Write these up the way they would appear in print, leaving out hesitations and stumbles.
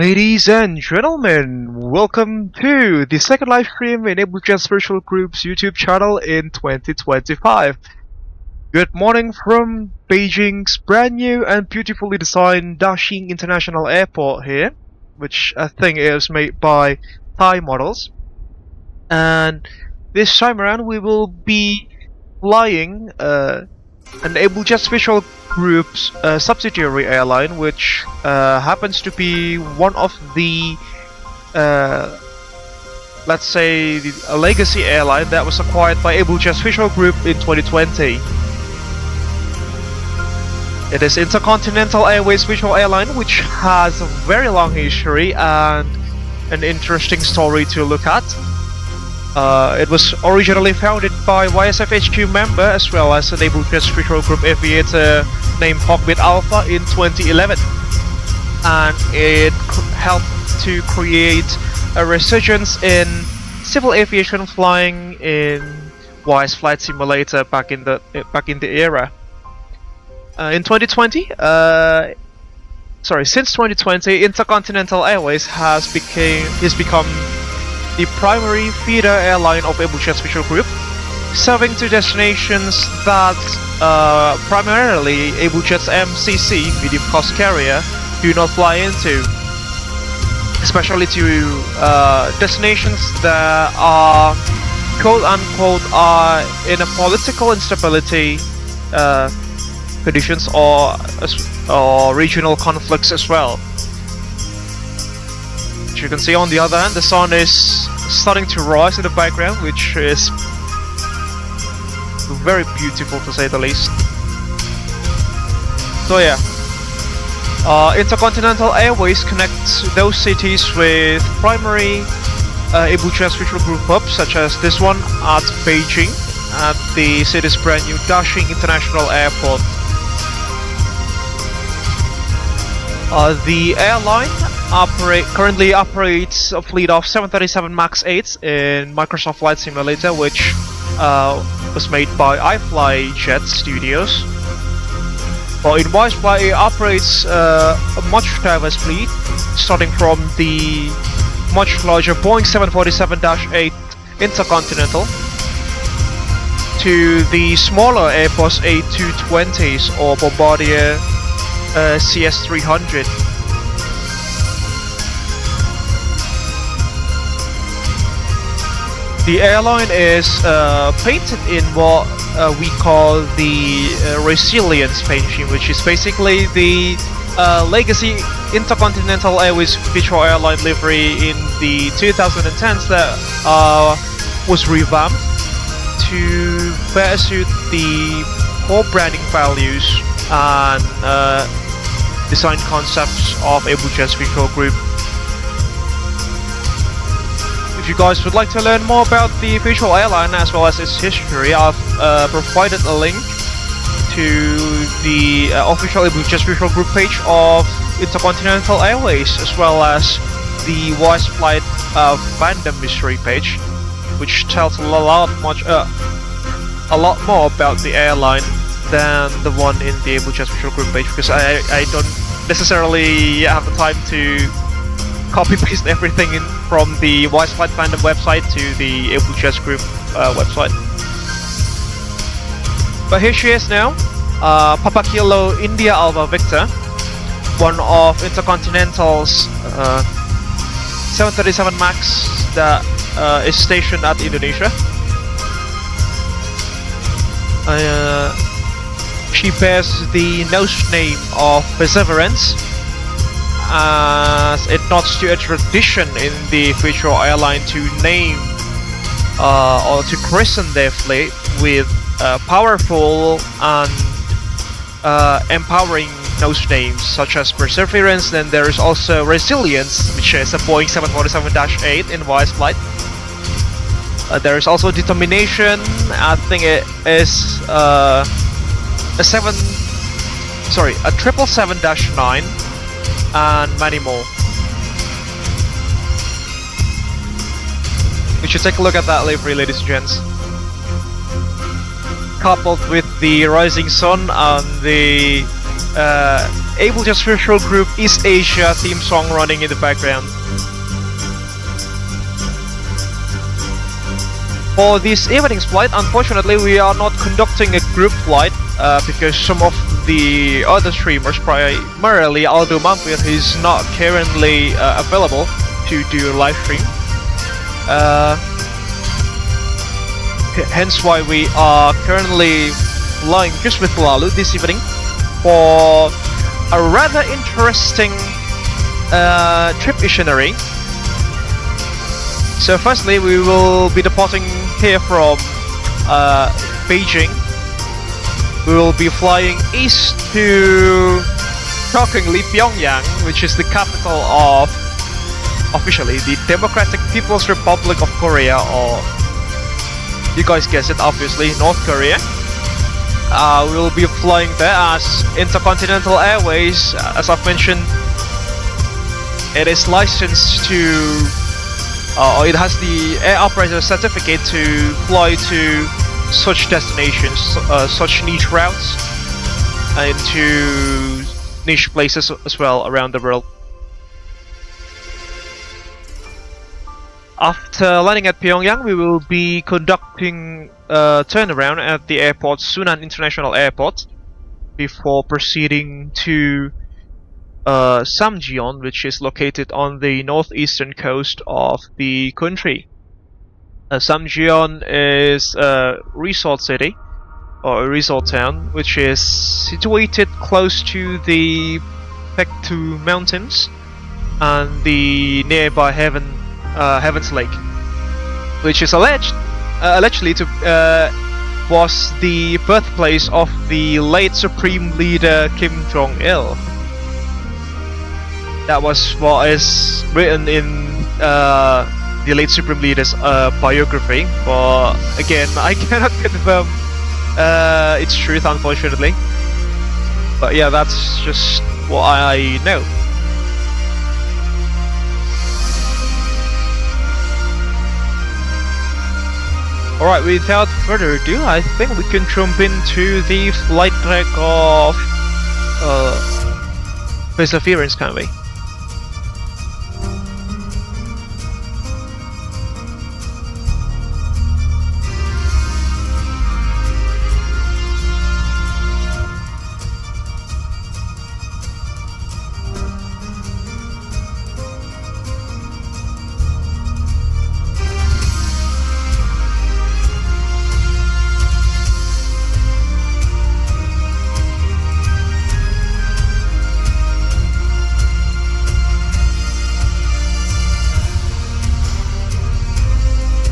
Ladies and gentlemen, welcome to the second live stream in Abel Jets Virtual Group's YouTube channel in 2025. Good morning from Beijing's brand new and beautifully designed Daxing International Airport here, which I think is made by Thai models. And this time around we will be flying an Abel Jets Virtual Group's subsidiary airline, which happens to be one of the let's say a legacy airline that was acquired by Abel Jets Virtual Group in 2020. It is Intercontinental Airways Virtual Airline, which has a very long history and an interesting story to look at. It was originally founded by YSFHQ member as well as an Abel Jets Virtual Group aviator named Hawkbit Alpha in 2011, and it helped to create a resurgence in civil aviation flying in YSFlight Simulator back in the era. In 2020, since 2020, Intercontinental Airways has become the primary feeder airline of Abel Jets Virtual Group, serving to destinations that primarily Abel Jets MCC, medium cost carrier, do not fly into, especially to destinations that are quote unquote in a political instability conditions or regional conflicts as well. As you can see on the other hand, the sun is starting to rise in the background, which is very beautiful to say the least. So yeah, Intercontinental Airways connects those cities with primary Abel Jets Virtual Group hubs, such as this one at Beijing at the city's brand new Daxing International Airport. The airline currently operates a fleet of 737 MAX 8s in Microsoft Flight Simulator, which was made by iFly Jet Studios. Well, in YSFlight it operates a much diverse fleet, starting from the much larger Boeing 747-8 Intercontinental to the smaller Airbus A220s or Bombardier CS300. The airline is painted in what we call the resilience painting, which is basically the legacy Intercontinental Airways Virtual Airline livery in the 2010s that was revamped to better suit the core branding values and design concepts of Abel Jets Virtual Group. If you guys would like to learn more about the virtual airline as well as its history, I've provided a link to the official Abel Jets Virtual Group page of Intercontinental Airways, as well as the YSFlight fandom mystery page, which tells a lot more about the airline than the one in the Abel Jets Virtual Group page, because I don't necessarily have the time to copy paste everything in from the YSFlight fandom website to the Abel Jets Group website. But here she is now, Papa Kilo India Alpha Victor, one of Intercontinental's 737 MAX that is stationed at Indonesia. She bears the nose name of Perseverance, as it nods to a tradition in the virtual airline to name or to christen their fleet with powerful and empowering nose names such as Perseverance. Then there is also Resilience, which is a Boeing 747-8 in YSFlight. There is also Determination. I think it is a 777-9, and many more. We should take a look at that livery, ladies and gents. Coupled with the rising sun and the Abel Jets Virtual Group East Asia theme song running in the background. For this evening's flight, unfortunately, we are not conducting a group flight because some of the other streamers, primarily Aldo Mampir, is not currently available to do a live stream. Hence why we are currently flying just with Lalu this evening for a rather interesting trip itinerary. So firstly, we will be departing here from Beijing. We will be flying east to, shockingly, Pyongyang, which is the capital of, officially, the Democratic People's Republic of Korea, or you guys guessed it, obviously, North Korea. We will be flying there as Intercontinental Airways. As I've mentioned, it is licensed to, or it has the air operator certificate to fly to such destinations, such niche routes, and to niche places as well around the world. After landing at Pyongyang, we will be conducting a turnaround at the airport, Sunan International Airport, before proceeding to Samjeon, which is located on the northeastern coast of the country. Samjeon is a resort city, or a resort town, which is situated close to the Paektu Mountains and the nearby Heaven's Lake, which is allegedly was the birthplace of the late Supreme Leader Kim Jong-il. That was what is written in the late Supreme Leader's biography, but again, I cannot confirm its truth, unfortunately. But yeah, that's just what I know. Alright, without further ado, I think we can jump into the flight deck of Perseverance, can't we?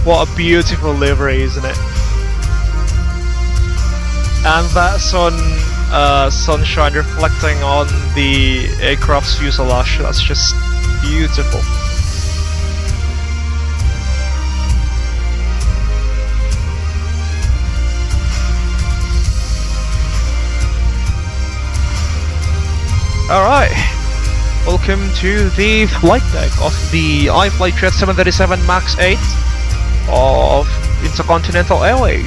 What a beautiful livery, isn't it? And that sunshine reflecting on the aircraft's fuselage, that's just beautiful. Alright, welcome to the flight deck of the iFly Jet 737 MAX 8 of Intercontinental Airways.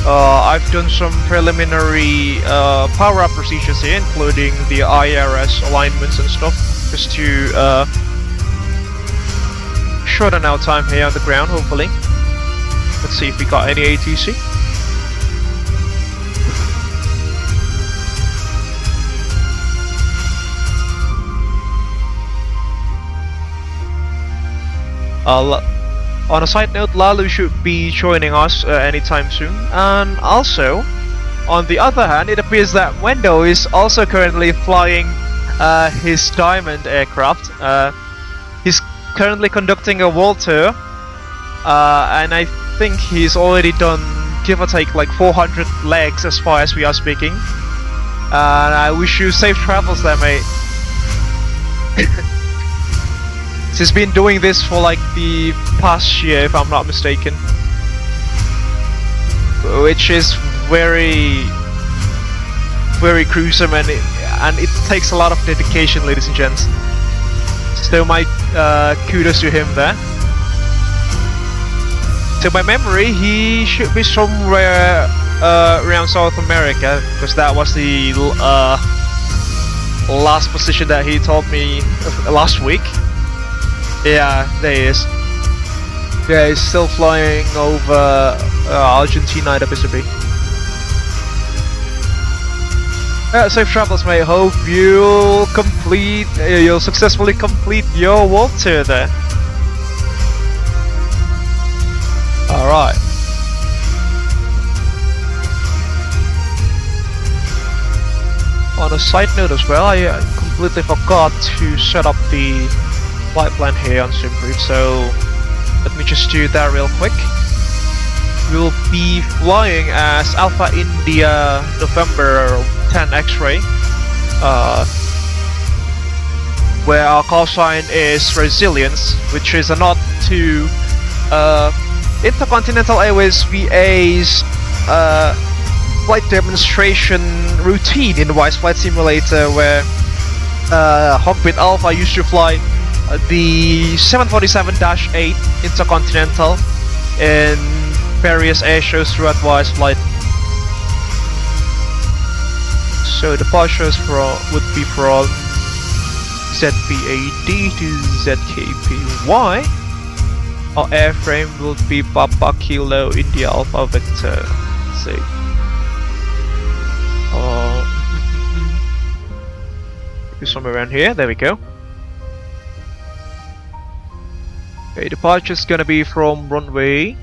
I've done some preliminary power-up procedures here, including the IRS alignments and stuff, just to shorten our time here on the ground, hopefully. Let's see if we got any ATC. On a side note, Lalu should be joining us anytime soon, and also, on the other hand, it appears that Wendo is also currently flying his Diamond aircraft. He's currently conducting a world tour, and I think he's already done, give or take, like 400 legs as far as we are speaking. And I wish you safe travels there, mate. He's been doing this for like the past year, if I'm not mistaken, which is very gruesome, and it takes a lot of dedication, ladies and gents. So my kudos to him there. To my memory, he should be somewhere around South America, because that was the last position that he told me last week. Yeah, there he is. Yeah, he's still flying over Argentina, that appears to be. Safe travels, mate. Hope you'll successfully complete your world tour there. Alright. On a side note as well, I completely forgot to set up the flight plan here on SimBrief, so let me just do that real quick. We'll be flying as Alpha India November 10 X-ray, where our call sign is Resilience, which is a nod to Intercontinental Airways VA's flight demonstration routine in the YSFlight Simulator, where Hawkbit Alpha used to fly the 747-8 Intercontinental in various air shows throughout YSFlight. So departures would be from ZPAD to ZKPY. Our airframe will be Papa Kilo India Alpha Victor. Let's see. Somewhere around here. There we go. Okay, departure is gonna be from runway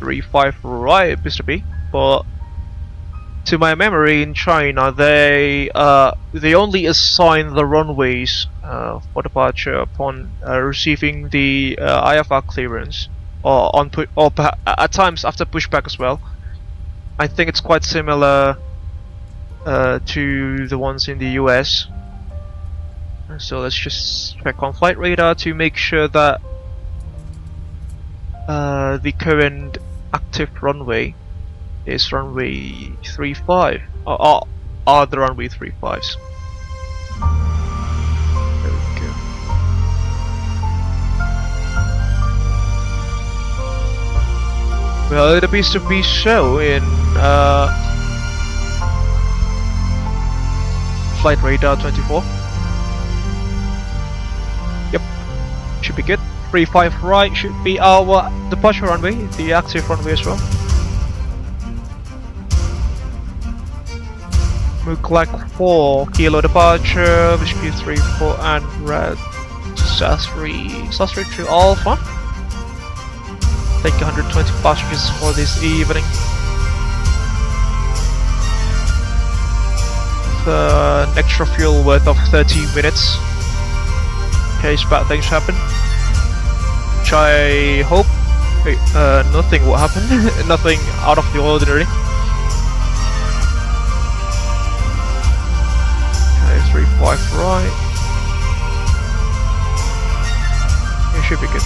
35 right, Mr. B. But to my memory, in China, they only assign the runways for departure upon receiving the IAVA clearance, or at times after pushback as well. I think it's quite similar to the ones in the US. So let's just check on flight radar to make sure that the current active runway is runway 35, or are the runway 35s. There we go. Well, it appears to be so in flight radar 24. Yep, should be good. 35 right should be our departure runway, the active runway as well. Muklag 4 kilo departure, HQ 34 and red SAS 3 to Alpha. Take 120 passengers for this evening. An extra fuel worth of 30 minutes in case bad things happen, which I hope nothing will happen. Nothing out of the ordinary. Okay, 35 right. It should be good.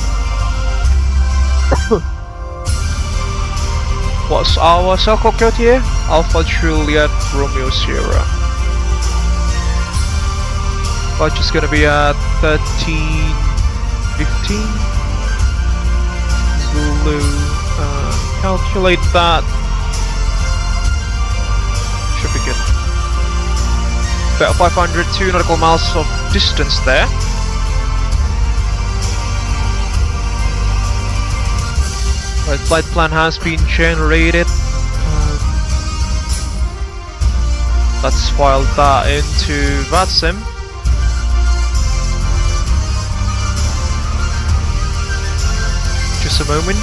What's our cell code here? Alpha Juliet Romeo Sierra. Watch is gonna be at 13:15. Zulu. Calculate that. Should be good. About 502 nautical miles of distance there. Right, flight plan has been generated. Let's file that into VATSIM. Just a moment.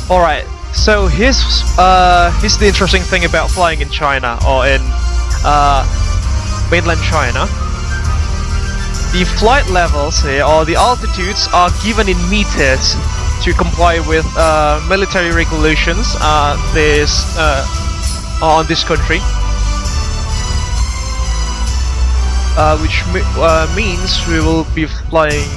Alright, so here's the interesting thing about flying in China, or in mainland China. The flight levels here, or the altitudes, are given in meters. to comply with military regulations on this country, which means we will be flying.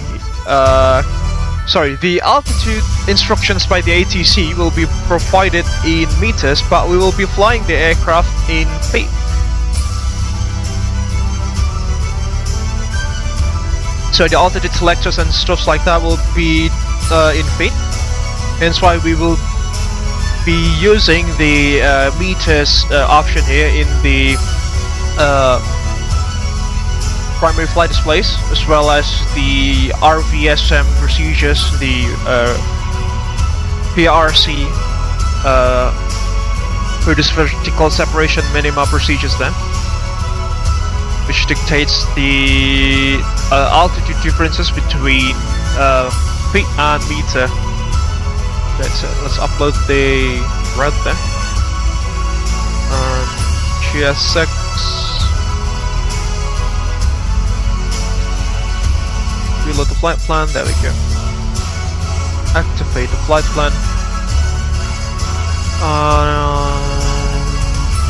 The altitude instructions by the ATC will be provided in meters, but we will be flying the aircraft in feet. So the altitude selectors and stuff like that will be in feet. Hence why we will be using the meters option here in the primary flight displays, as well as the RVSM procedures, the PRC produce vertical separation minima procedures then, which dictates the altitude differences between feet and meter. Let's upload the route there. GSX. Reload the flight plan. There we go. Activate the flight plan.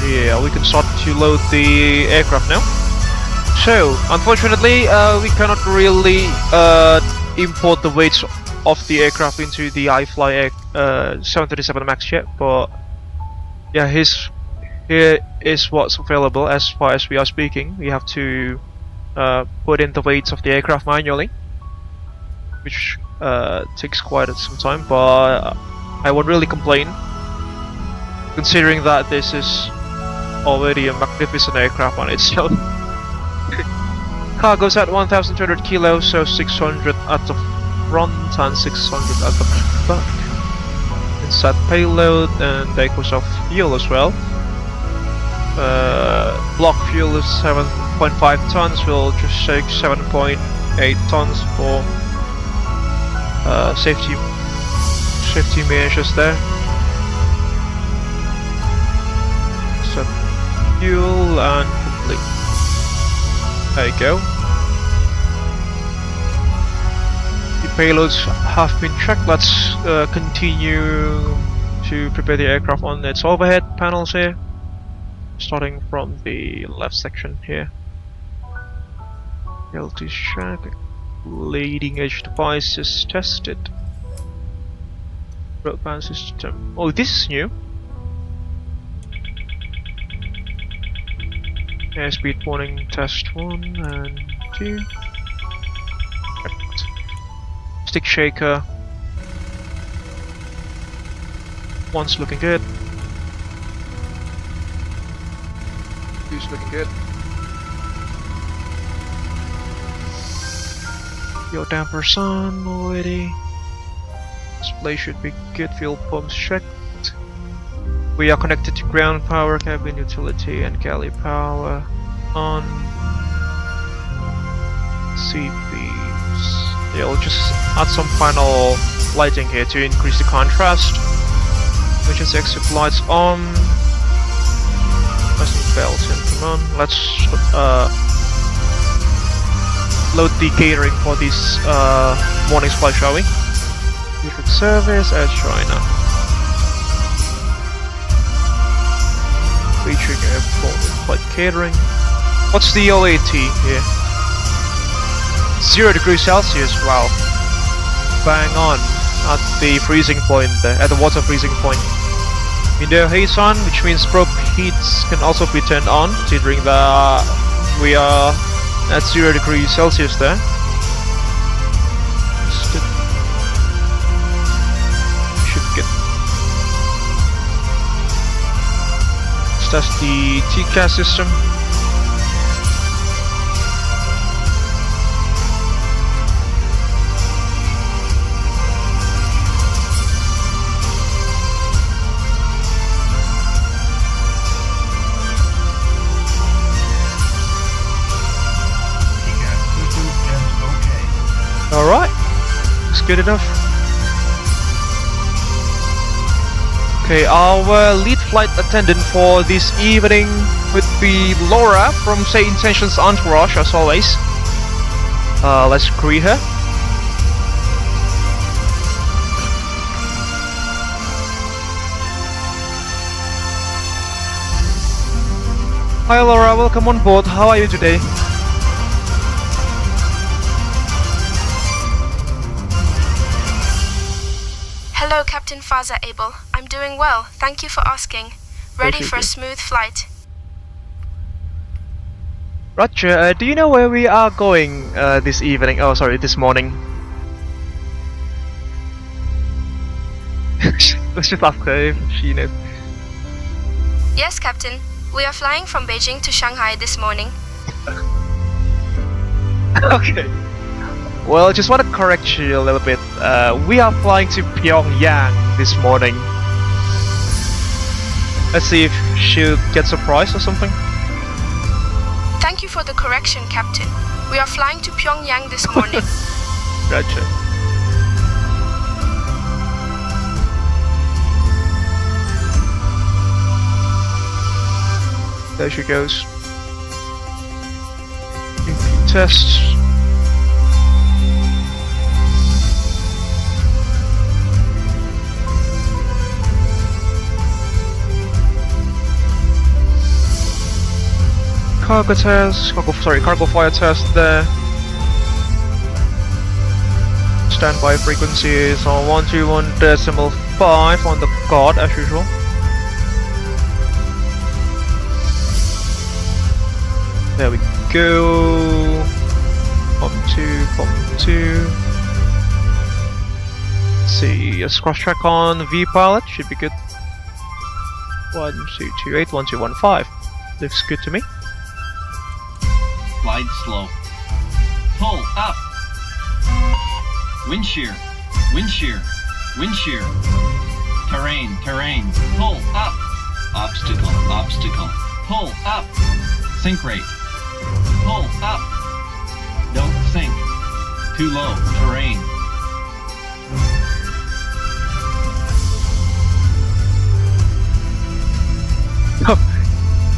Yeah, we can start to load the aircraft now. So, unfortunately, we cannot really import the weights of the aircraft into the iFly 737 MAX yet, but yeah, here is what's available as far as we are speaking. We have to put in the weights of the aircraft manually, which takes quite some time, but I won't really complain, considering that this is already a magnificent aircraft on itself. Cargo's at 1,200 kilos, so 600 at the front and 600 at the back. Inside payload, and there goes our fuel as well. Block fuel is 7.5 tons, we'll just take 7.8 tons for safety measures there. Set fuel and complete. There you go. The payloads have been checked. Let's continue to prepare the aircraft on its overhead panels here, starting from the left section here. LT check. Leading edge devices tested. Broadband system. Oh, this is new. Airspeed warning test 1 and 2. Right. Stick shaker. One's looking good. Two's looking good. Fuel dampers on already. Display should be good. Fuel pumps checked. We are connected to ground power, cabin utility, and galley power on. CPs. Yeah, we'll just add some final lighting here to increase the contrast. Emergency exit lights on. Fasten belts and come on. Let's load the catering for this morning's flight, shall we? Different service at China. Featuring airport flight catering. What's the OAT here? 0 degrees Celsius, wow. Bang on at the freezing point there, at the water freezing point. Window heats on, which means probe heats can also be turned on, considering that we are at 0 degrees Celsius there. Should get. Let's test the TCAS system. Alright, it's good enough. Okay, our lead flight attendant for this evening would be Laura from Say Intentions Entourage, as always. Let's greet her. Hi Laura, welcome on board. How are you today? Hello, Captain Faza Abel. I'm doing well. Thank you for asking. Ready for a smooth flight. Roger, do you know where we are going this evening? Oh, sorry, this morning. Let's just ask her if she knows. Yes, Captain. We are flying from Beijing to Shanghai this morning. Okay. Well, I just want to correct you a little bit. We are flying to Pyongyang this morning. Let's see if she'll get surprised or something. Thank you for the correction, Captain. We are flying to Pyongyang this morning. Gotcha. There she goes. Test. Cargo test, cargo fire test there. Standby frequency is on 121.5 on the guard as usual. There we go. Pump 2, pump 2. Let's see, let's cross check on V pilot, should be good. 1228, 1215. Looks good to me. Glide slow. Pull up. Wind shear. Wind shear. Wind shear. Terrain. Terrain. Pull up. Obstacle. Obstacle. Pull up. Sink rate. Pull up. Don't sink. Too low. Terrain.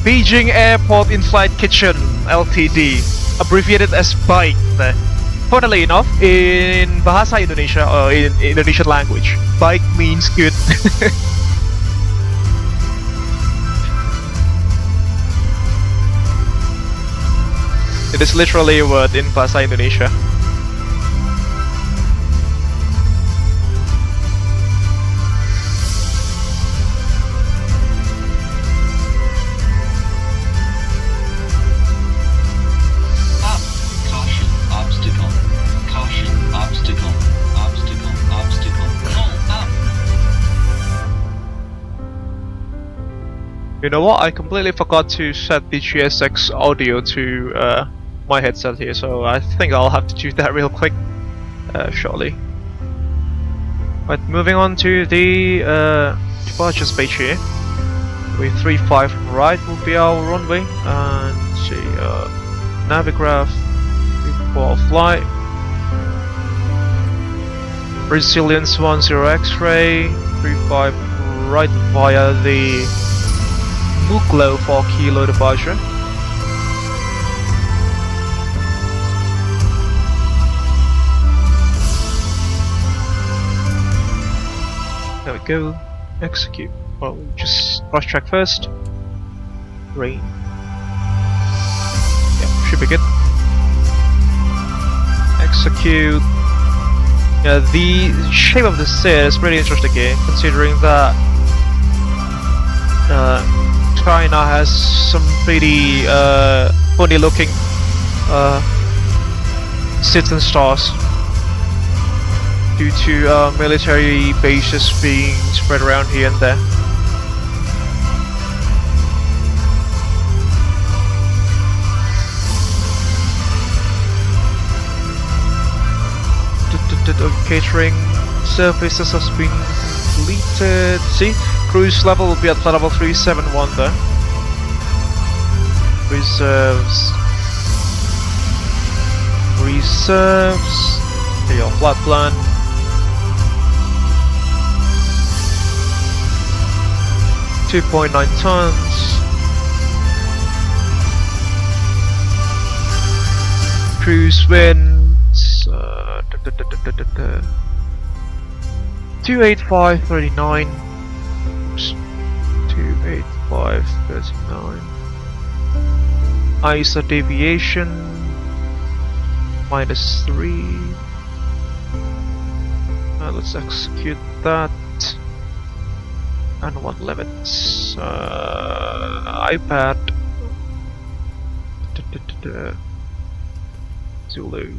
Beijing Airport In-Flight Kitchen Ltd, abbreviated as BIKE. Funnily enough, in Bahasa Indonesia or in Indonesian language, BIKE means good. It is literally a word in Bahasa Indonesia. You know what? I completely forgot to set the GSX audio to my headset here, so I think I'll have to do that real quick shortly. But moving on to the departure page here. With 35 right will be our runway, and see Navigraph, 34 flight, Resilience 10 X-ray, 35 right via the Muklo 4 kilo departure. There we go. Execute. Well, we'll just cross check first. Rain. Yeah, should be good. Execute. Yeah, the shape of the sail is pretty interesting here, considering that China has some pretty funny looking sits and stars due to military bases being spread around here and there. Catering services has been completed. See, cruise level will be at flight level 371 there. Reserves. Okay, your flight plan. .9 tons. Cruise winds. 285.39. 285.39. ISA deviation -3. Let's execute that. And one limits. iPad. Zulu.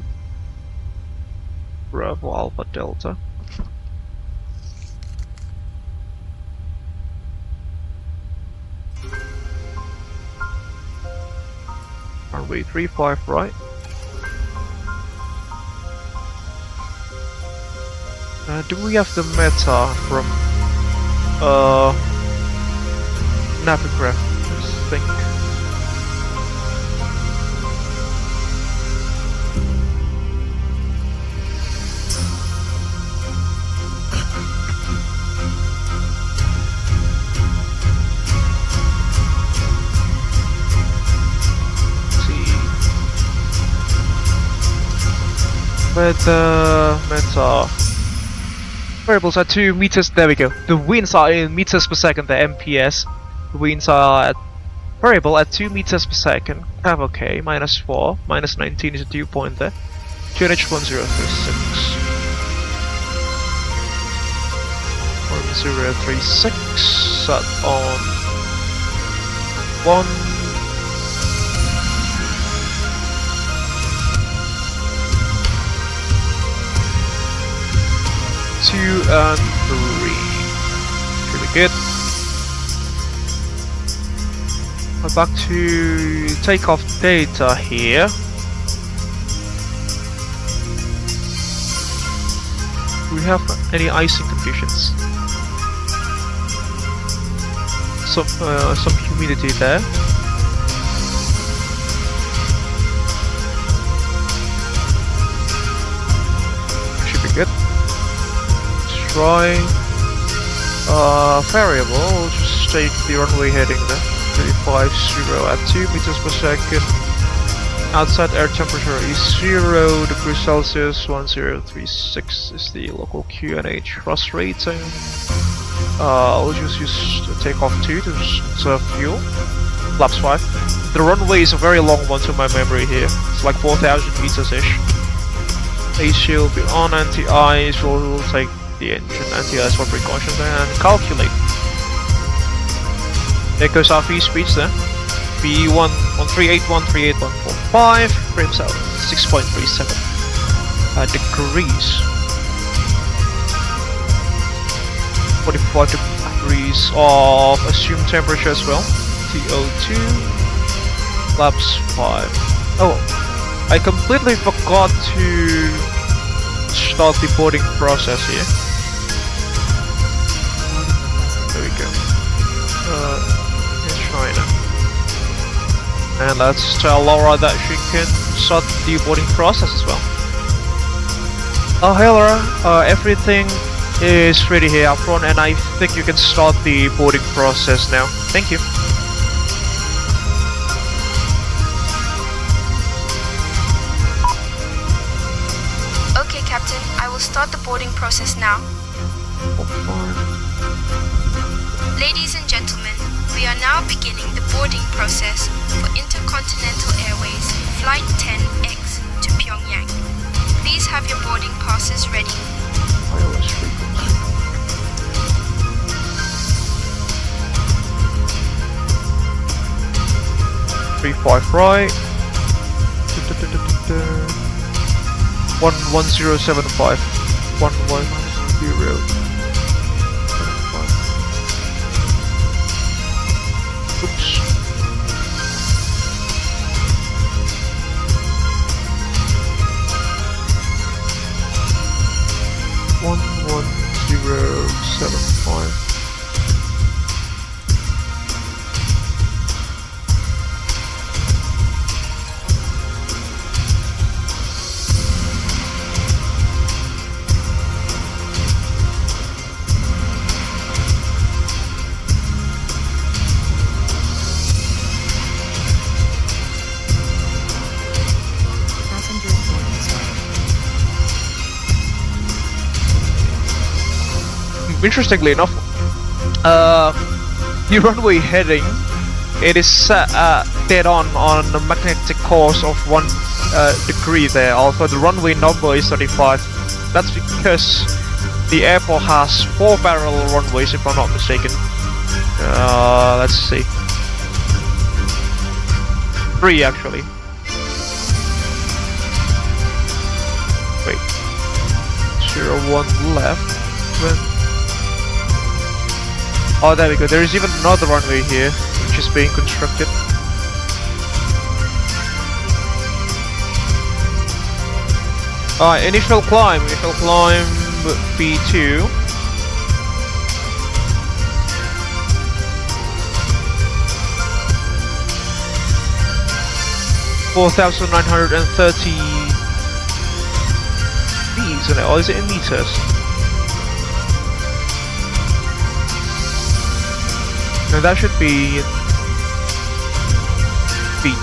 Bravo Alpha Delta. Runway 35 right. Do we have the meta from Navigraph? I think. Meta variables are 2 meters. There we go. The winds are in meters per second. The MPS. The winds are at variable at 2 meters per second. Okay, -4, -19 is a dew point there. QNH 1036. 1036 set on 1. 2 and 3. Really good. We're back to takeoff data here. Do we have any icing conditions? Some humidity there. Should be good. Try variable. We'll just take the runway heading there. 350 at 2 meters per second. Outside air temperature is 0 degrees Celsius. 1036 is the local QNH thrust rating. I'll just use takeoff 2 to conserve fuel. Flaps 5. The runway is a very long one to my memory here. It's like 4,000 meters ish. AC will be on, anti-ice will take the engine, anti-ice for precautions, and calculate. There goes our V speeds there. V1 on 381, 38145, frames out 6.37 degrees. 45 degrees of assumed temperature as well. TO2, flaps 5. Oh, I completely forgot to start the boarding process here. There we go. In China. And let's tell Laura that she can start the boarding process as well. Oh, hey Laura, everything is ready here up front, and I think you can start the boarding process now. Thank you. Okay, Captain, I will start the boarding process now. Ladies and gentlemen, we are now beginning the boarding process for Intercontinental Airways Flight 10X to Pyongyang. Please have your boarding passes ready. 35 right. 11075. 11075. Oops. One 1075. Interestingly enough, the runway heading it is set dead on a magnetic course of 1 degree there. Also, the runway number is 35. That's because the airport has 4 parallel runways, if I'm not mistaken. Let's see. 3 actually. Wait. 01 left. Oh, there we go. There is even another runway here, which is being constructed. Initial climb V2. $4,930 feet, isn't it? Or is it in meters? No, that should be feet.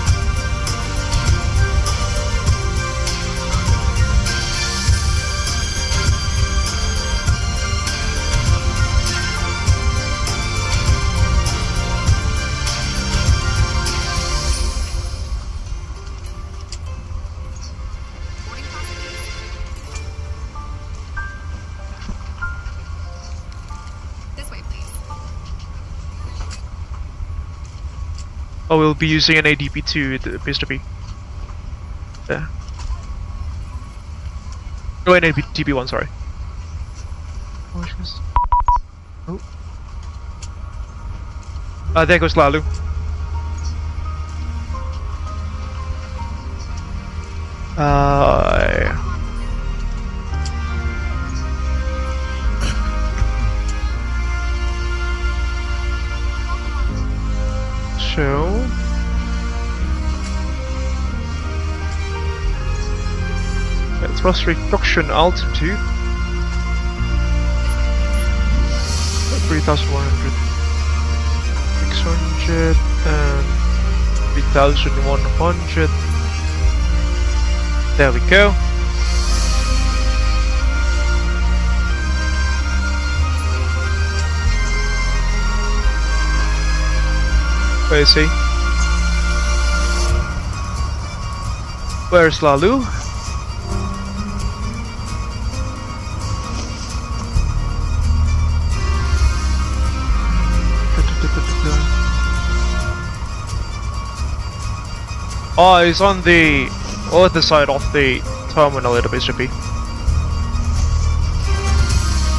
Oh, we'll be using an ADP2, it appears to be. There. Oh, an ADP1, sorry. Oh. There goes Lalu. So thrust reduction altitude 3,100, 600 and 3,100. There we go. Where is he? Where's Lalu? Oh, he's on the other side of the terminal, it appears to be.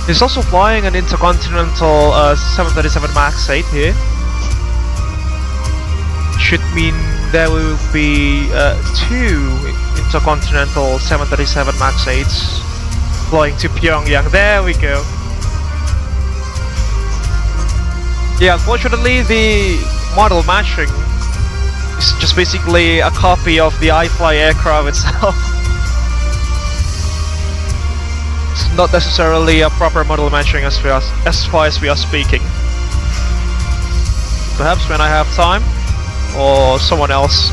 He's also flying an Intercontinental 737 MAX 8 here. Should mean there will be 2 Intercontinental 737 MAX 8s flying to Pyongyang. There we go. Yeah, unfortunately the model matching is just basically a copy of the iFly aircraft itself. It's not necessarily a proper model matching as far as we are speaking. Perhaps when I have time, or someone else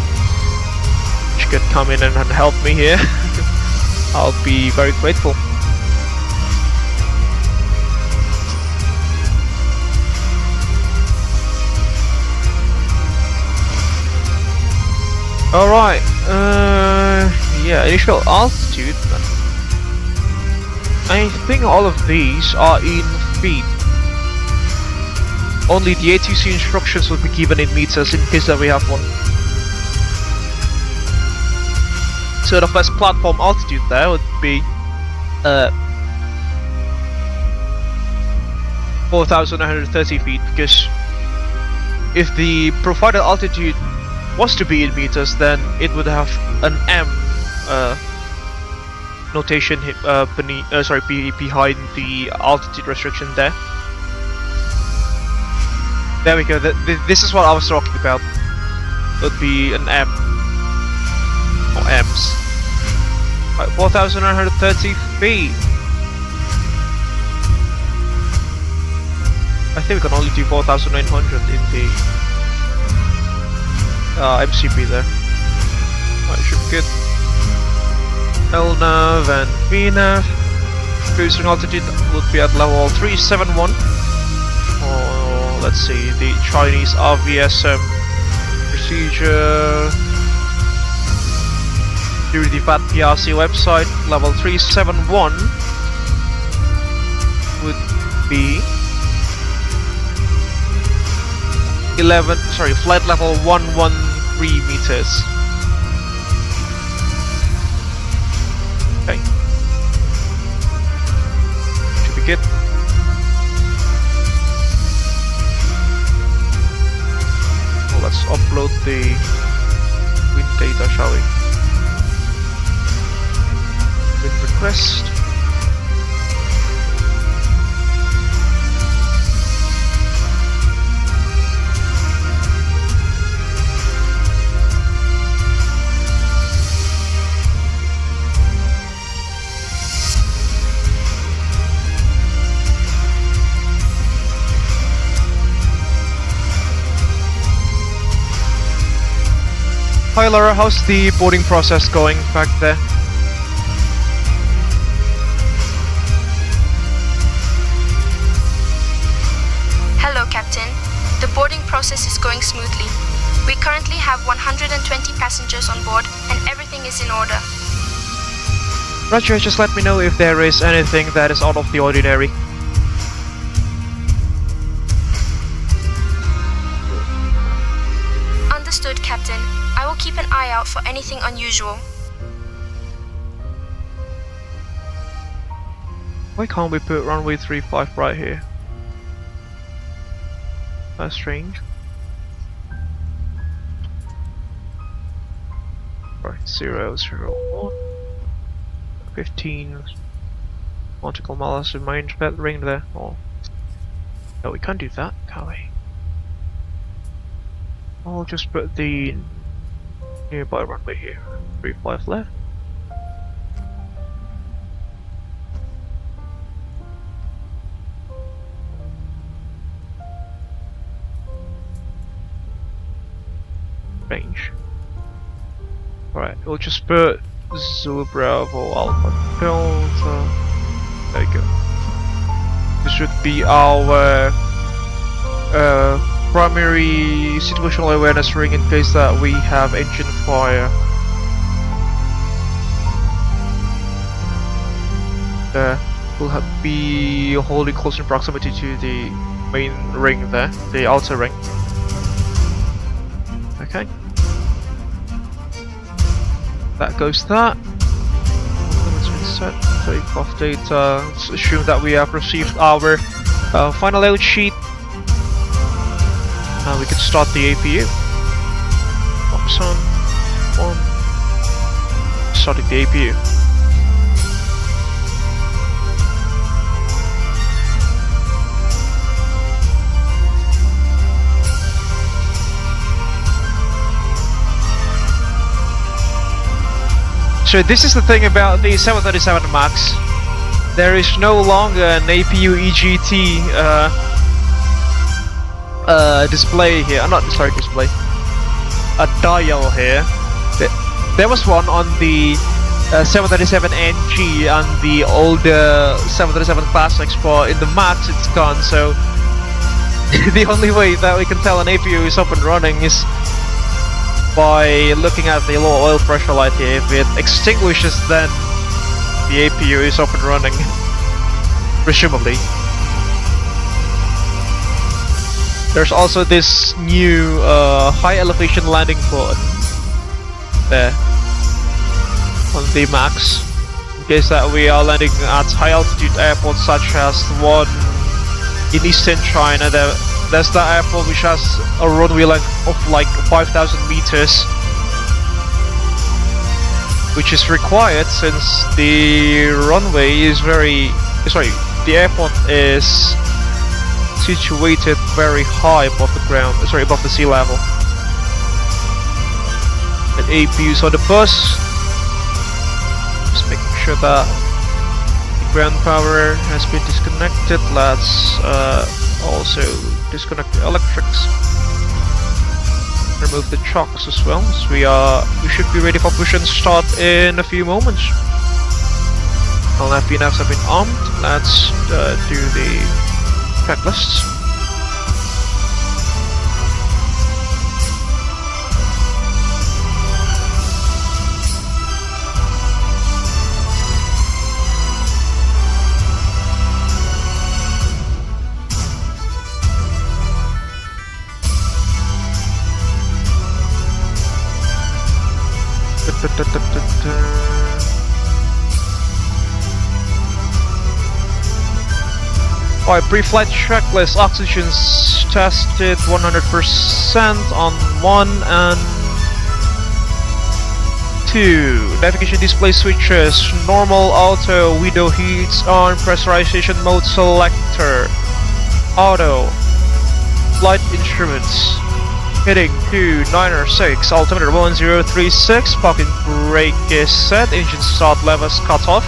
which could come in and help me here, I'll be very grateful. Alright, yeah, initial altitude. I think all of these are in feet. Only the ATC instructions will be given in meters in case that we have one. So the first platform altitude there would be 4,930 feet, because if the provided altitude was to be in meters, then it would have an M notation behind the altitude restriction there. There we go. This is what I was talking about. It would be an M or M's. Right, 4,930 feet. I think we can only do 4,900 in the MCP there. Right, should be good. LNAV and VNAV. Cruising altitude would be at level 371. Or let's see, the Chinese RVSM procedure through the VATPRC website. Level 371 would be flight level 113 meters. Okay. Should be good. Well, let's upload the wind data, shall we? Wind request. Hi Laura, how's the boarding process going back there? Hello, Captain. The boarding process is going smoothly. We currently have 120 passengers on board and everything is in order. Roger, just let me know if there is anything that is out of the ordinary. Understood, Captain. I will keep an eye out for anything unusual. Why can't we put runway 35 right here? That's strange. Right, 001 15 nautical miles in my ring there. Oh. No, we can't do that, can we? I'll just put the nearby runway here. 35 left. Range. Alright, we'll just put Zulu Bravo Alpha Delta. There you go. This should be our primary situational awareness ring in case that we have engine fire. We'll be holding close in proximity to the main ring there, the outer ring. Okay. That goes that. Set takeoff data. Let's assume that we have received our final load sheet. We can start the APU. Box on. Starting the APU. So this is the thing about the 737 MAX. There is no longer an APU EGT display here. Display. A dial here. There was one on the 737NG and the older 737 Classics, but in the MAX it's gone. So the only way that we can tell an APU is up and running is by looking at the low oil pressure light here. If it extinguishes, then the APU is up and running, presumably. There's also this new high elevation landing pod there on the MAX, in case that we are landing at high altitude airports such as the one in eastern China. There's that airport which has a runway length of like 5,000 meters, which is required since the runway is the airport is situated very high above the ground, above the sea level. And APUs on the bus. Just making sure that the ground power has been disconnected. Let's also disconnect the electrics. Remove the chocks as well. So we should be ready for push and start in a few moments. All FPNFs have been armed. Let's do the checklists. Alright, pre-flight checklist. Oxygen's tested 100% on 1 and 2. Navigation display switches. Normal, auto, window heats on, pressurization mode selector. Auto. Flight instruments. Heading 2906, altimeter 1036, parking brake is set, engine start levels cut off.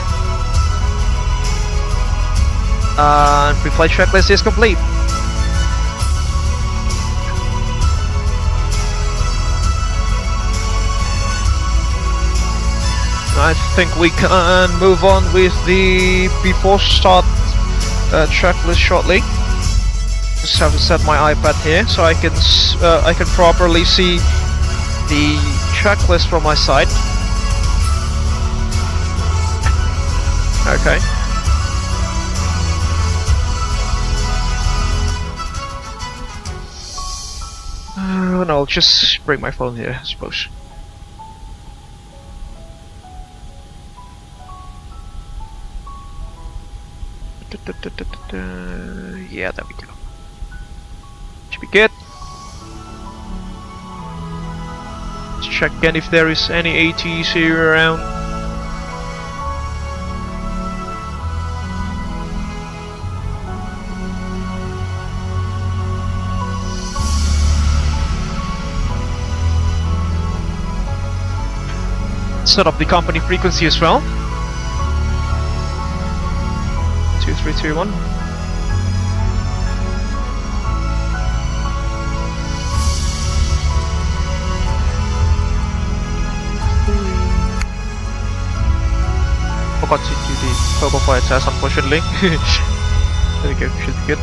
And pre-flight checklist is complete. I think we can move on with the before start checklist shortly. Just have to set my iPad here so I can properly see the checklist from my side. Okay. And I'll just bring my phone here, I suppose. Yeah, there we go. Should be good. Let's check again if there is any ATC around. Set up the company frequency as well. 2321. Forgot to do the turbo fire test, unfortunately. There we go, should be good.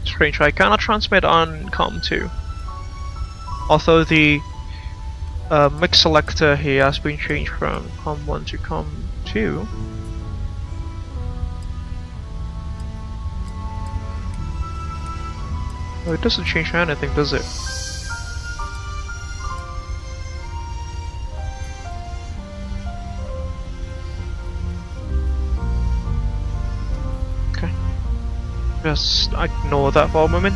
Strange, I cannot transmit on COM2. Although the mix selector here has been changed from COM1 to COM2. Oh, it doesn't change anything, does it? Just ignore that for a moment.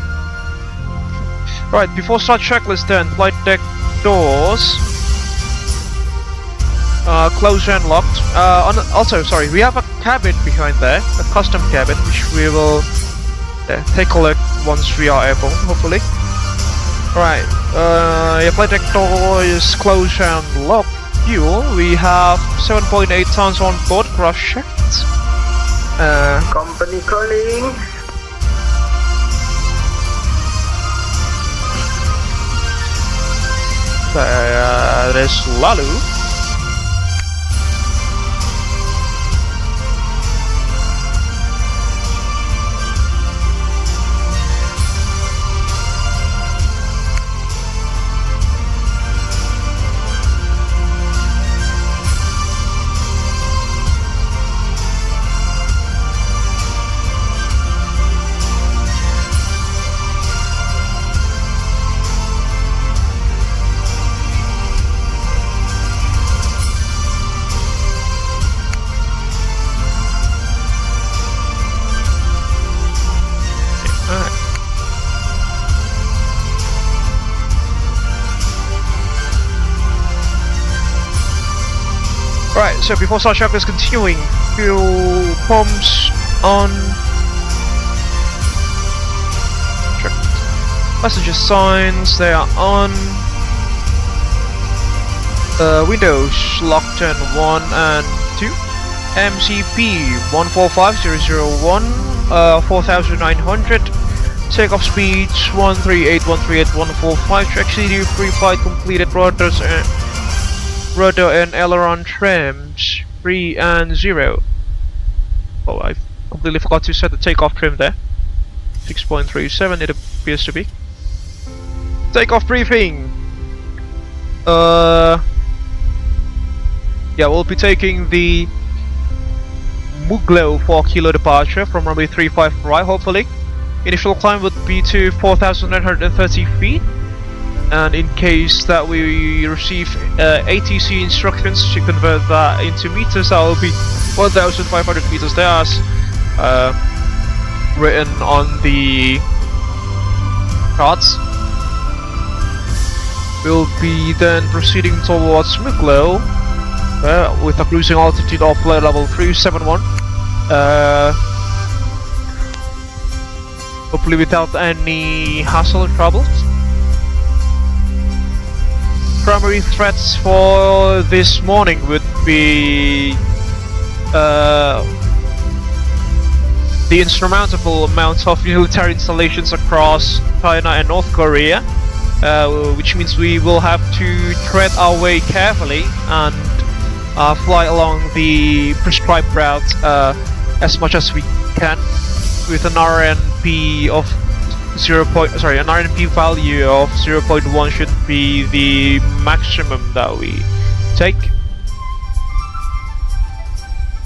Right, before start checklist then, flight deck doors closed and locked. Also, sorry, we have a cabin behind there, a custom cabin, which we will take a look once we are able, hopefully. Right, your flight deck door is closed and locked. Fuel, we have 7.8 tons on board, cross checked. Company calling. There's Lalu. Right, so before start checklist is continuing, fuel pumps on. Check. Passenger signs, they are on. Windows locked in 1 and 2. MCP 145001, 4900. Takeoff speeds 138, 138, 145. Track CD, pre-flight completed. Rotors and rudder and aileron trims 3 and 0. Oh, completely forgot to set the takeoff trim there. 6.37 it appears to be. Takeoff briefing! Yeah, we'll be taking the Muglo 4 kilo departure from runway 35 right, hopefully. Initial climb would be to 4,930 feet. And in case that we receive ATC instructions to convert that into meters, that will be 1,500 meters there as written on the cards. We'll be then proceeding towards Muglo with a cruising altitude of flight level 371. Hopefully without any hassle or troubles. Primary threats for this morning would be the insurmountable amount of military installations across China and North Korea, which means we will have to tread our way carefully and fly along the prescribed route as much as we can, with an RNP of an RNP value of 0.1 should be the maximum that we take.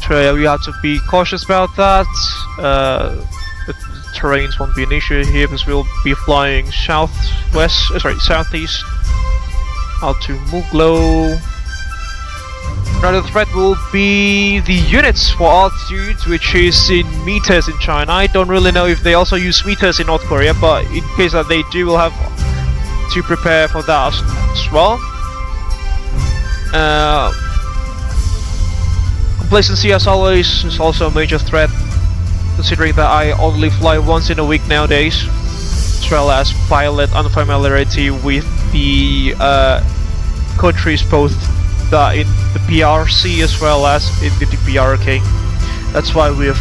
So yeah, we have to be cautious about that. The terrains won't be an issue here because we'll be flying southeast out to Muglo. Another threat will be the units for altitude, which is in meters in China. I don't really know if they also use meters in North Korea, but in case that they do, we'll have to prepare for that as well. Complacency, as always, is also a major threat, considering that I only fly once in a week nowadays, as well as pilot unfamiliarity with the countries both in the PRC as well as in the DPRK. That's why we've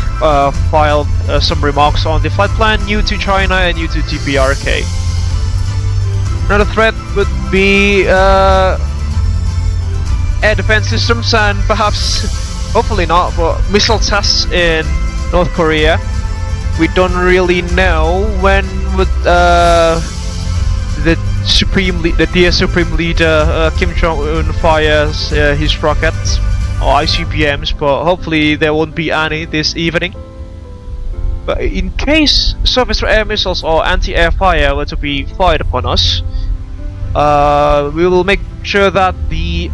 filed some remarks on the flight plan new to China and new to DPRK. Another threat would be air defense systems and perhaps, hopefully not, but missile tests in North Korea. We don't really know when would the dear Supreme Leader Kim Jong-un fires his rockets or ICBMs, but hopefully there won't be any this evening. But in case surface air missiles or anti-air fire were to be fired upon us, we will make sure that the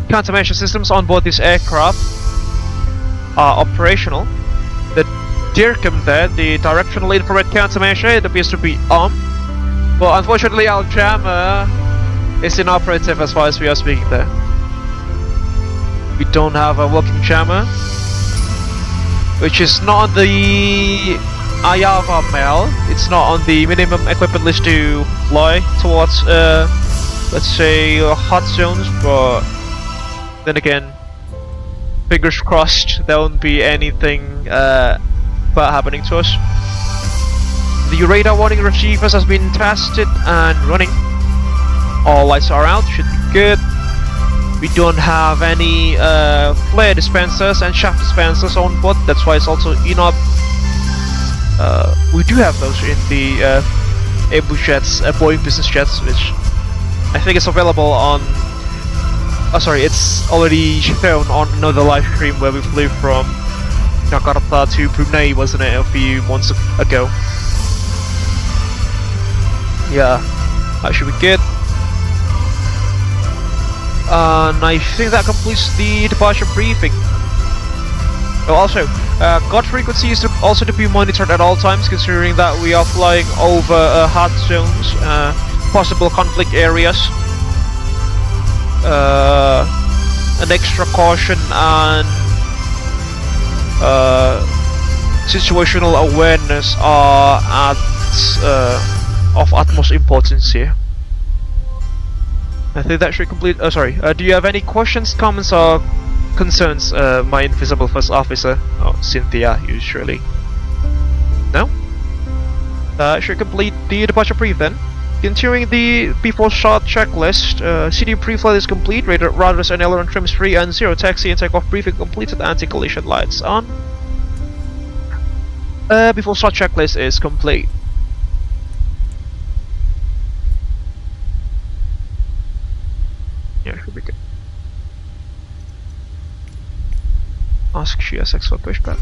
countermeasure systems on board this aircraft are operational. The DIRCM there, the directional infrared countermeasure, it appears to be on. But unfortunately our jammer is inoperative as far as we are speaking there. We don't have a working jammer, which is not on the IAVA mail. It's not on the minimum equipment list to fly towards, let's say, hot zones, but then again, fingers crossed there won't be anything bad happening to us. The radar warning receivers has been tested and running. All lights are out, should be good. We don't have any flare dispensers and shaft dispensers on board, that's why it's also inop. We do have those in the Abel Jets Boeing business jets, which I think is available on... it's already shown on another live stream where we flew from Jakarta to Brunei, wasn't it, a few months ago. Yeah, that should be good. And I think that completes the departure briefing. Oh, also, God frequency is also to be monitored at all times, considering that we are flying over hot zones, possible conflict areas. An extra caution and situational awareness are of utmost importance here. I think that should complete. Do you have any questions, comments, or concerns, my invisible first officer? Oh, Cynthia, usually. No? Should complete the departure brief then. Continuing the before start checklist, CD pre-flight is complete, rudderless and aileron trim is free, and zero taxi and takeoff briefing completed, anti-collision lights on. Before start checklist is complete. Yeah, should be good. Ask GSX for pushback.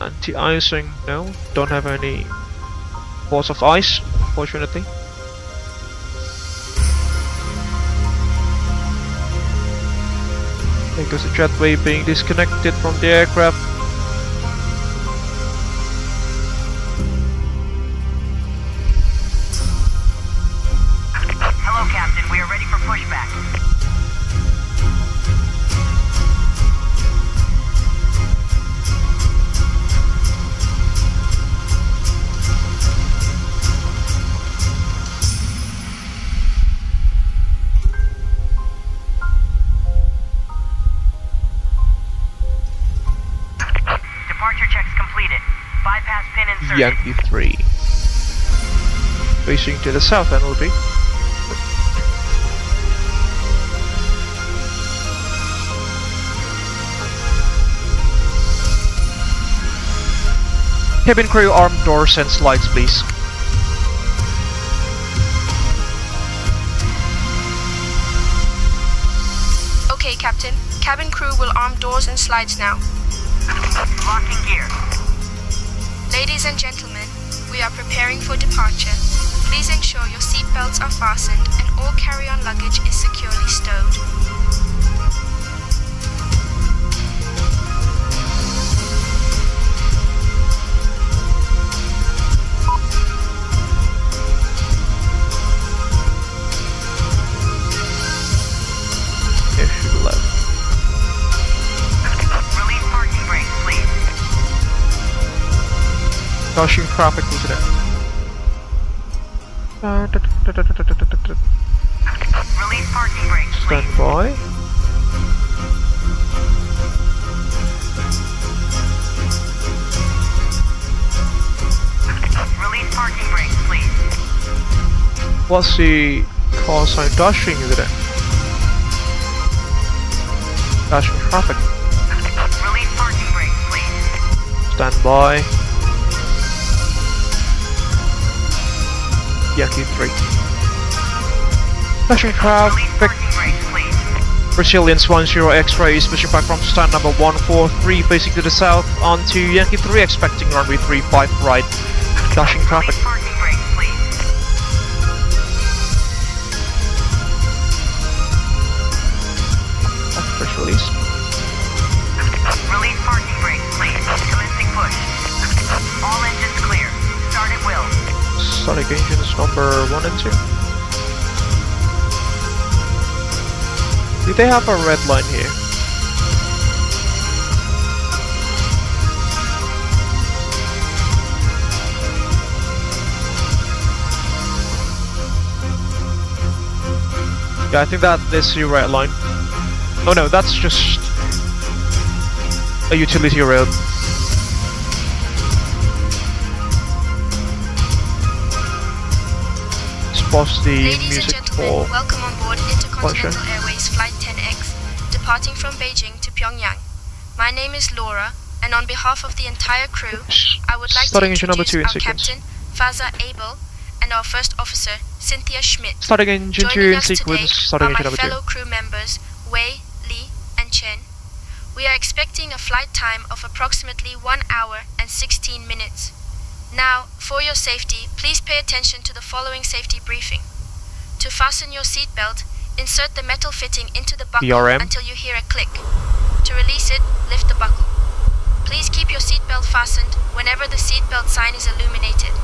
Anti-icing, no. Don't have any ports of ice, fortunately. Because the jetway being disconnected from the aircraft. Hello, Captain. We are ready for pushback. Departure checks completed. Bypass pin inserted. Yankee 3. Facing to the south then will be. Cabin crew, armed doors and slides please. Okay, Captain. Cabin crew will arm doors and slides now. Locking gear. Ladies and gentlemen, we are preparing for departure. Please ensure your seat belts are fastened and all carry-on luggage is securely stowed. Issue left. Release parking brakes, please. Dashing traffic lieutenant. Release parking brakes, please. Stand by. Release parking brakes, please. What's the call sign? Dashing lieutenant. Dashing traffic. Release parking brakes, please. Stand by. Yankee 3. Dashing Release traffic. parking brakes, please. Brazilians 10 X-ray is pushing back from stand number 143 facing to the south onto Yankee 3 expecting runway 35 right. Dashing traffic. Release parking brakes, please. Push release. Release parking brakes, please. Commencing push. All engines clear. Start at will. Static engines number 1 and 2. Do they have a red line here? Yeah, I think that is the red line. Oh no, that's just a utility road. Pause the Ladies and music gentlemen, for welcome on board Intercontinental Pleasure. Airways Flight 10X, departing from Beijing to Pyongyang. My name is Laura, and on behalf of the entire crew, I would like starting to engine number introduce 2 in our sequence. captain, Faza Abel, and our first officer, Cynthia Schmidt. Starting engine 2 Joining in us today sequence, starting are my engine number 2. fellow crew members, Wei, Li, and Chen. We are expecting a flight time of approximately 1 hour and 16 minutes. Now, for your safety, please pay attention to the following safety briefing. To fasten your seatbelt, insert the metal fitting into the buckle BRM. until you hear a click. To release it, lift the buckle. Please keep your seatbelt fastened whenever the seatbelt sign is illuminated.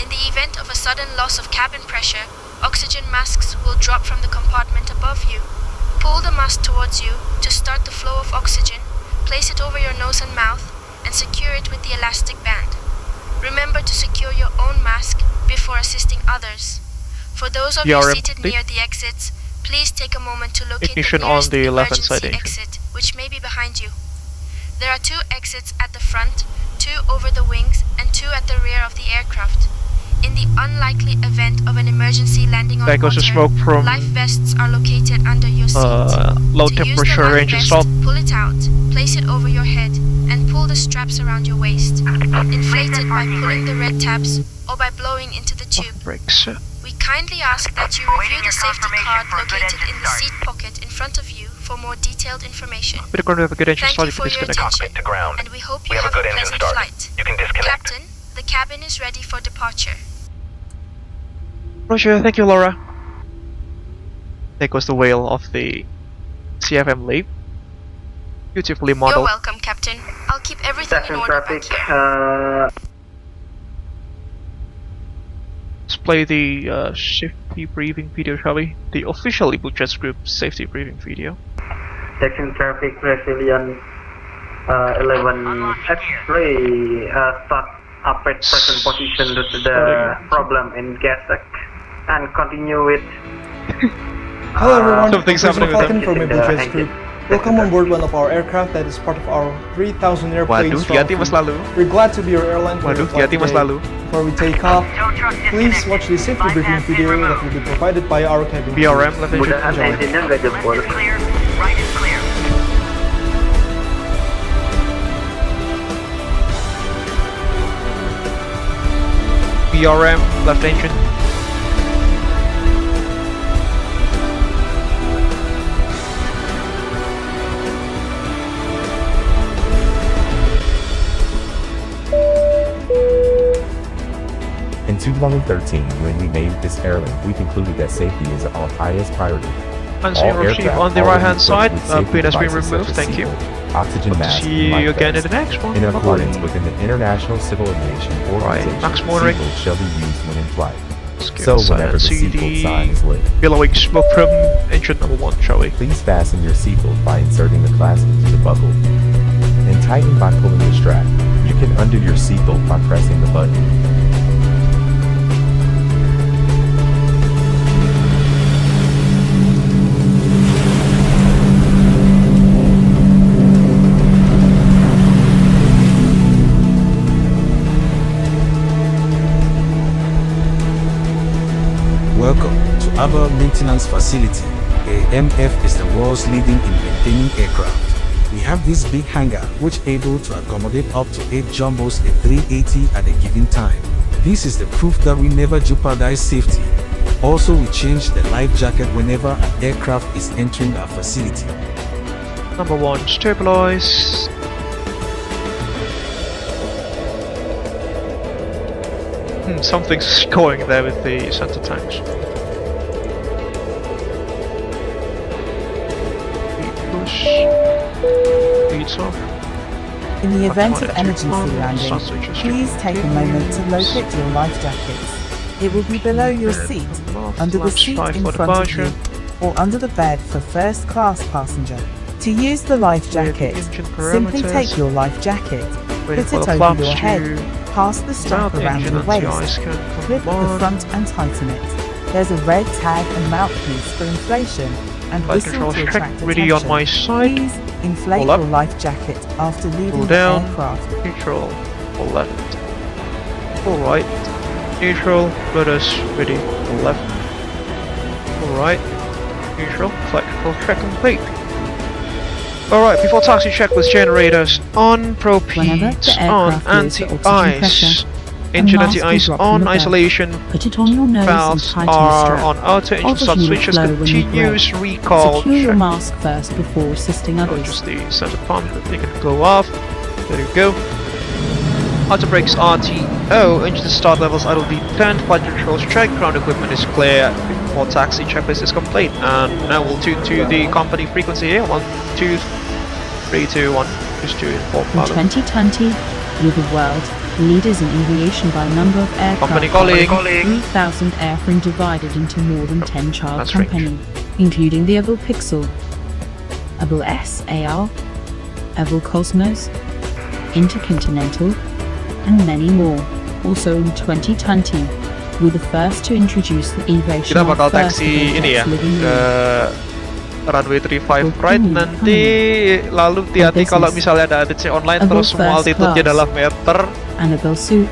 In the event of a sudden loss of cabin pressure, oxygen masks will drop from the compartment above you. Pull the mask towards you to start the flow of oxygen, place it over your nose and mouth, and secure it with the elastic band. Remember to secure your own mask before assisting others. For those of you BRM seated complete. near the exits, please take a moment to locate Ignition the on nearest the left-hand emergency side engine. exit, which may be behind you. There are 2 exits at the front, 2 over the wings, and 2 at the rear of the aircraft. In the unlikely event of an emergency landing on There goes the water, smoke from life vests are located under your seat. low To use the temperature life engine vest, stop. pull it out, place Place it over your head and pull the straps around your waist. Inflate it by pulling the red tabs or by blowing into the tube. Brakes. We kindly ask that you review Waiting the your safety confirmation card for a good located engine in the start. seat pocket in front of you for more detailed information. We're going to have a good engine Thank start you if you for your disconnect. attention, To ground. and we hope We you have a have good a engine pleasant start. flight. You can disconnect. Captain, the cabin is ready for departure. Roger, thank you, Laura. There goes the whale of the CFM leap. Beautifully You're modeled. welcome, Captain. I'll keep everything in Station order back traffic, here. Let's play the safety briefing video, shall we? The official Abel Jets Group safety briefing video. section traffic resilient 11 X-ray start up at present position due to the problem in gas sack and continue with Hello everyone, Something's this is happening with Falcon them. from Abel Jets Group. Welcome on board one of our aircraft that is part of our 3,000 airplanes Waduh, from hati-hati mas lalu. We're glad to be your airline for your Waduh, flight hati-hati mas today. lalu. Before we take off, Tow truck please disconnected. watch the safety briefing Bypass pin video that removed. will be provided by our cabin crew. BRM, left engine. mudahan Enjoy. engine-nya nggak jebol. Left is clear. Right is clear. BRM, left engine. In 2013, when we made this airline, we concluded that safety is our highest priority. Answer your receive on the right hand side. Pin has been removed, thank you. Oxygen Hope to mask, see and life you again in vests. the next one. In Bye-bye. accordance with the International Civil Aviation Organization, Max monitoring. seatbelts shall be used when in flight. Let's give So it a sign whenever and the see seatbelt sign is lit, billowing smoke from engine number 1, shall we? please fasten your seatbelt by inserting the clasp into the buckle and tighten by pulling the strap. You can undo your seatbelt by pressing the button. Welcome to ABA Maintenance Facility. AMF is the world's leading in maintaining aircraft. We have this big hangar which able to accommodate up to 8 jumbos at 380 at a given time. This is the proof that we never jeopardize safety. Also, we change the life jacket whenever an aircraft is entering our facility. Number 1, stabilize. Something's going there with the center tanks. Feet push. Feet off. In the event of Automatic emergency on, landing, sausage is please take a moment to locate your life jackets. It will be below your seat, under the seat in front of you, or under the bed for first class passenger. To use the life jacket, simply take your life jacket, put it over your head, pass the strap around your waist, clip the front and tighten it. There's a red tag and mouthpiece for inflation and Flight whistle controls to check, attract ready on my attention. side. Please inflate Pull up. your life jacket after leaving Pull the down. aircraft. Neutral. Pull left. Pull right. Neutral. Rudder's ready. Pull left. Pull right. Neutral. Flight control check complete. Alright, before taxi check with generators on, propellant on, anti-ice, engine anti-ice on, isolation, Put it on your nose valves and tighten the are strap. on auto, engine start Oxygen will switches, flow when you continuous brake. recall Secure your check. mask first before assisting Oh, others. just the center pump, I think it can go off. There you go. Auto brakes RTO, engine start levels idle V10, flight controls check, ground equipment is clear before taxi checklist is complete. And now we'll tune to the company frequency here. 1, 2, 3, 2, 1, just 2, 4, In 5. 2020, we're the world leaders in aviation by number of aircraft. Company calling. 3,000 airframe divided into more than 10 child That's right. companies, including the Abel Pixel, Abel SAR, Abel Cosmos, Intercontinental, and many more. Also in 2020, we're the first to introduce the aviation Kita bakal first taksi Abel ini ya Jets living ke room. runway 35 right, nanti lalu hati-hati kalau misalnya ada ADC online terus semua altitude-nya adalah meter. Annabelle suit.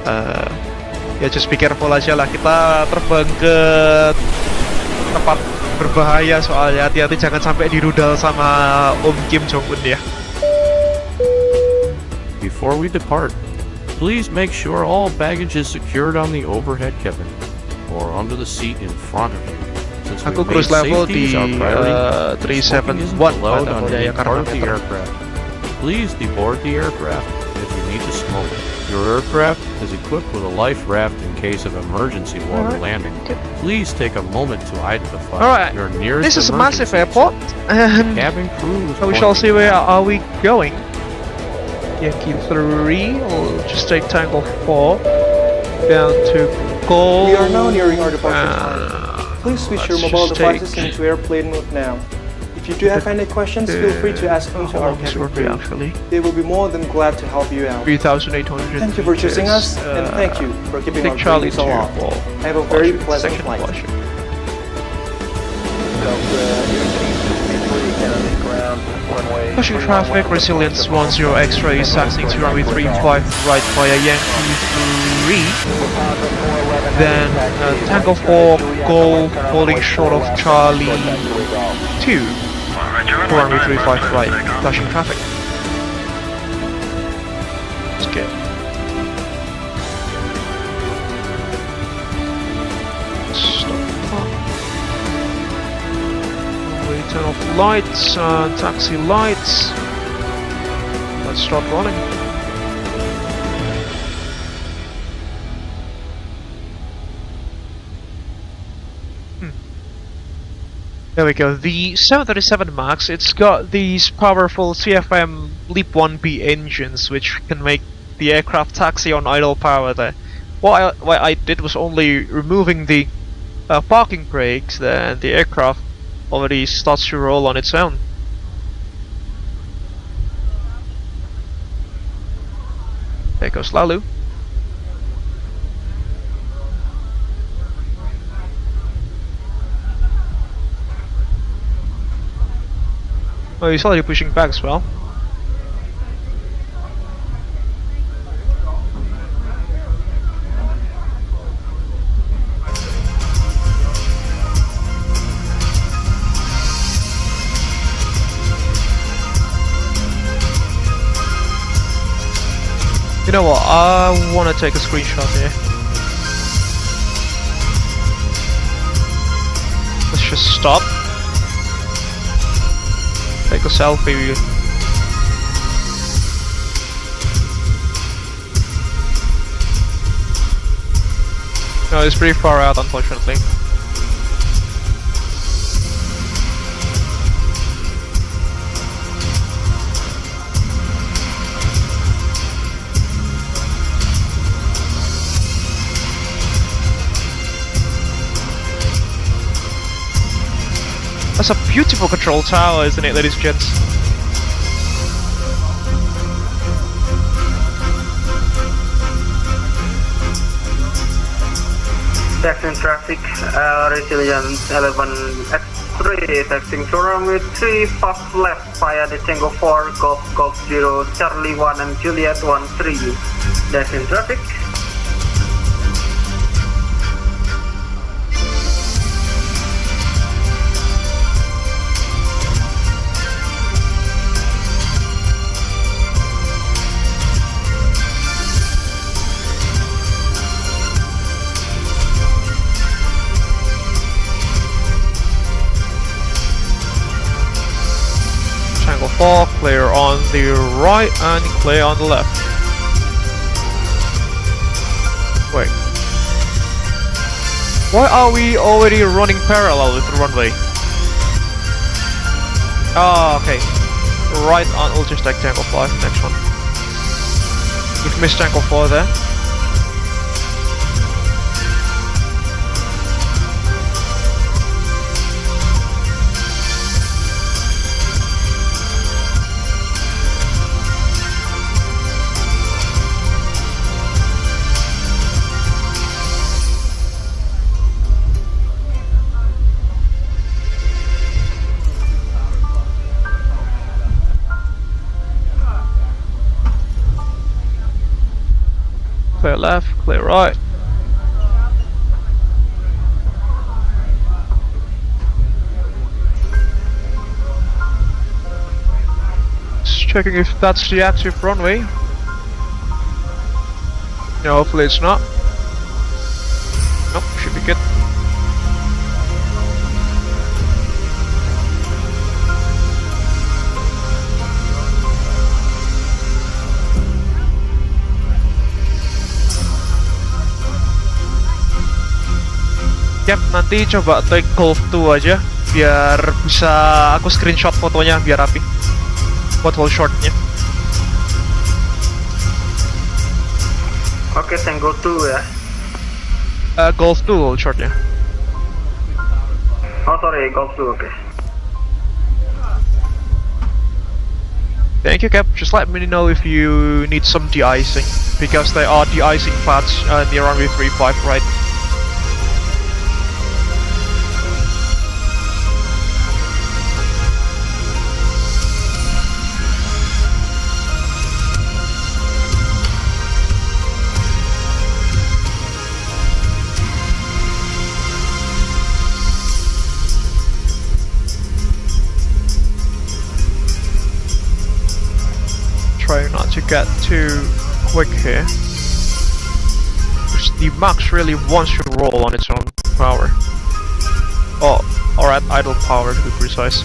Ya just be careful aja lah, kita terbang ke tempat berbahaya soalnya, hati-hati jangan sampai dirudal sama Om Kim Jong Un ya. before we depart. Please make sure all baggage is secured on the overhead cabin or under the seat in front of you. Since Aku we cruise made level safety di our priority, smoking isn't 371 allowed pada on model any ya, part karena of the meter. aircraft. Please deboard the aircraft if you need to smoke. Your aircraft is equipped with a life raft in case of emergency water landing. Please take a moment to identify your nearest This is a massive emergency airport, and cabin crew is we shall pointing see where are we going. Yankee 3, we'll just take Tango 4 down to Gold. We are now nearing our departure time. Please switch your mobile devices into airplane mode now. If you do have any questions, feel free to ask them to our cabin crew. They will be more than glad to help you out. 3,800. Thank you for choosing us, and thank you for keeping our Charlie journey so long. Have a very pleasant flight. Pushing traffic, resilience 10 X-ray, taxing to runway 35 right via Yankee 3. Then Tango 4, Golf, holding short of Charlie 2. For runway 35 right, flashing traffic. Let's get. Turn off lights, taxi lights. Let's start running. There we go. The 737 MAX, it's got these powerful CFM LEAP 1B engines which can make the aircraft taxi on idle power there. What I did was only removing the parking brakes there, and the aircraft already starts to roll on its own. There goes Lalu. Oh, he's already pushing back as well. You know what, I want to take a screenshot here. Let's just stop. Take a selfie. No, it's pretty far out, unfortunately. That's a beautiful control tower, isn't it, ladies and gents? Taxing traffic, resilience 11 X3, taxing to runway 3, fast left via the Tango 4, Golf 0, Charlie 1 and Juliet 13. Taxing traffic. Tango 4, clear on the right and clear on the left. Wait. Why are we already running parallel with the runway? Oh, okay. Right on, we'll just take Tango 5, next one. We've missed Tango 4 there. Clear left, clear right. Just checking if that's the active runway. Yeah, hopefully it's not. Nope, should be good. Yap, nanti coba take Golf 2 aja biar bisa aku screenshot fotonya biar rapi buat whole shortnya. Oke, Tango 2 ya. Golf 2 whole shortnya. Oh sorry, Golf 2, oke. Thank you, Cap. Just let me know if you need some de-icing, because there are de-icing pads in the runway 35, right? Try not to get too quick here, because the Max really wants to roll on its own power. Oh, or at idle power to be precise.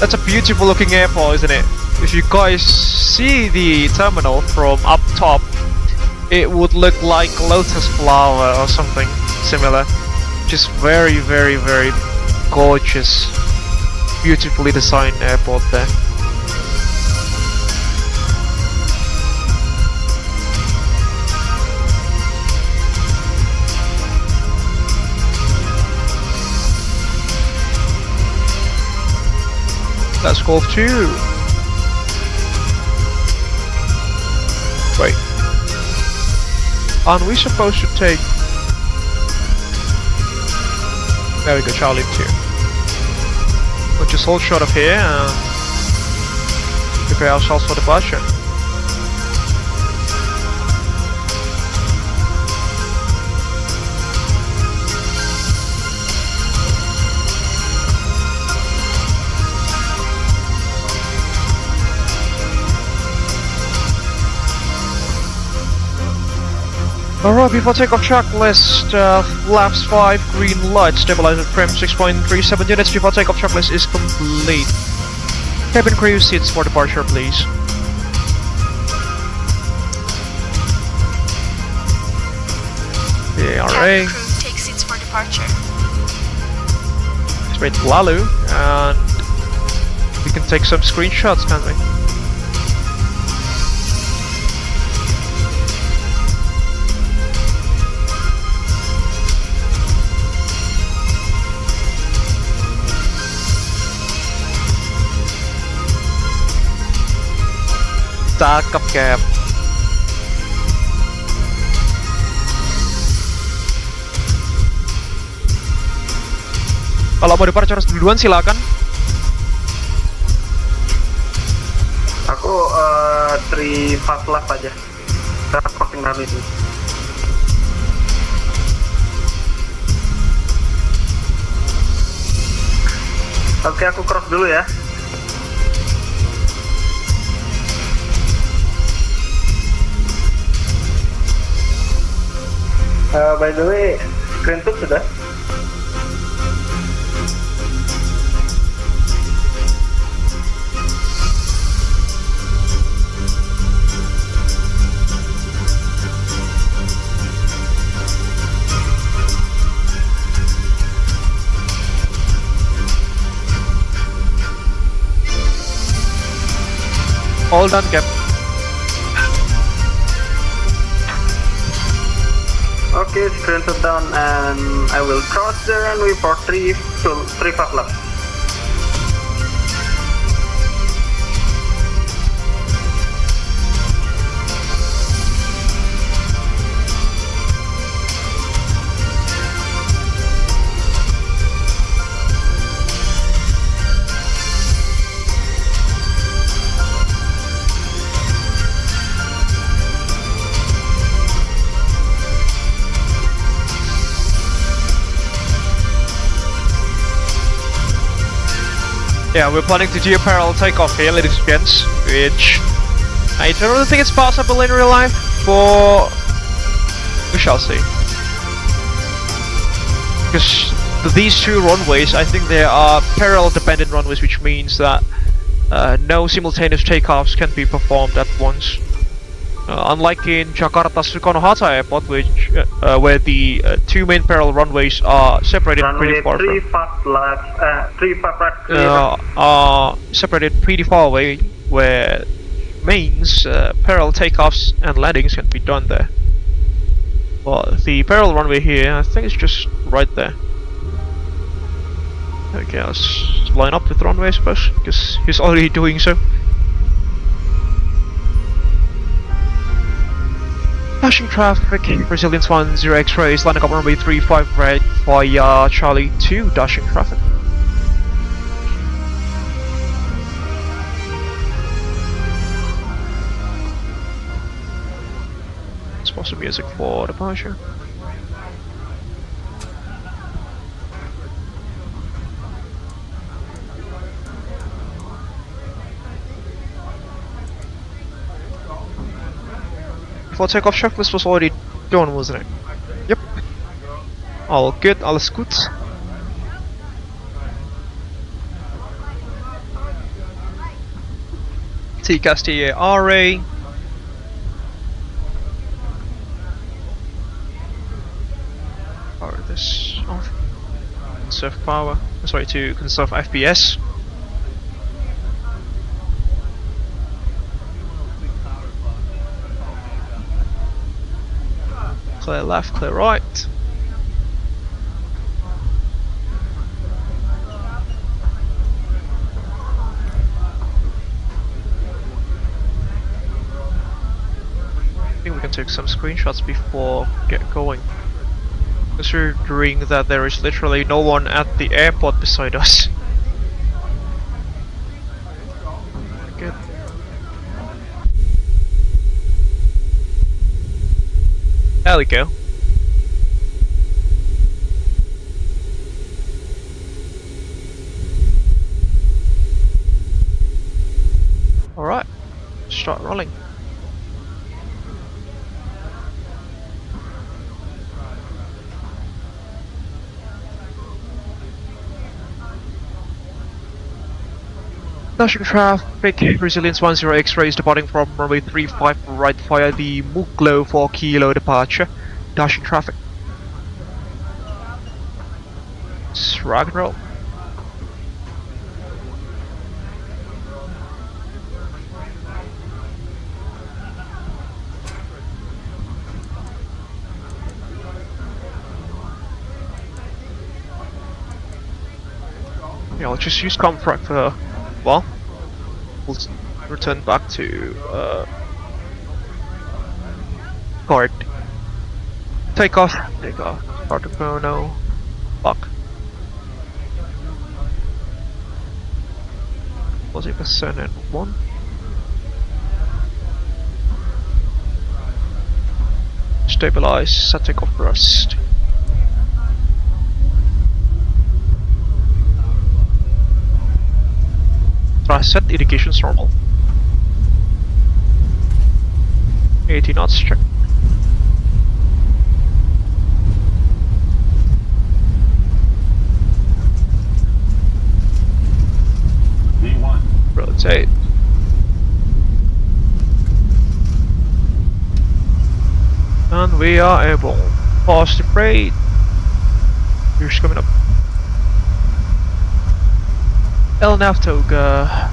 That's a beautiful looking airport, isn't it? If you guys see the terminal from up top, it would look like lotus flower or something similar. Just very, very, very gorgeous, beautifully designed airport there. That's Golf 2. Wait. Aren't we supposed to take... There we go, Charlie 2. We'll just hold short of here and prepare ourselves for departure. Alright, before takeoff checklist, flaps 5, green light, stabilizer trim 6.37 units, before takeoff checklist is complete. Cabin crew seats for departure, please. Cabin ARA, crew take seats for departure. straight to Lalu, and we can take some screenshots, can't we? Cakep, Cap. Kalau mau departure duluan silakan. Aku 3 fast lap aja. Crossing runway itu. Oke, aku cross dulu ya. By the way, screen tube sudah? All done, Cap. Okay, screen tube down and I will cross the runway for 3 fast laps. Yeah, we're planning to do a parallel takeoff here, ladies and gents, which I don't really think it's possible in real life, but we shall see. Because these two runways, I think they are parallel dependent runways, which means that no simultaneous takeoffs can be performed at once. Unlike in Jakarta's Soekarno-Hatta Airport, which where the two main parallel runways are separated pretty far three part left, 3 part right clear. Are separated pretty far away, where means parallel takeoffs and landings can be done there. But the parallel runway here, I think it's just right there. Okay, let's line up with the runway, I suppose, because he's already doing so. Dashing traffic, Resilience 10 X-rays, landing up runway 35 right via Charlie 2, dashing traffic. Let's pause the music for departure. For takeoff checklist was already done, wasn't it? Yep. All good, alles gut. TCASTA RA. Power this off. Conserve power. Sorry, to conserve FPS. Clear left, clear right. I think we can take some screenshots before get going. Considering that there is literally no one at the airport beside us. Good. There we go. Alright, start rolling. Dashing traffic, Resilience 10 X-rays departing from runway 35 right via the Muklo 4 kilo departure. Dashing traffic. Drag and roll. Yeah, I'll just use contract for well, we'll return back to guard. Take off, start to chrono, lock. 40% and 1. Stabilize, set takeoff thrust. Set indications normal. 80 knots check. V1. Rotate. And we are able. Pause the freight. Here's coming up. El Naftoga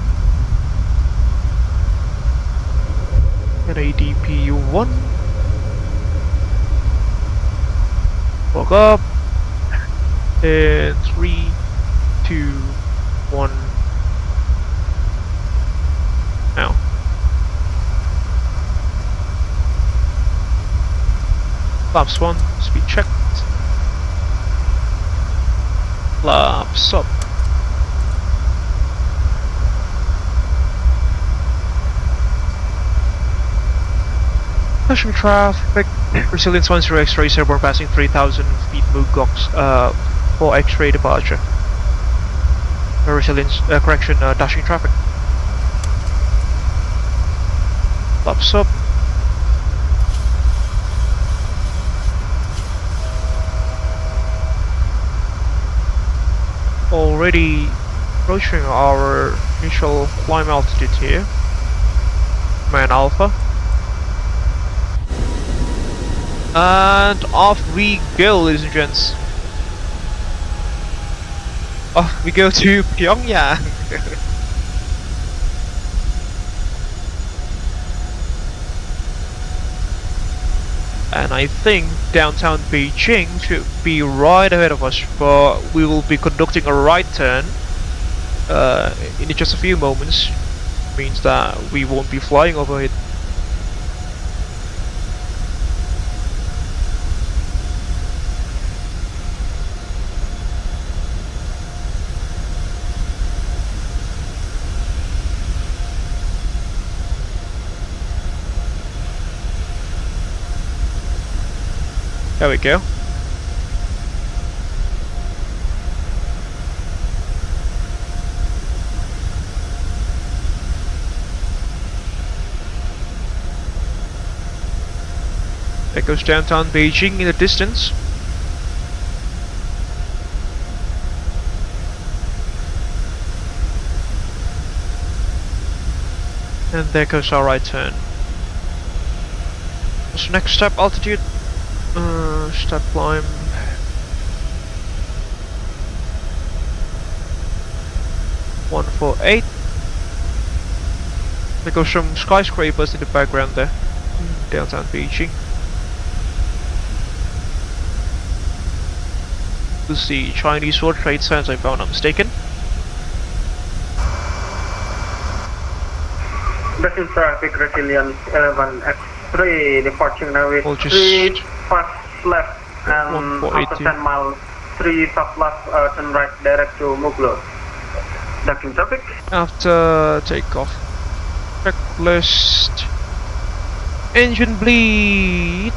NADPU1. Walk up in 3, 2, 1. Now. Flaps 1, speed checked. Flaps up. Dashing traffic, Resilience 10 X-rays airborne passing 3,000 feet Mugox for X-ray departure. resilience, dashing traffic. Flaps up. Already approaching our initial climb altitude here. Man Alpha. And off we go, ladies and gents. Off we go to Pyongyang. And I think downtown Beijing should be right ahead of us, but we will be conducting a right turn in just a few moments. Means that we won't be flying over it. There we go. There goes downtown Beijing in the distance. And there goes our right turn. What's the next step? Altitude? Step climb. (148). There goes some skyscrapers in the background there. Downtown Beijing. This is the Chinese World Trade Center, if I'm not mistaken. Descent traffic resilience 11X3 departing now with 3 fast left and after 10 miles 3 soft left turn right direct to Muglo. Ducking traffic. After takeoff. Checklist. Engine bleed.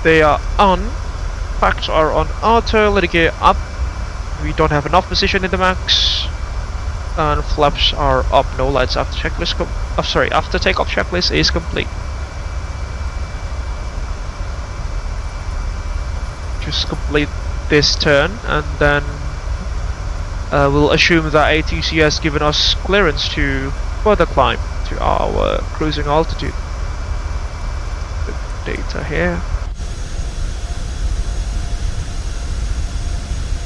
They are on. Packs are on auto. Let it get up. We don't have enough position in the max. And flaps are up. No lights after checklist. After takeoff checklist is complete. Just complete this turn and then we'll assume that ATC has given us clearance to further climb to our cruising altitude. The data here.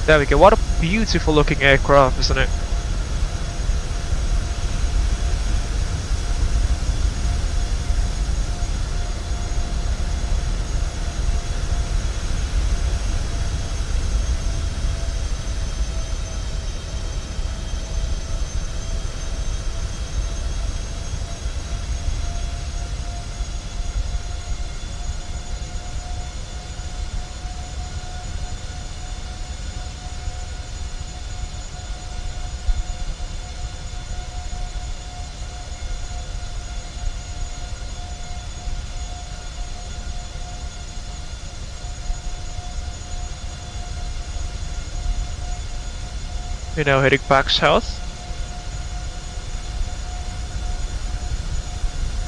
There we go. What a beautiful looking aircraft, isn't it? We're now heading back south.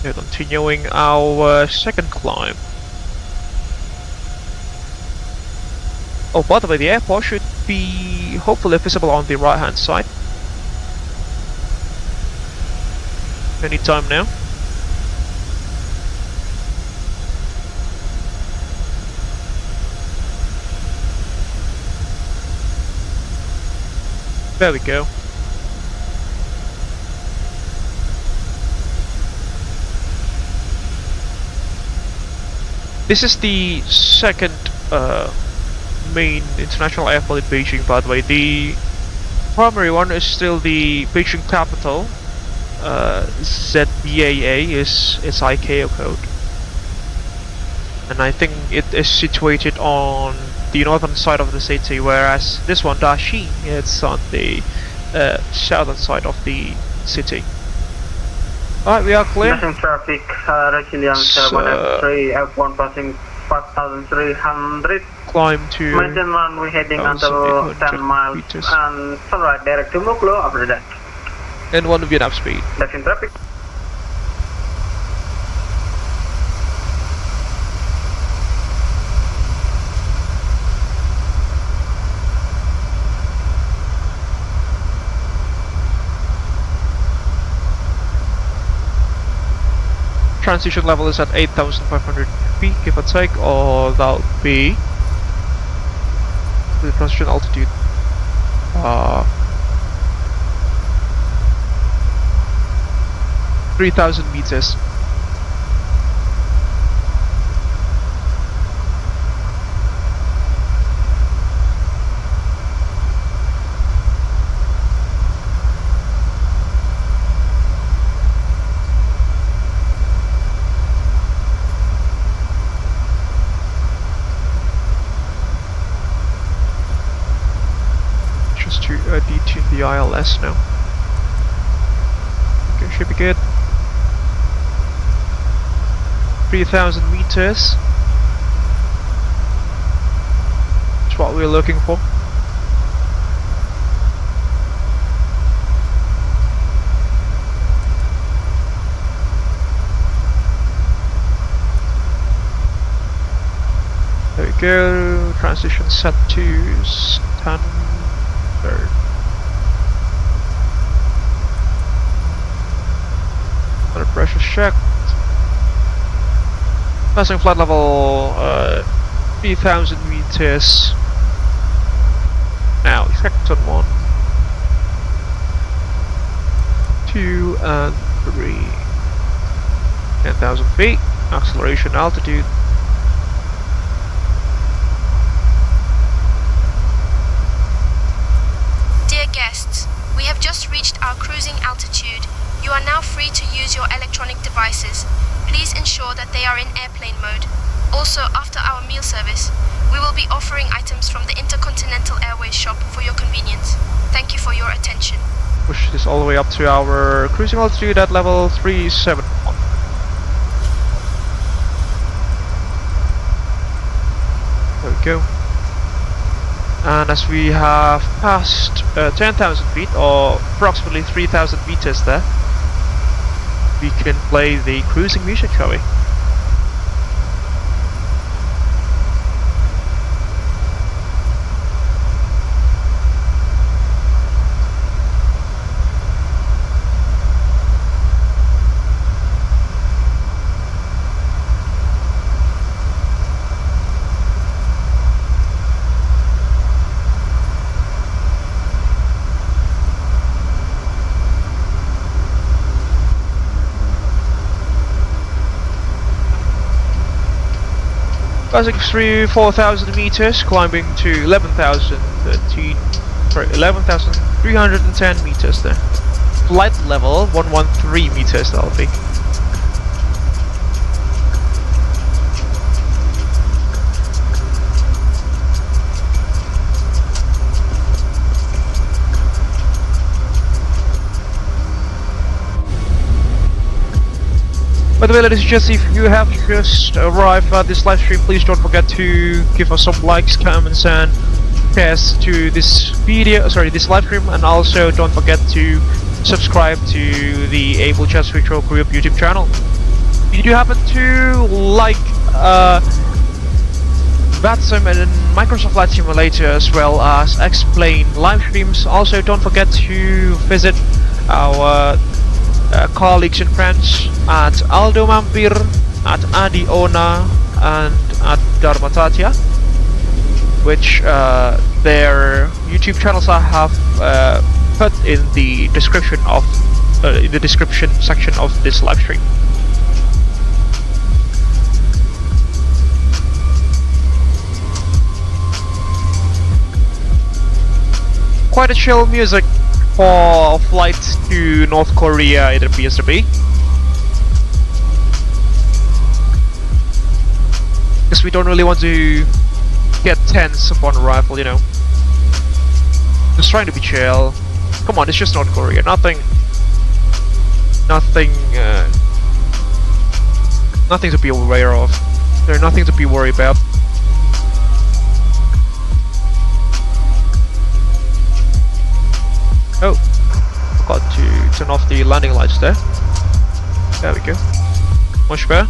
We're continuing our second climb. Oh, by the way, the airport should be hopefully visible on the right hand side. Anytime now. There we go. This is the second main international airport in Beijing, by the way. The primary one is still the Beijing capital. ZBAA is its ICAO code. And I think it is situated on the northern side of the city, whereas this one, Daxing, it's on the southern side of the city. Alright, we are clear. Passing traffic, resilience 1X3, F1 passing 4,300. Climb to Maintain runway heading until 10 miles meters. and turn right direct to Muklo after that. And 1 Vietnam speed. That's in traffic. Transition level is at 8,500 feet, give or take, or that would be the transition altitude. 3,000 meters. Just to detune the ILS now. Okay, should be good. 3,000 meters. That's what we're looking for. There we go. Transition set to standard. Water pressure checked. Passing flight level 3,000 meters. Now effect on 1, 2 and 3. 10,000 feet. Acceleration altitude. Dear guests, we have just reached our cruising altitude. You are now free to use your electronic devices. Please ensure that they are in airplane mode. Also, after our meal service, we will be offering items from the Intercontinental Airways shop for your convenience. Thank you for your attention. Push this all the way up to our cruising altitude at level 371. There we go. And as we have passed 10,000 feet, or approximately 3,000 meters there, we can play the cruising music, shall we? Passing through 4,000 meters, climbing to 11,310 meters there. Flight level 113 meters, that'll be. By the way, ladies and gents, if you have just arrived at this live stream, please don't forget to give us some likes, comments and shares to this video, this live stream, and also don't forget to subscribe to the Abel Jets Virtual Group YouTube channel. If you happen to like VATSIM and Microsoft Flight Simulator as well as Explain live streams, also don't forget to visit our colleagues and friends at Aldo Mampir, at Adiona and at Dharmatatya, which their YouTube channels I have put in the description of section of this live stream. Quite a chill music for flight to North Korea, it appears to be. Because we don't really want to get tense upon arrival, you know. Just trying to be chill. Come on, it's just North Korea. Nothing to be aware of. There's nothing to be worried about. Oh, forgot to turn off the landing lights there. There we go. Much better.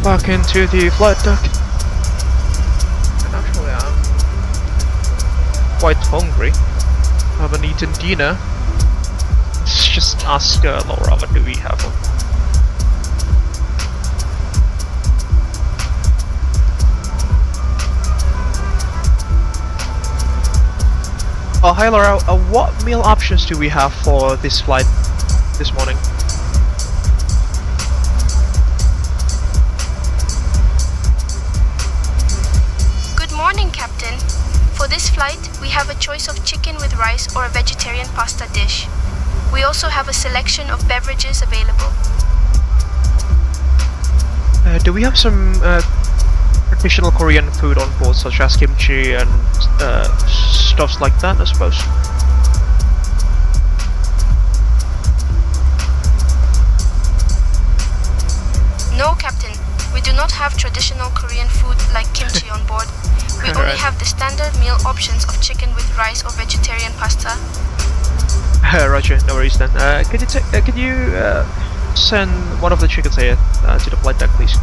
Back into the flight deck. And actually I'm quite hungry. I haven't eaten dinner. Let's just ask Laura, what do we have? Oh, hi Laura, what meal options do we have for this flight this morning? Captain. For this flight, we have a choice of chicken with rice or a vegetarian pasta dish. We also have a selection of beverages available. Do we have some traditional Korean food on board, such as kimchi and stuffs like that, I suppose? No, Captain. We do not have traditional Korean food like kimchi on board. We only have the standard meal options of chicken with rice or vegetarian pasta. Roger, no worries then. Could you send one of the chickens here to the flight deck, please?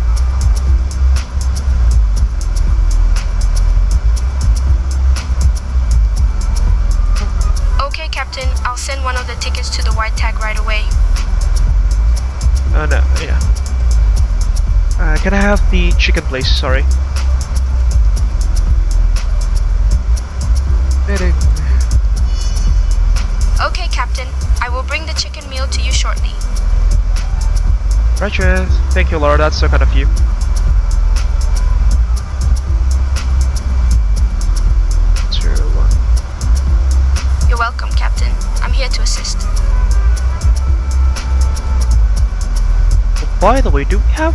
Okay, Captain. I'll send one of the tickets to the white tag right away. No, yeah. Can I have the chicken, please? Sorry. Okay, Captain. I will bring the chicken meal to you shortly. Roger. Thank you, Laura. That's so kind of you. You're welcome, Captain. I'm here to assist. Oh, by the way, do we have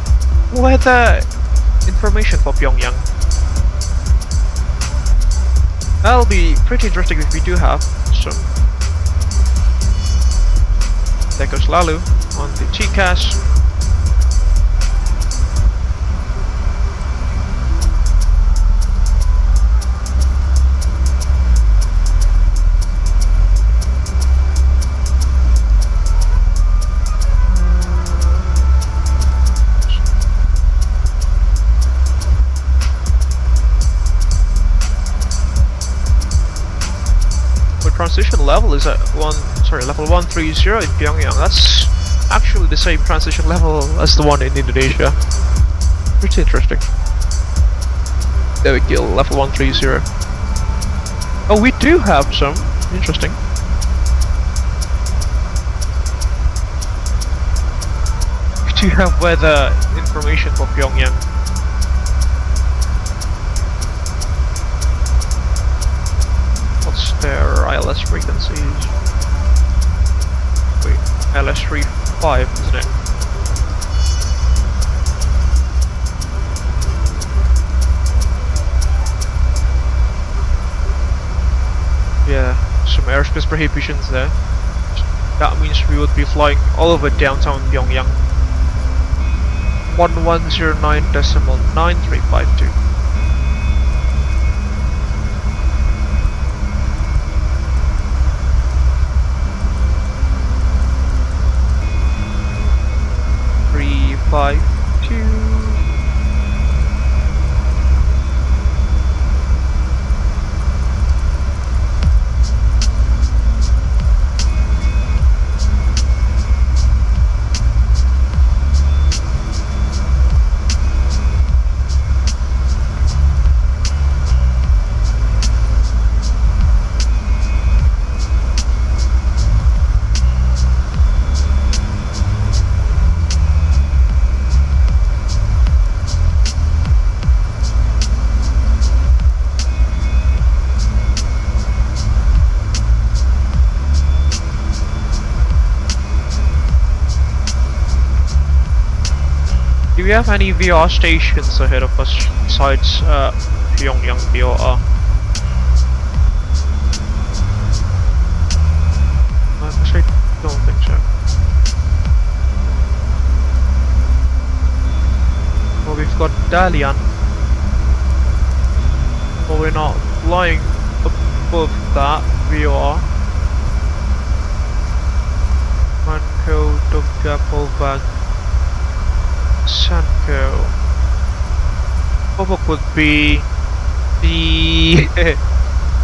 weather information for Pyongyang? That'll be pretty interesting if we do have some. There goes Lalu on the TCAS. transition level is at level 130 in Pyongyang. That's actually the same transition level as the one in Indonesia. Pretty interesting. There we go, level 130. Oh, we do have some. Interesting. We do have weather information for Pyongyang. What's their ILS frequencies? Wait, ILS 35, isn't it? Yeah, some airspace prohibitions there. That means we would be flying all over downtown Pyongyang. 1109.9352. Do we have any VR stations ahead of us besides Pyongyang VOR? I don't think so. Well, we've got Dalian. But we're not flying above that VOR. Manko, Dogapolvan, Sanko. What would be the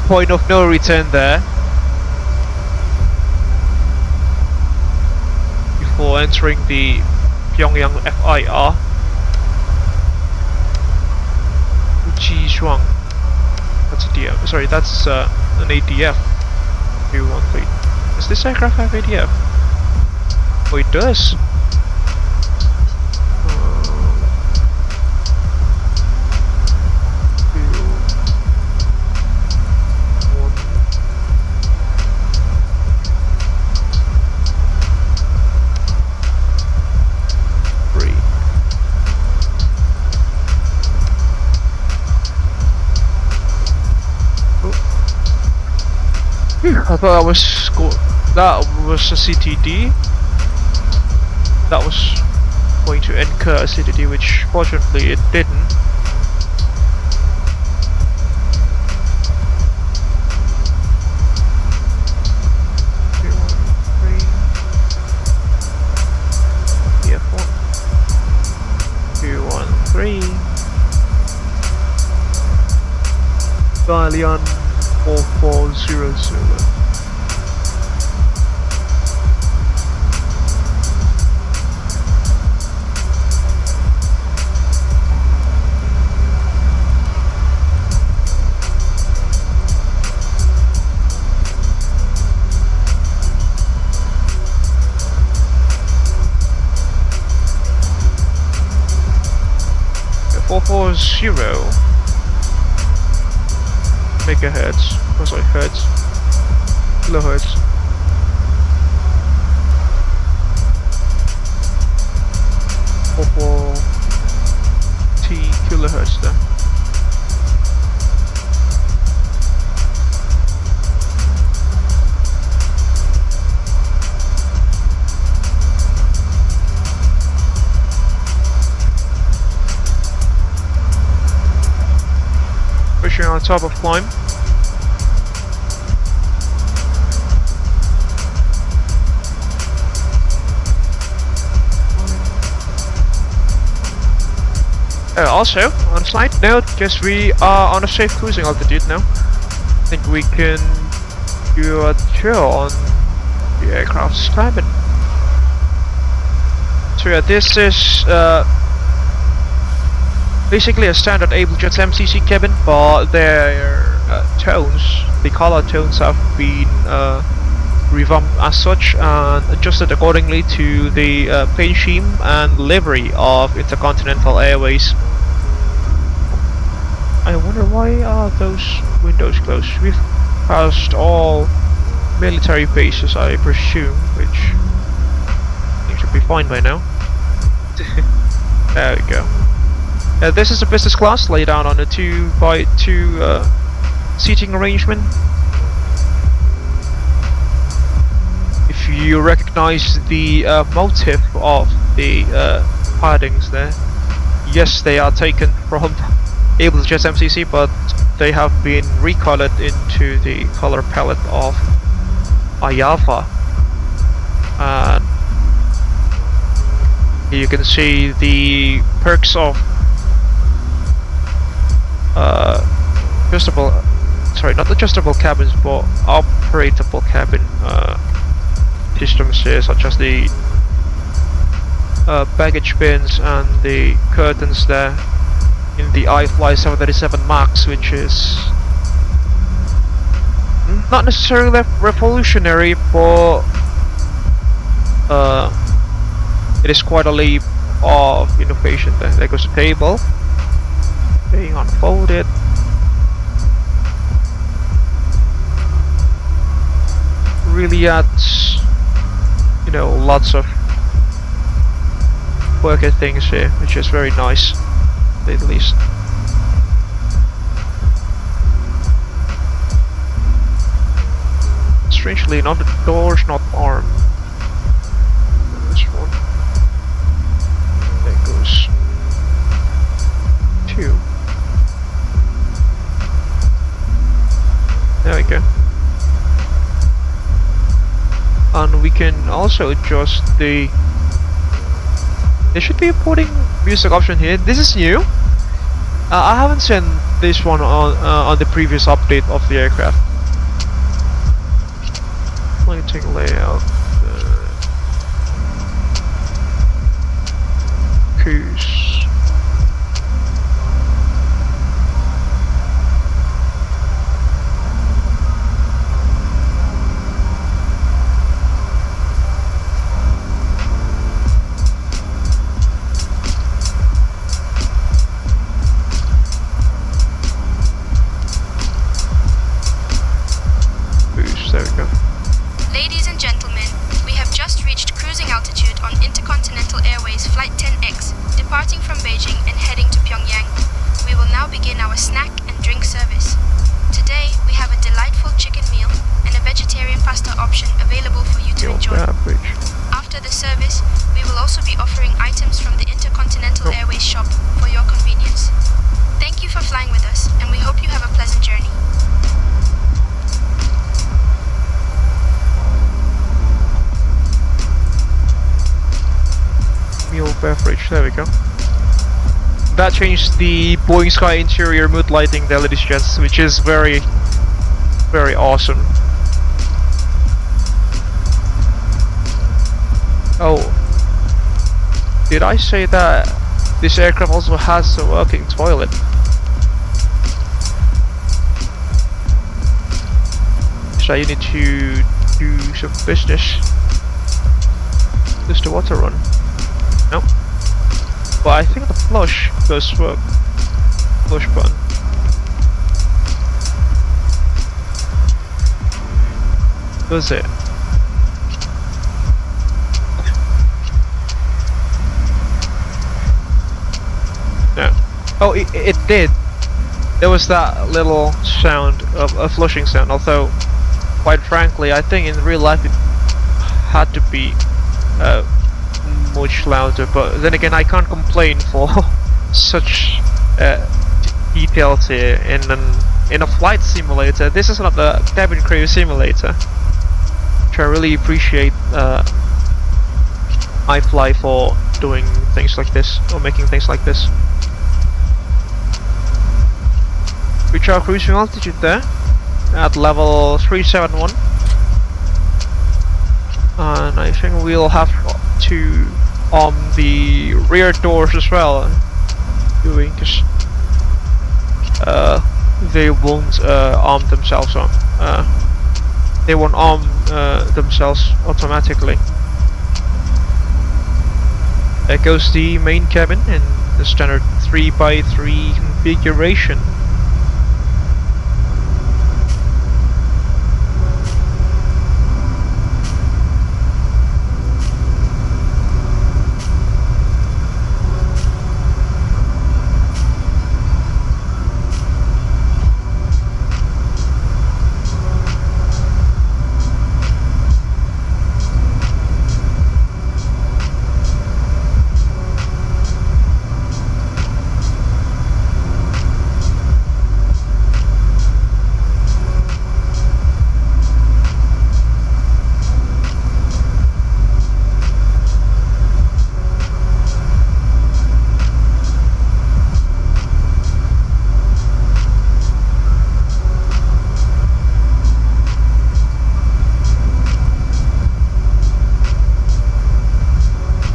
point of no return there before entering the Pyongyang FIR? Uchishuang. That's a DM. Sorry, that's an ADF. 213. Does this aircraft have ADF? Oh, it does. I thought that was a CTD. That was going to incur a CTD, which fortunately it didn't. TF1 213 Dalian 4400. Megahertz, oh sorry, hertz, kilohertz. T kilohertz there. Pushing on top of climb. Also, on a slight note, because we are on a safe cruising altitude now, I think we can you a tour on the aircraft's cabin. So yeah, this is basically a standard Abel Jets MCC cabin, but their tones, the color tones, have been revamped as such and adjusted accordingly to the paint scheme and livery of Intercontinental Airways. I wonder why are those windows closed? We've passed all military bases, I presume, which should be fine by now. There we go. This is a business class laid out on a 2x2 seating arrangement. If you recognize the motif of the paddings there, yes, they are taken from Abel Jets MCC, but they have been recolored into the color palette of IAVA. And here you can see the perks of not adjustable cabins, but operatable cabin systems here, such as the baggage bins and the curtains there in the iFly 737 Max, which is not necessarily revolutionary, but it is quite a leap of innovation there. There goes the table being unfolded. Really adds, you know, lots of quirky things here, which is very nice, to say the least. Strangely enough, the door's not armed. This one. There goes 2. There we go. And we can also adjust the... There should be a porting music option here. This is new. I haven't seen this one on the previous update of the aircraft. Lighting layout. Cruise. There we go. Ladies and gentlemen, we have just reached cruising altitude on Intercontinental Airways Flight 10X, departing from Beijing and heading to Pyongyang. We will now begin our snack and drink service. Today, we have a delightful chicken meal and a vegetarian pasta option available for you to enjoy. After the service, we will also be offering items from the Intercontinental Airways shop for your convenience. Thank you for flying with us, and we hope you have a pleasant journey. Meal beverage, there we go. That changed the Boeing Sky interior mood lighting there, ladies and gents, which is very, very awesome. Oh, did I say that this aircraft also has a working toilet? So you need to do some business. Does the water run? No. But I think the flush does work. Flush button. Does it? No. Oh, it did. There was that little sound of a flushing sound, although quite frankly I think in real life it had to be much louder, but then again I can't complain for such details here in a flight simulator. This is not a cabin crew simulator, which I really appreciate iFly for doing things like this, or making things like this. Reach our cruising altitude there. at level 371. And I think we'll have to arm the rear doors as well, because they won't arm themselves on. They won't arm themselves automatically. There goes the main cabin in the standard 3x3 configuration.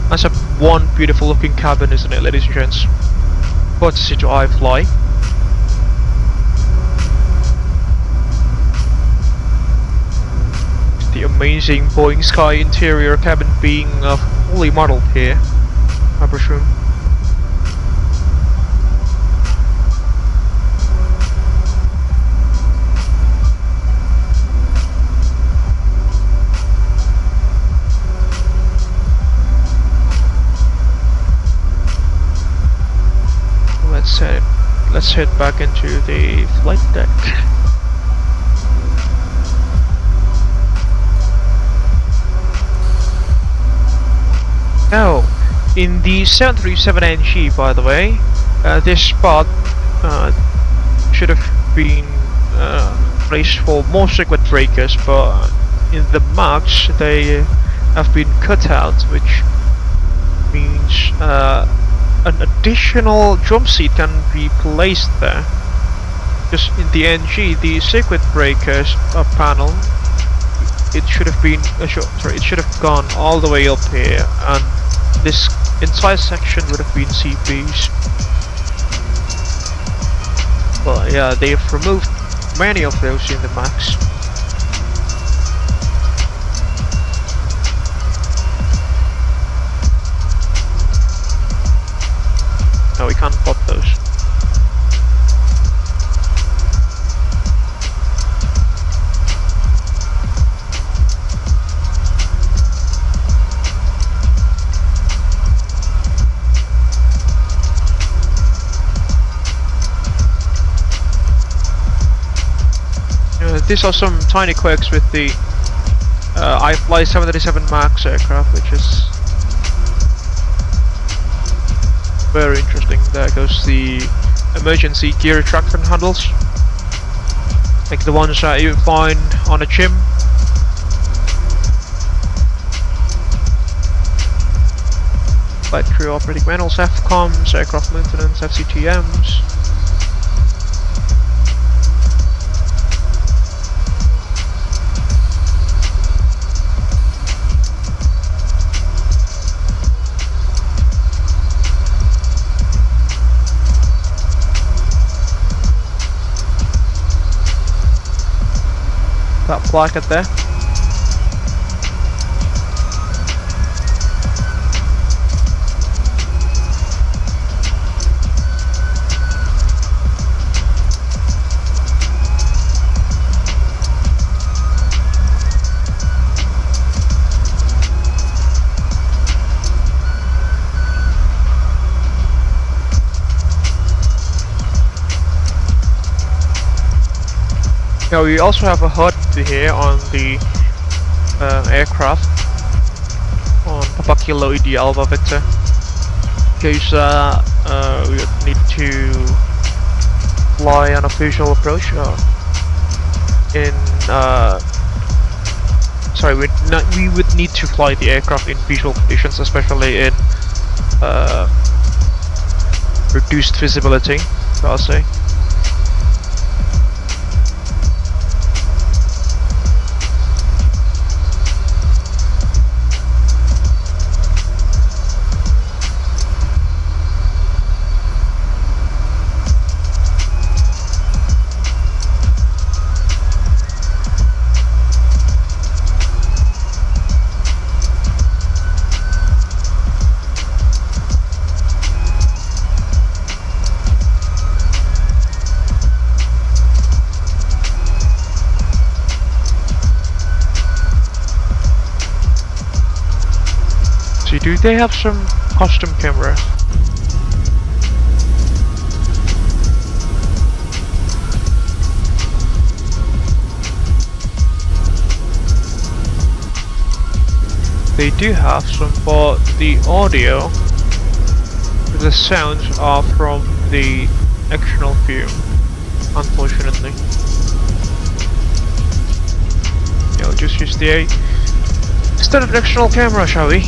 That's a one beautiful looking cabin, isn't it, ladies and gents? Courtesy to iFly. The amazing Boeing Sky interior cabin being fully modeled here, I presume. Let's head back into the flight deck. Now, in the 737NG, by the way, this spot should have been placed for more circuit breakers, but in the Max they have been cut out, which means an additional drum seat can be placed there. Because in the NG, the circuit breakers panel, it should have been it should have gone all the way up here, and this entire section would have been CPs. But yeah, they've removed many of those in the Max. No, we can't pop those. These are some tiny quirks with the iFly 737 MAX aircraft, which is very interesting. There goes the emergency gear traction handles, like the ones that you find on a gym. Flight crew operating manuals, FCOMs, aircraft maintenance, FCTMs. That placket there. Now we also have a HUD here on the aircraft on Papa Kilo ID Alpha Victor, in case we would need to fly on a visual approach. We would need to fly the aircraft in visual conditions, especially in reduced visibility, I'll say. See, do they have some custom cameras? They do have some, but the audio, the sounds are from the external view, unfortunately. Yeah, we'll just use the standard external camera, shall we?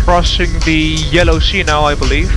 Crossing the Yellow Sea now, I believe.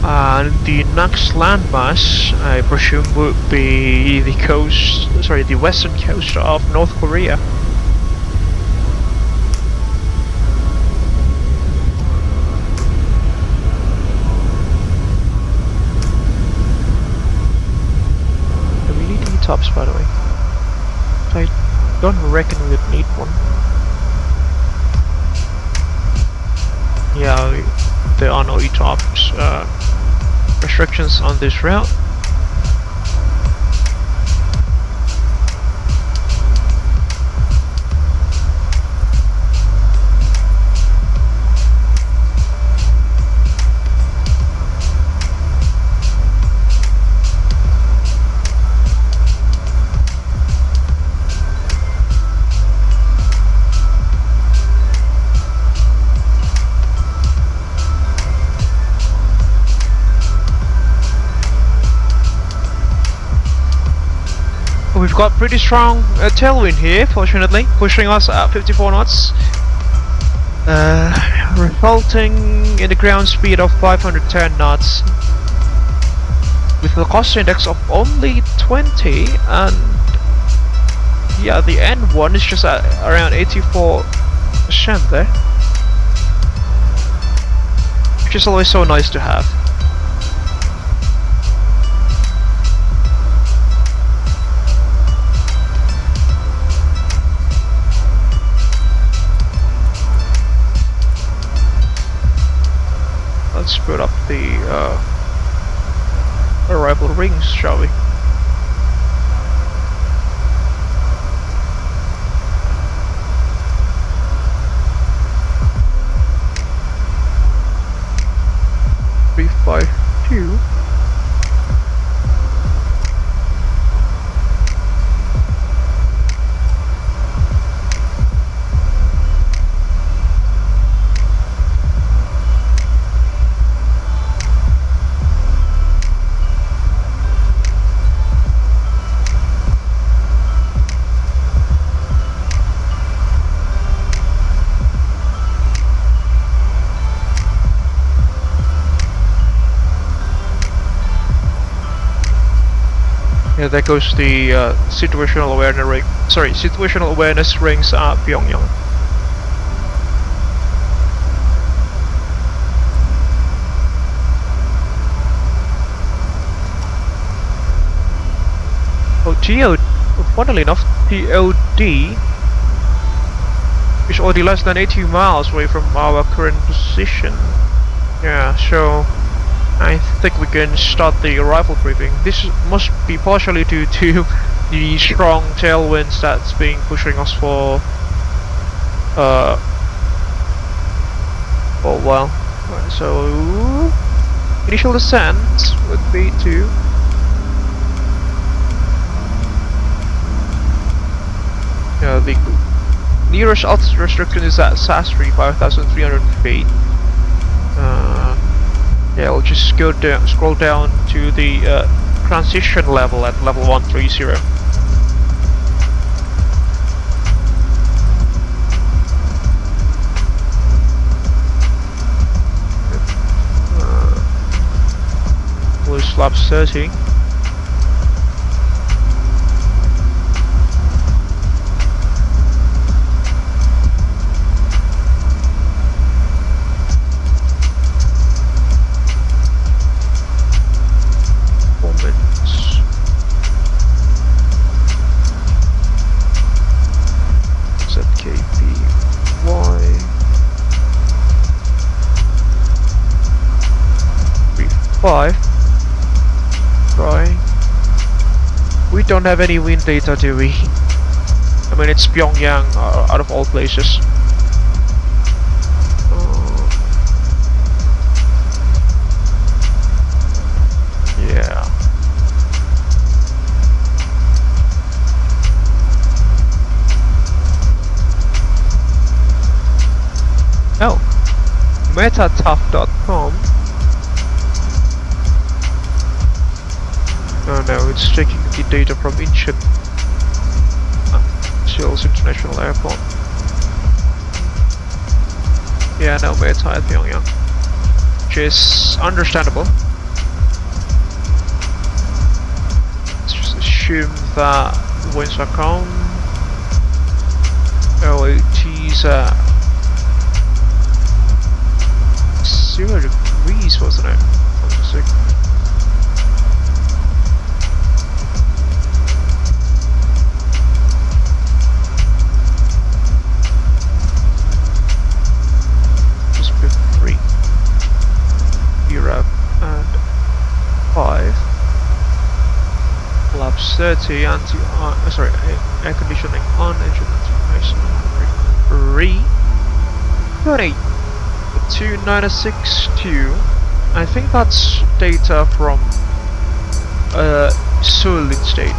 And the next landmass, I presume, would be the coast, sorry, the western coast of North Korea. Do we need the tops, by the way? don't reckon we'd need one. Yeah, there are no ETOPS restrictions on this route. We've got pretty strong tailwind here, fortunately, pushing us at 54 knots, resulting in a ground speed of 510 knots, with a cost index of only 20, and yeah, the N1 is just at around 84% there, which is always so nice to have. Let's put up the arrival rings, shall we? Three, 5, 2. Yeah, there goes the situational awareness ring. Sorry, situational awareness rings at Pyongyang. Oh, funnily enough, POD is already less than 80 miles away from our current position. Yeah, so I think we can start the arrival briefing. This must be partially due to the strong tailwinds that's been pushing us for a while. Right, so initial descent would be to the nearest altitude restriction is at Sastry, 5,300 feet. Yeah, we'll just go down, scroll down to the transition level at level 130. Blue slab 30. Right. We don't have any wind data, do we? I mean, it's Pyongyang, out of all places. Yeah. Oh, metatough.com. Oh no, it's taking the data from Incheon Seoul's International Airport. Yeah, no, Meta at Pyongyang, which is understandable. Let's just assume that winds are calm. LOT's at 0 degrees, wasn't it? minus 30, air conditioning on, engine 3, 20, 2962. I think that's data from Seoul state.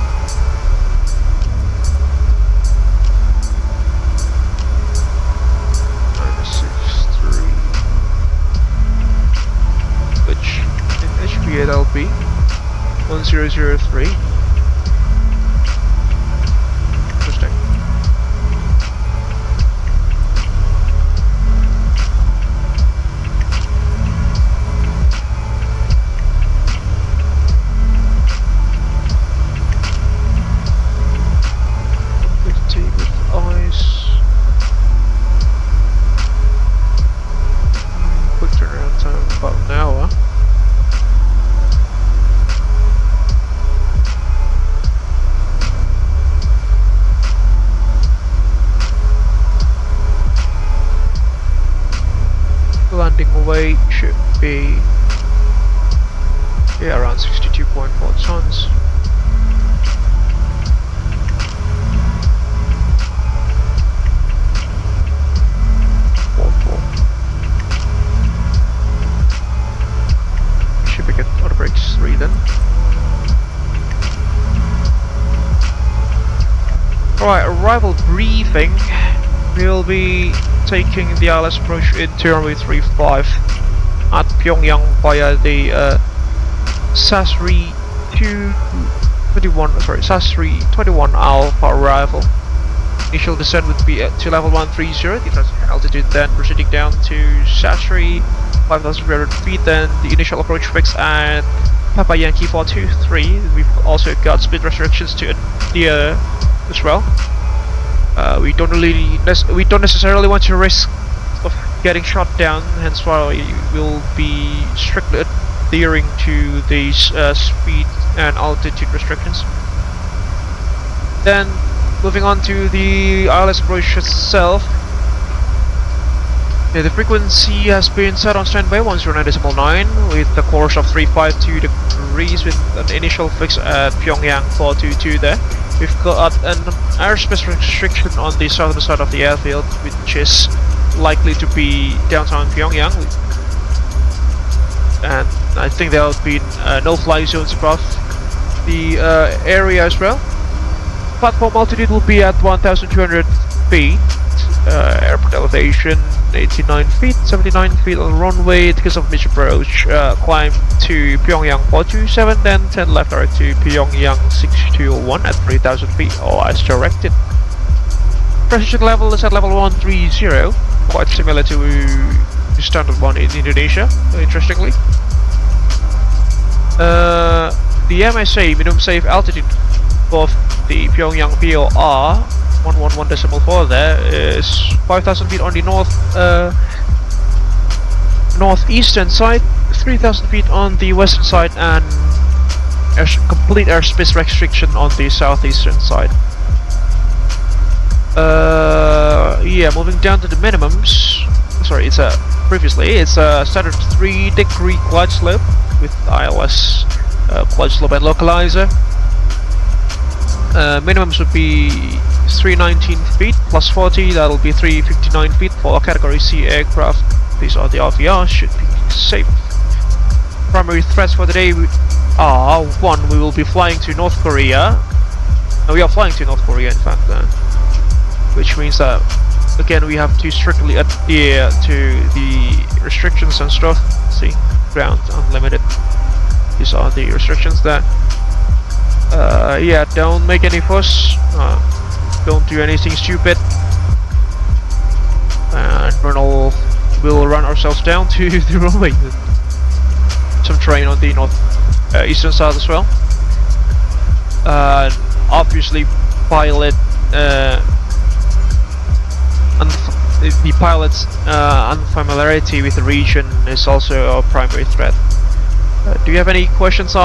Which in HBA that'll be 1003. Interesting. With ice. Quick turnaround time, about an hour. Landing weight should be around 62.4 tons. Should be good. Auto brakes 3 then. Alright, arrival briefing. We'll be taking the ILS approach into runway 35 at Pyongyang via the SAS-3 21 Alpha arrival. Initial descent would be to level 130, the altitude, then proceeding down to SAS-3 5,300 feet, then the initial approach fix at Papa Yankee 423. We've also got speed restrictions to adhere as well. We don't necessarily want to risk of getting shot down, hence why we will be strictly adhering to these speed and altitude restrictions. Then moving on to the ILS approach itself. The frequency has been set on standby 109.9 with the course of 352 degrees with an initial fix at Pyongyang 422 there. We've got an airspace restriction on the southern side of the airfield, which is likely to be downtown Pyongyang, and I think there will be no-fly zones above the area as well. Platform altitude will be at 1,200 feet, airport elevation 89 feet, 79 feet on the runway, because of mid approach, climb to Pyongyang 427, then 10 left direct to Pyongyang 6201 at 3,000 feet, or as directed. Precision level is at level 130, quite similar to the standard one in Indonesia, interestingly. The MSA, minimum safe altitude of the Pyongyang POR 111.4 there is 5,000 feet on the northeastern side, 3,000 feet on the western side, and complete airspace restriction on the southeastern side. Yeah, moving down to the minimums. Sorry, it's a standard 3-degree glide slope with ILS glide slope and localizer. Minimums would be 319 feet plus 40, that'll be 359 feet for category C aircraft. These are the RVR, should be safe. Primary threats for the day are: 1, we will be flying to North Korea. We are flying to North Korea in fact, which means that again we have to strictly adhere to the restrictions and stuff. See, ground unlimited. These are the restrictions there. Yeah, don't make any fuss, don't do anything stupid, and we'll run ourselves down to the runway. Some terrain on the eastern side as well. Obviously, the pilot's unfamiliarity with the region is also a primary threat. Do you have any questions,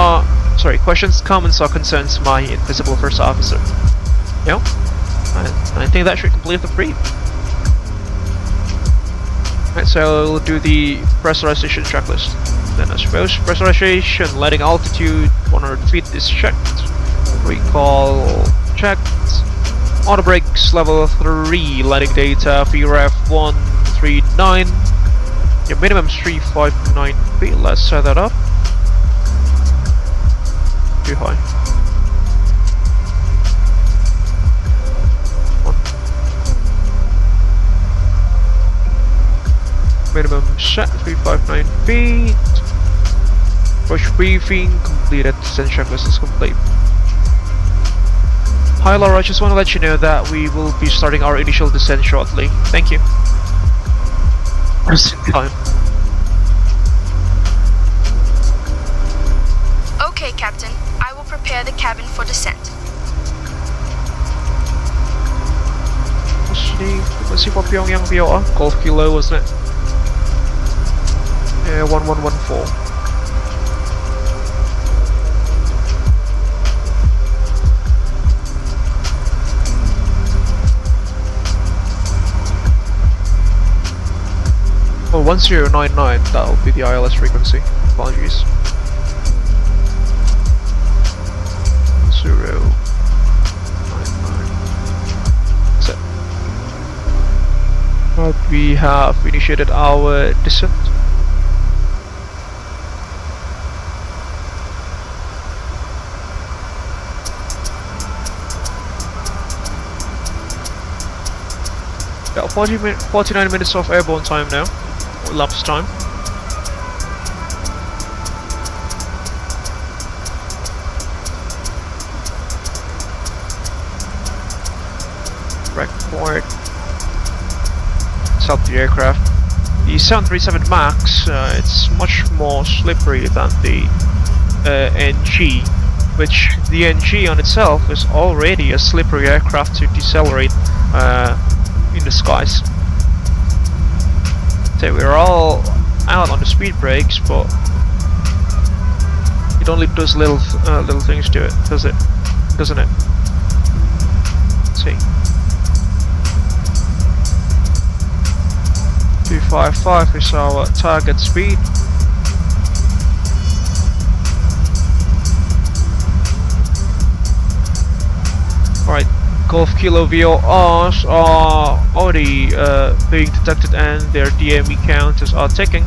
comments, or concerns, my invisible first officer? No? I think that should complete the brief. Alright, so we'll do the pressurization checklist. Then I suppose pressurization, letting altitude 100 feet is checked. Recall checked. Auto brakes level 3. Landing data VREF 139. Your minimum is 359 feet. Let's set that up. Too high. Minimum set 359 feet. Approach briefing completed. Descent checklist is complete. Hi Laura, I just want to let you know that we will be starting our initial descent shortly. Thank you. Time. Okay, Captain. I will prepare the cabin for descent. What's the frequency for Pyongyang VOR? Golf Kilo, wasn't it? Yeah, 1114. Oh, 1099, that'll be the ILS frequency. Apologies. 1099. That's it. We have initiated our descent. Got 49 minutes of airborne time now. Lapse time. Record. Stop the aircraft. The 737 MAX, it's much more slippery than the NG, which the NG on itself is already a slippery aircraft to decelerate in the skies. So we're all out on the speed brakes, but it only does little things to it, does it? Doesn't it? Let's see. 255 is our target speed. Alright, Golf Kilo VORs are already being detected and their DME counters are ticking.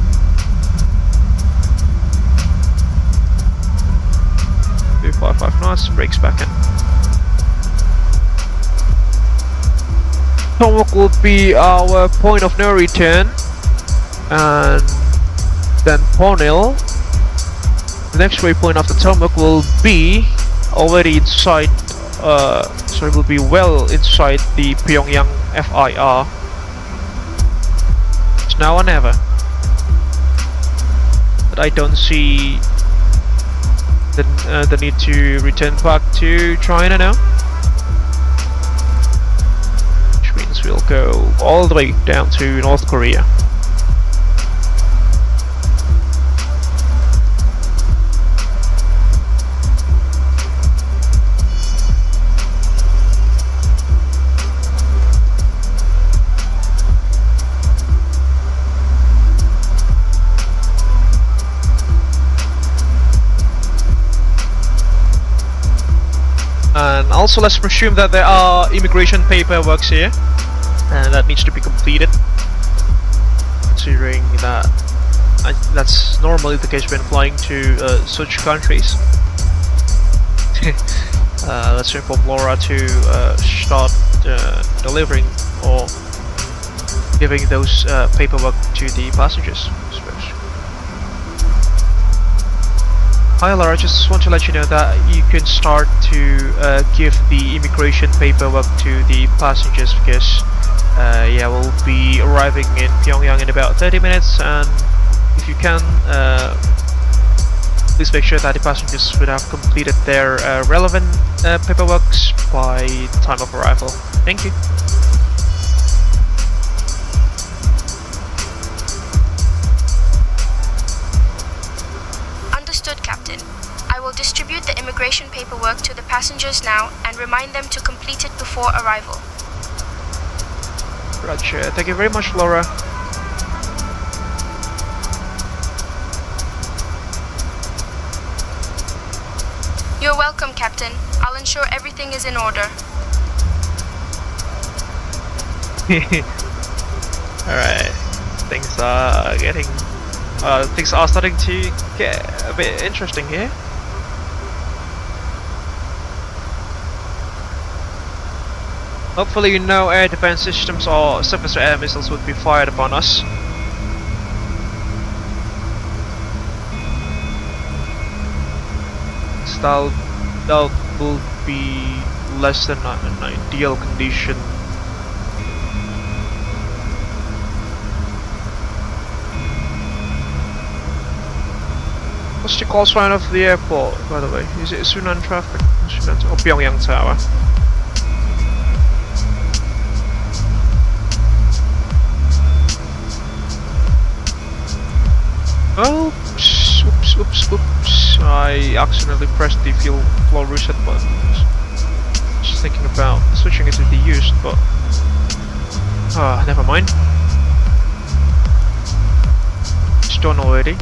.255 knots, brakes back in. Tomahawk will be our point of no return, and then Ponil. The next waypoint after Tomahawk will be already inside, so it will be well inside the Pyongyang FIR. It's now or never. But I don't see the need to return back to China now. Which means we'll go all the way down to North Korea. And also let's presume that there are immigration paperwork here, and that needs to be completed, considering that that's normally the case when flying to such countries. Let's inform Laura to start delivering or giving those paperwork to the passengers, I suppose. Hi Laura, I just want to let you know that you can start to give the immigration paperwork to the passengers, because yeah, we'll be arriving in Pyongyang in about 30 minutes, and if you can, please make sure that the passengers would have completed their relevant paperwork by time of arrival. Thank you. Understood, Captain. I will distribute the immigration paperwork to the passengers now and remind them to complete it before arrival. Roger. Thank you very much, Laura. You're welcome, Captain. I'll ensure everything is in order. Alright. Things are starting to get a bit interesting here. Hopefully no air defense systems or surface air missiles would be fired upon us. That will be less than an ideal condition. What's the call sign of the airport, by the way? Is it Sunan traffic? Sunan or Pyongyang Tower? Oh, oops. I accidentally pressed the fuel flow reset button. Just thinking about switching it to the used, but never mind. It's done already.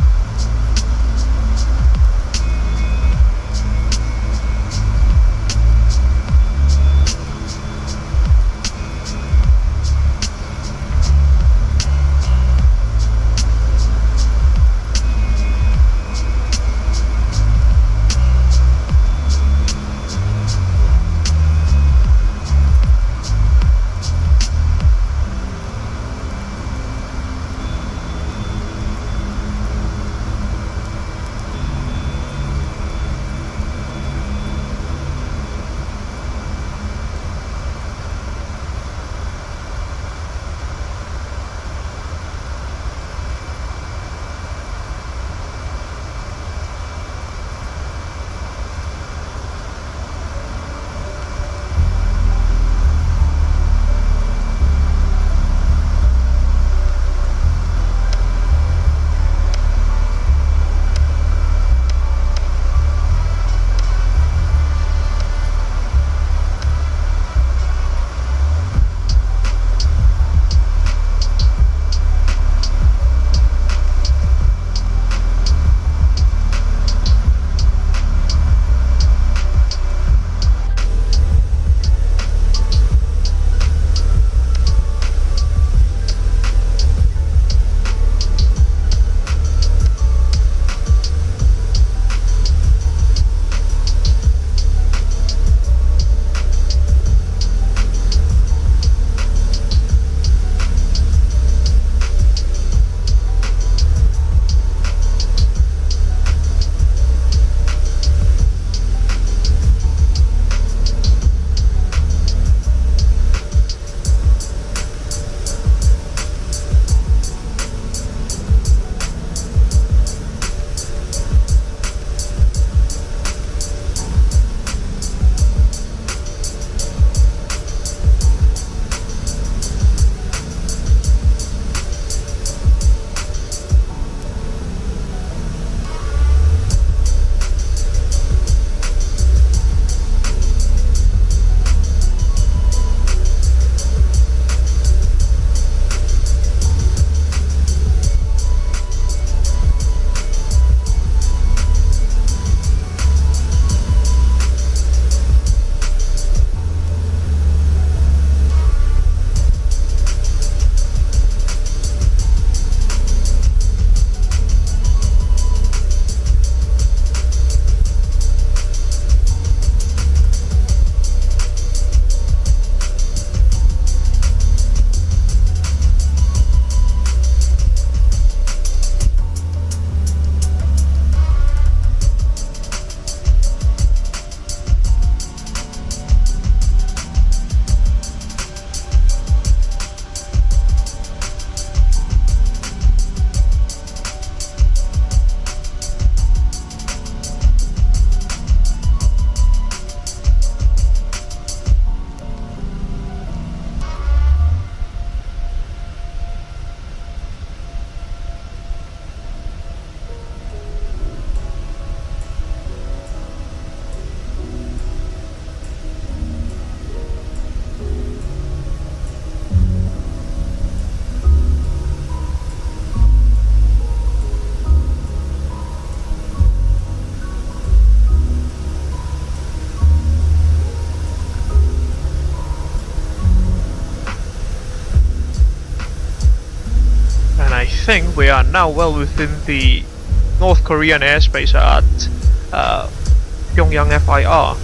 think we are now well within the North Korean airspace at Pyongyang FIR.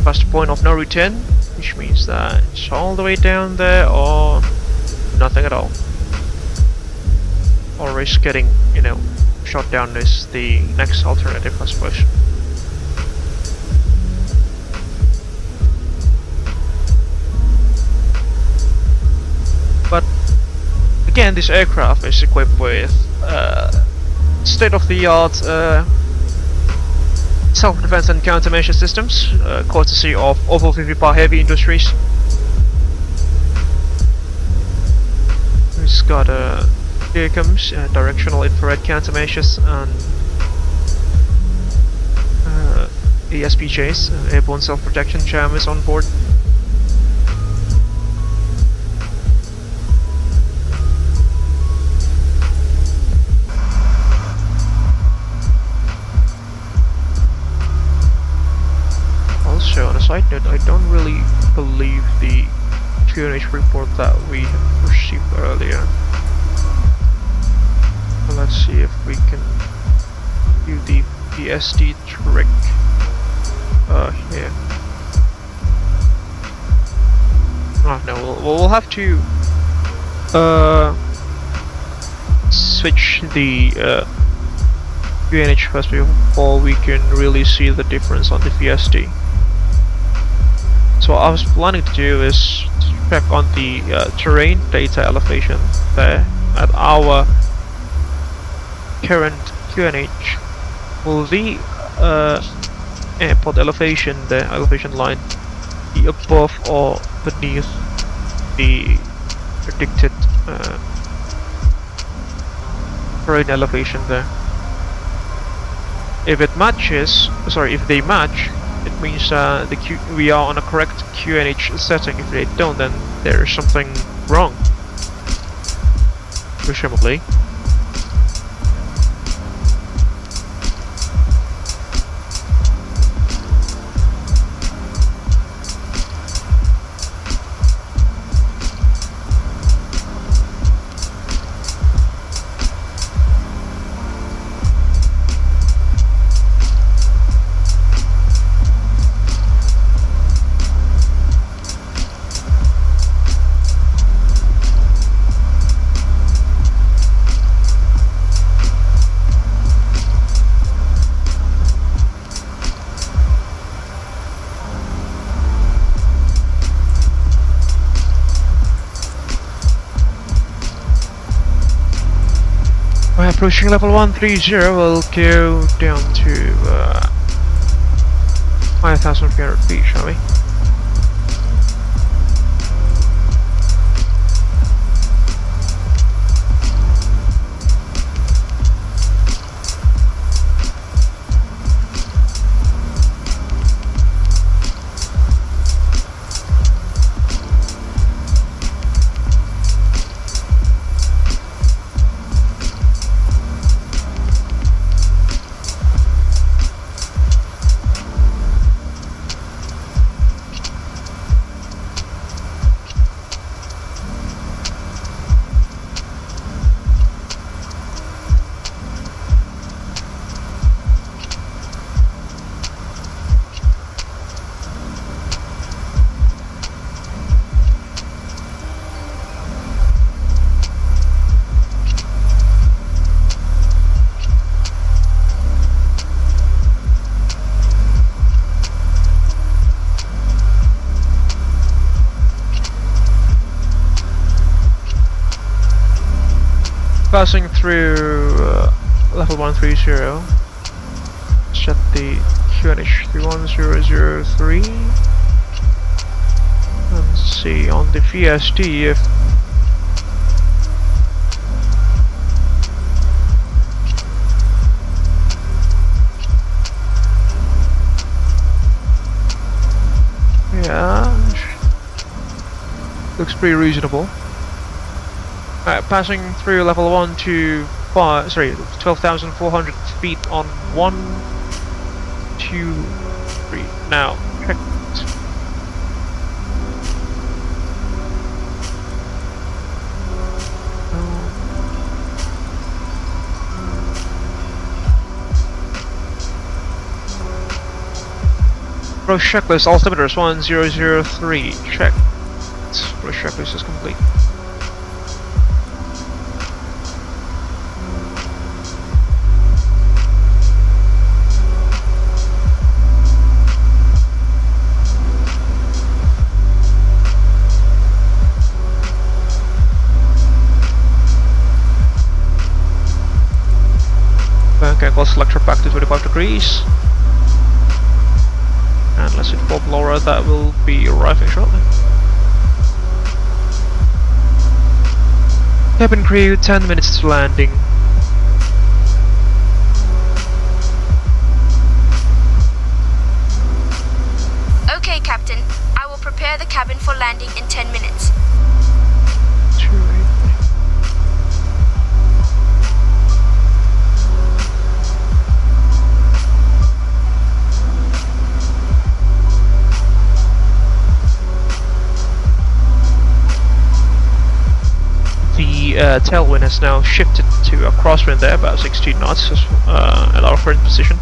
Past the point of no return, which means that it's all the way down there or nothing at all. Or risk getting, you know, shot down is the next alternative, I suppose. But again, this aircraft is equipped with state-of-the-art self-defense and countermeasure systems, courtesy of Oval Heavy Industries. It's got DIRCMs, directional infrared countermeasures, and ASPJs, airborne self-protection jammers on board. Also, on a side note, I don't really believe the QNH report that we received earlier. Well, let's see if we can do the PSD trick here. Oh no, we'll have to switch the QNH first before we can really see the difference on the VSD. So what I was planning to do is to check on the terrain data elevation there at our current QNH. Will the airport elevation, the elevation line, be above or beneath the predicted terrain elevation there? If it matches, if they match, it means we are on a correct QNH setting. If they don't, then there is something wrong, presumably. Approaching level 130, we'll go down to 5,300 feet, shall we? Passing through level 130, set the QNH 31003 and see on the VSD if looks pretty reasonable. Passing through level 1 to 12,400 feet on 1, 2, 3. Now, check. approach checklist, altimeters 1003, check. Approach checklist is complete. Bank angle selector back to 25 degrees. And let's hit Bob Laura, that will be arriving shortly. Cabin crew, 10 minutes to landing. Okay, Captain. I will prepare the cabin for landing in 10 minutes. The tailwind has now shifted to a crosswind there, about 16 knots at our current position.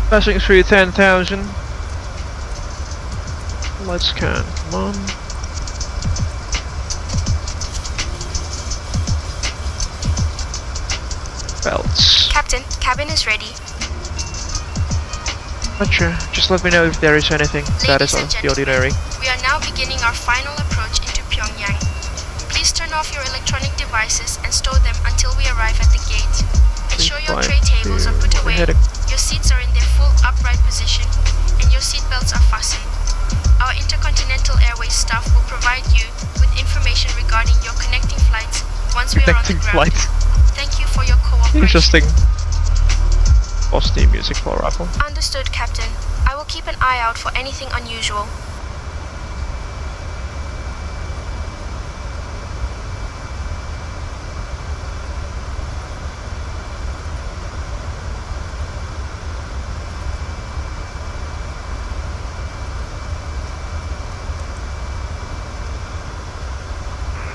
Passing through 10,000. Let's scan, come on. Belts. Captain, cabin is ready. Gotcha. Just let me know if there is anything that is out of the ordinary. We are now beginning our final approach into Pyongyang. Please turn off your electronic devices and store them until we arrive at the gate. Ensure your tray tables are put away, your seats are in their full upright position, and your seat belts are fastened. Our Intercontinental Airways staff will provide you with information regarding your connecting flights once we are on the ground. Thank you for your cooperation. Interesting. Pause the music for arrival. Understood, Captain. I will keep an eye out for anything unusual.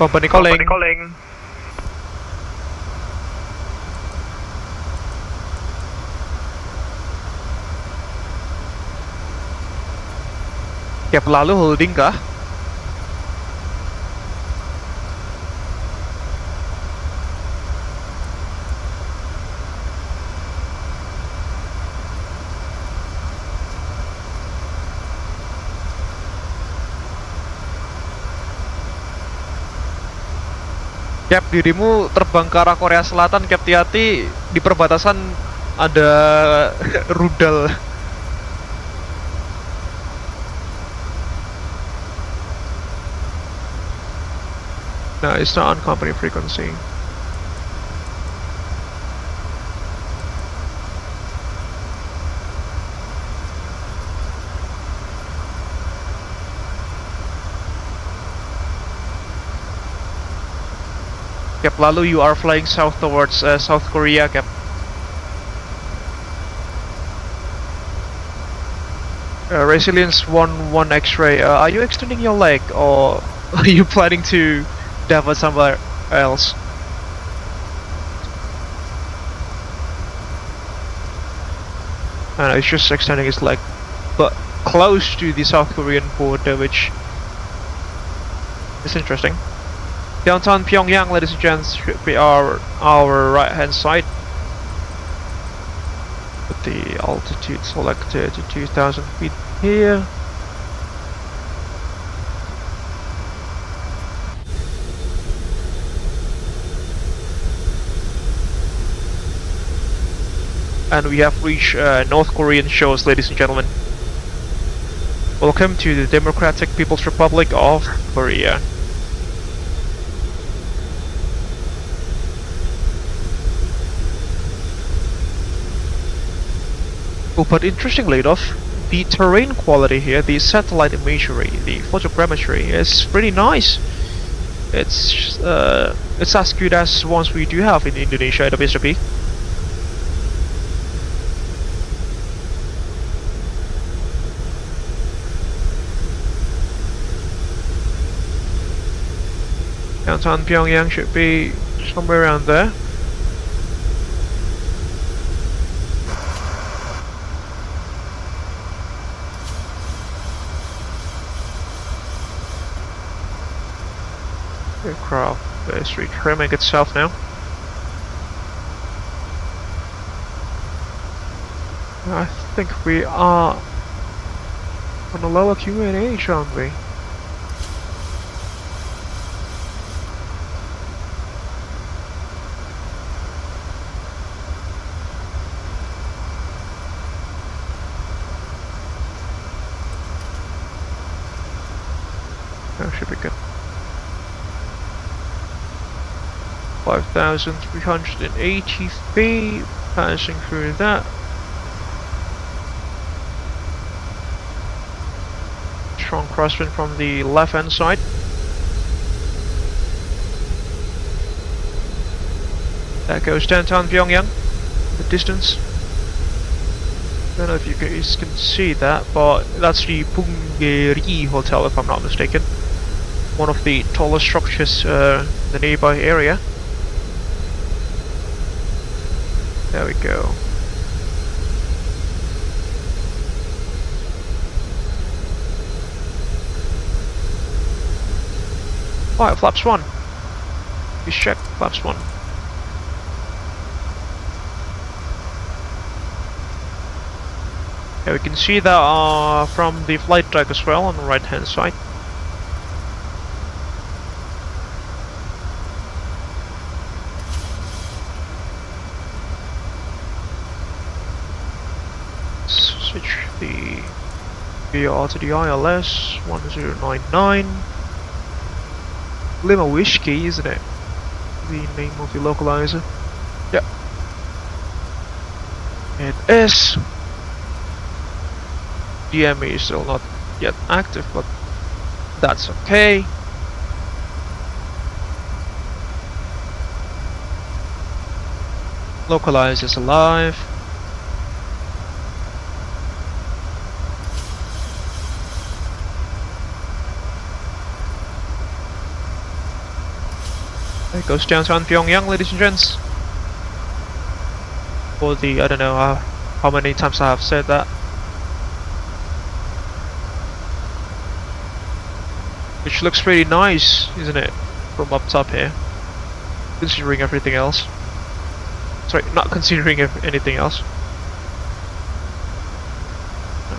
Company calling. Kep lalu holding kah? Cap, dirimu terbang ke arah Korea Selatan, Cap, hati-hati di perbatasan ada rudal. No, it's not on company frequency. Cap, lalu you are flying south towards South Korea, Cap. Resilience 1-1 X-ray, are you extending your leg or are you planning to divert somewhere else? It's just extending his leg, but close to the South Korean border, which is interesting. Downtown Pyongyang, ladies and gents, should be our right hand side. With the altitude selected to 2,000 feet here. And we have reached North Korean shores, ladies and gentlemen. Welcome to the Democratic People's Republic of Korea. Oh, but interestingly enough, the terrain quality here, the satellite imagery, the photogrammetry is pretty nice. It's as good as ones we do have in Indonesia at Mr. P. Downtown Pyongyang should be somewhere around there. Aircraft is retrimming itself now. I think we are on a lower QNH, aren't we? That should be good. 5,380 feet, passing through that. Strong crosswind from the left hand side. That goes downtown Pyongyang, the distance. Don't know if you guys can see that, but that's the Punggiri Hotel if I'm not mistaken. One of the tallest structures in the nearby area. There we go. Alright, flaps 1. Please check flaps 1. Yeah, we can see that from the flight deck as well on the right hand side. Switch the VR to the ILS 1099. Lima Whiskey, isn't it? The name of the localizer. Yep. It is. DME is still not yet active, but that's okay. Localize is alive. It goes downtown Pyongyang, ladies and gents. For the, I don't know how many times I have said that. Which looks pretty nice, isn't it? From up top here. Considering everything else. Sorry, not considering anything else.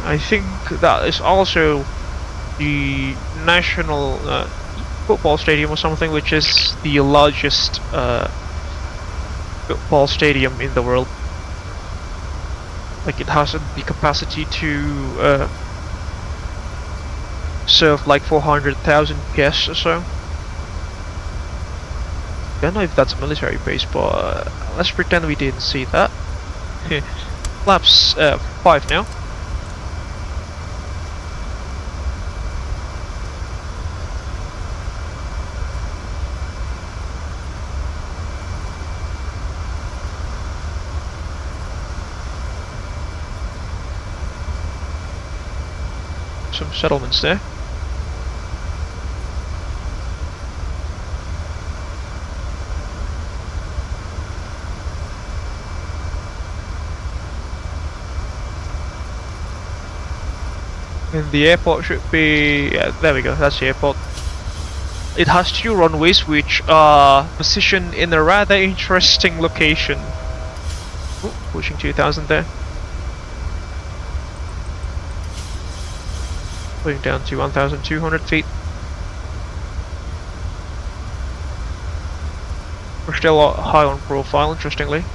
I think that is also the national football stadium or something, which is the largest football stadium in the world. Like, it has the capacity to serve like 400,000 guests or so. Don't know if that's a military base, but let's pretend we didn't see that. Flaps 5 now. Some settlements there. And the airport should be, yeah, there we go, that's the airport. It has 2 runways which are positioned in a rather interesting location. Ooh, pushing 2,000 there. Going down to 1,200 feet. We're still high on profile, interestingly.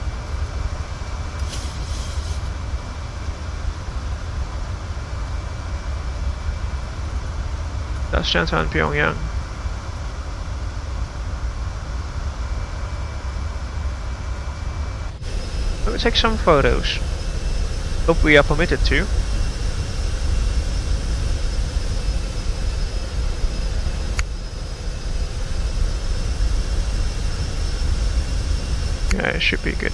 That's downtown Pyongyang. Let me take some photos. Hope we are permitted to. Yeah, it should be good.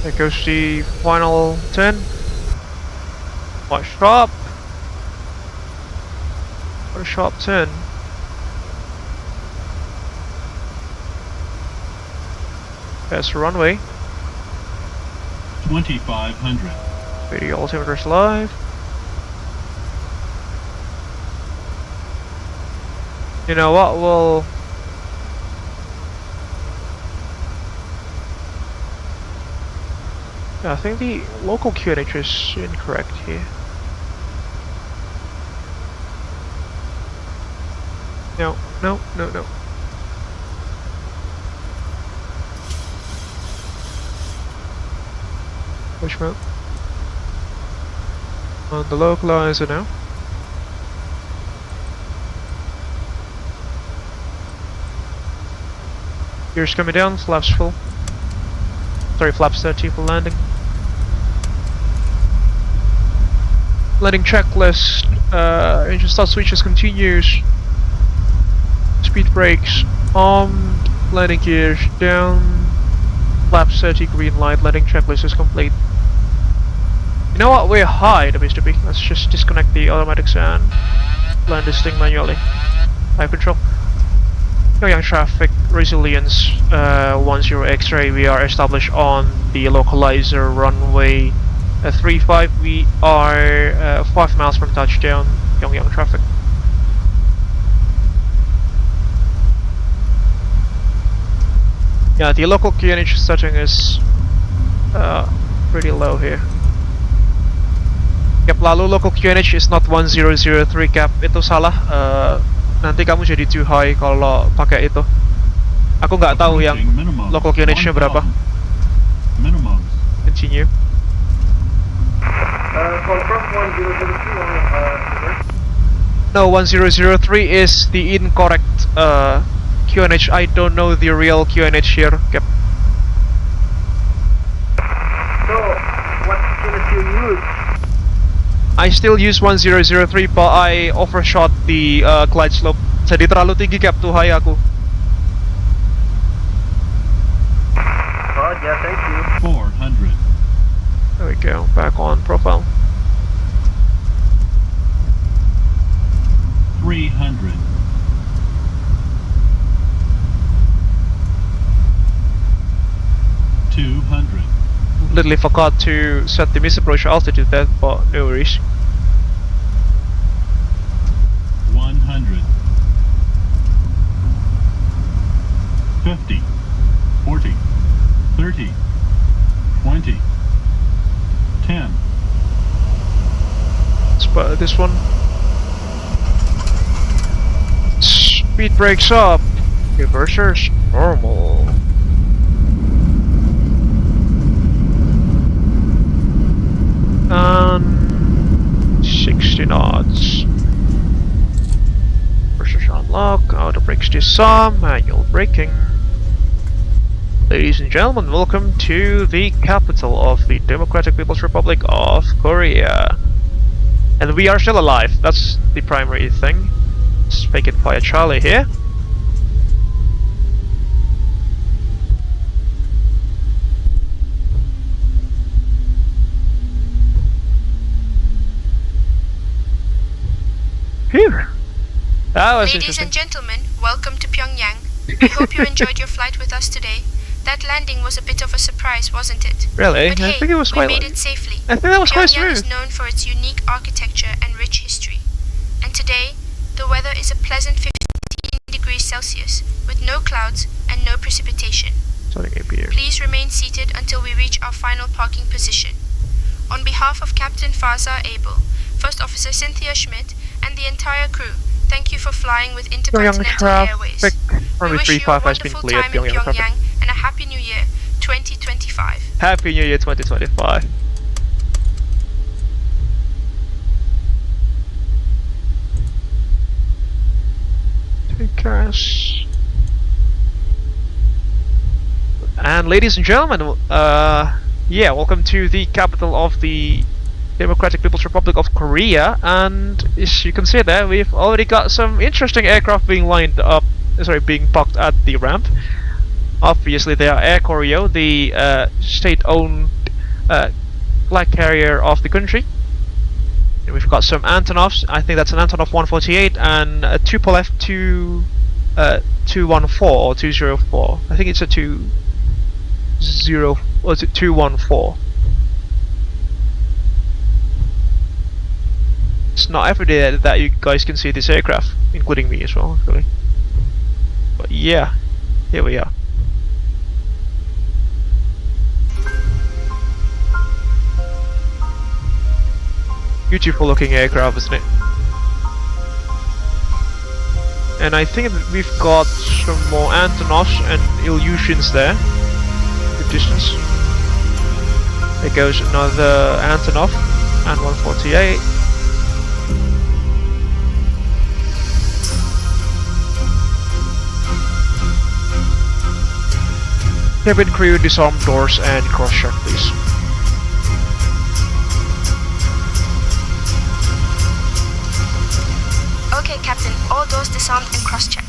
There goes the final 10. What sharp? What a sharp 10. There's the runway. 2500. Radio altimeters live. You know what? We'll yeah, I think the local QNH is incorrect here. No. Which mode? On the localizer now. Gears coming down, flaps full. Sorry, flaps 30 for landing. Landing checklist, engine start switches continues. Speed brakes on, landing gears down. Flaps 30, green light, landing checklist is complete. You know what, we're high, Mr. B. Let's just disconnect the automatics and land this thing manually. High control. Pyongyang traffic resilience 10 X-ray. We are established on the localizer runway 35. We are 5 miles from touchdown. Pyongyang traffic. Yeah, the local QNH setting is pretty low here. Yep, lalu local QNH is not 1003 cap, itu salah. Nanti kamu jadi too high kalau pakai itu. Aku nggak tahu yang local QNH-nya berapa. Continue. Confirm 1003 No, 1003 is the incorrect QNH. I don't know the real QNH here. Yep. So, what QNH you use? I still use 1003, but I overshot the glide slope. Jadi terlalu tinggi cap, too high aku. Oh yeah, thank you. 400. There we go, back on profile. 300. 200. Literally forgot to set the misapproach altitude there, but no worries. 100. 50. 40. 30. 20. 10. Spot this one. Speed brakes up. Reversers normal. And 60 knots. Reversers unlock. Auto brakes disarm. Manual braking. Ladies and gentlemen, welcome to the capital of the Democratic People's Republic of Korea. And we are still alive. That's the primary thing. Let's make it via Charlie here. Phew. That was Ladies interesting. and gentlemen, welcome to Pyongyang. We hope you enjoyed your flight with us today. That landing was a bit of a surprise, wasn't it? Really? But I hey, think it was quite. we made it safely. I think that was quite Pyongyang smooth. is known for its unique architecture and rich history. And today, the weather is a pleasant 15 degrees Celsius, with no clouds and no precipitation. Starting APU. Please remain seated until we reach our final parking position. On behalf of Captain Faza Abel, First Officer Cynthia Schmidt, and the entire crew, thank you for flying with Intercontinental Airways. We wish you a wonderful time in Pyongyang and a Happy New Year 2025. Happy New Year 2025. Take us And ladies and gentlemen, yeah, welcome to the capital of the Democratic People's Republic of Korea. And as you can see there, we've already got some interesting aircraft being lined up, being parked at the ramp. Obviously, they are Air Koryo, the state-owned flag carrier of the country. And we've got some Antonovs. I think that's an Antonov 148 and a Tupolev 214 or 204. I think it's a 214. It's not every day that you guys can see this aircraft, including me as well, actually. But yeah, here we are. Beautiful looking aircraft, isn't it? And I think that we've got some more Antonovs and Ilyushins there. Good distance. There goes another Antonov and 148. Cabin crew, disarm doors and cross-check, please. Okay, Captain. All doors disarmed and cross-checked.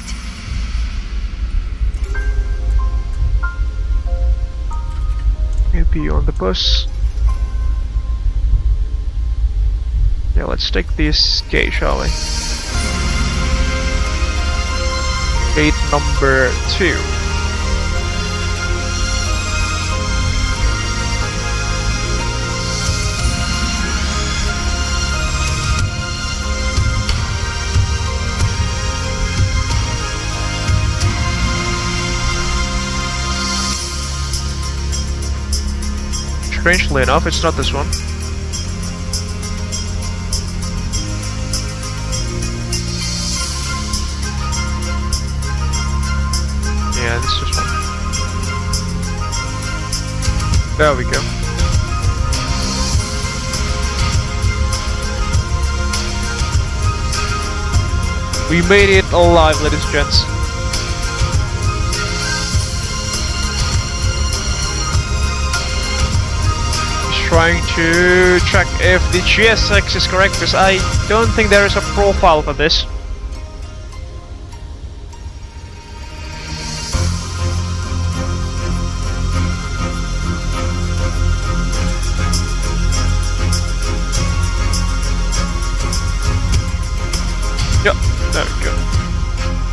AP on the bus. Yeah, let's take this gate, shall we? Gate number 2. Strangely enough, it's not this one. Yeah, this is one. There we go. We made it alive, ladies and gents. Trying to check if the GSX is correct, because I don't think there is a profile for this. Yep, there we go.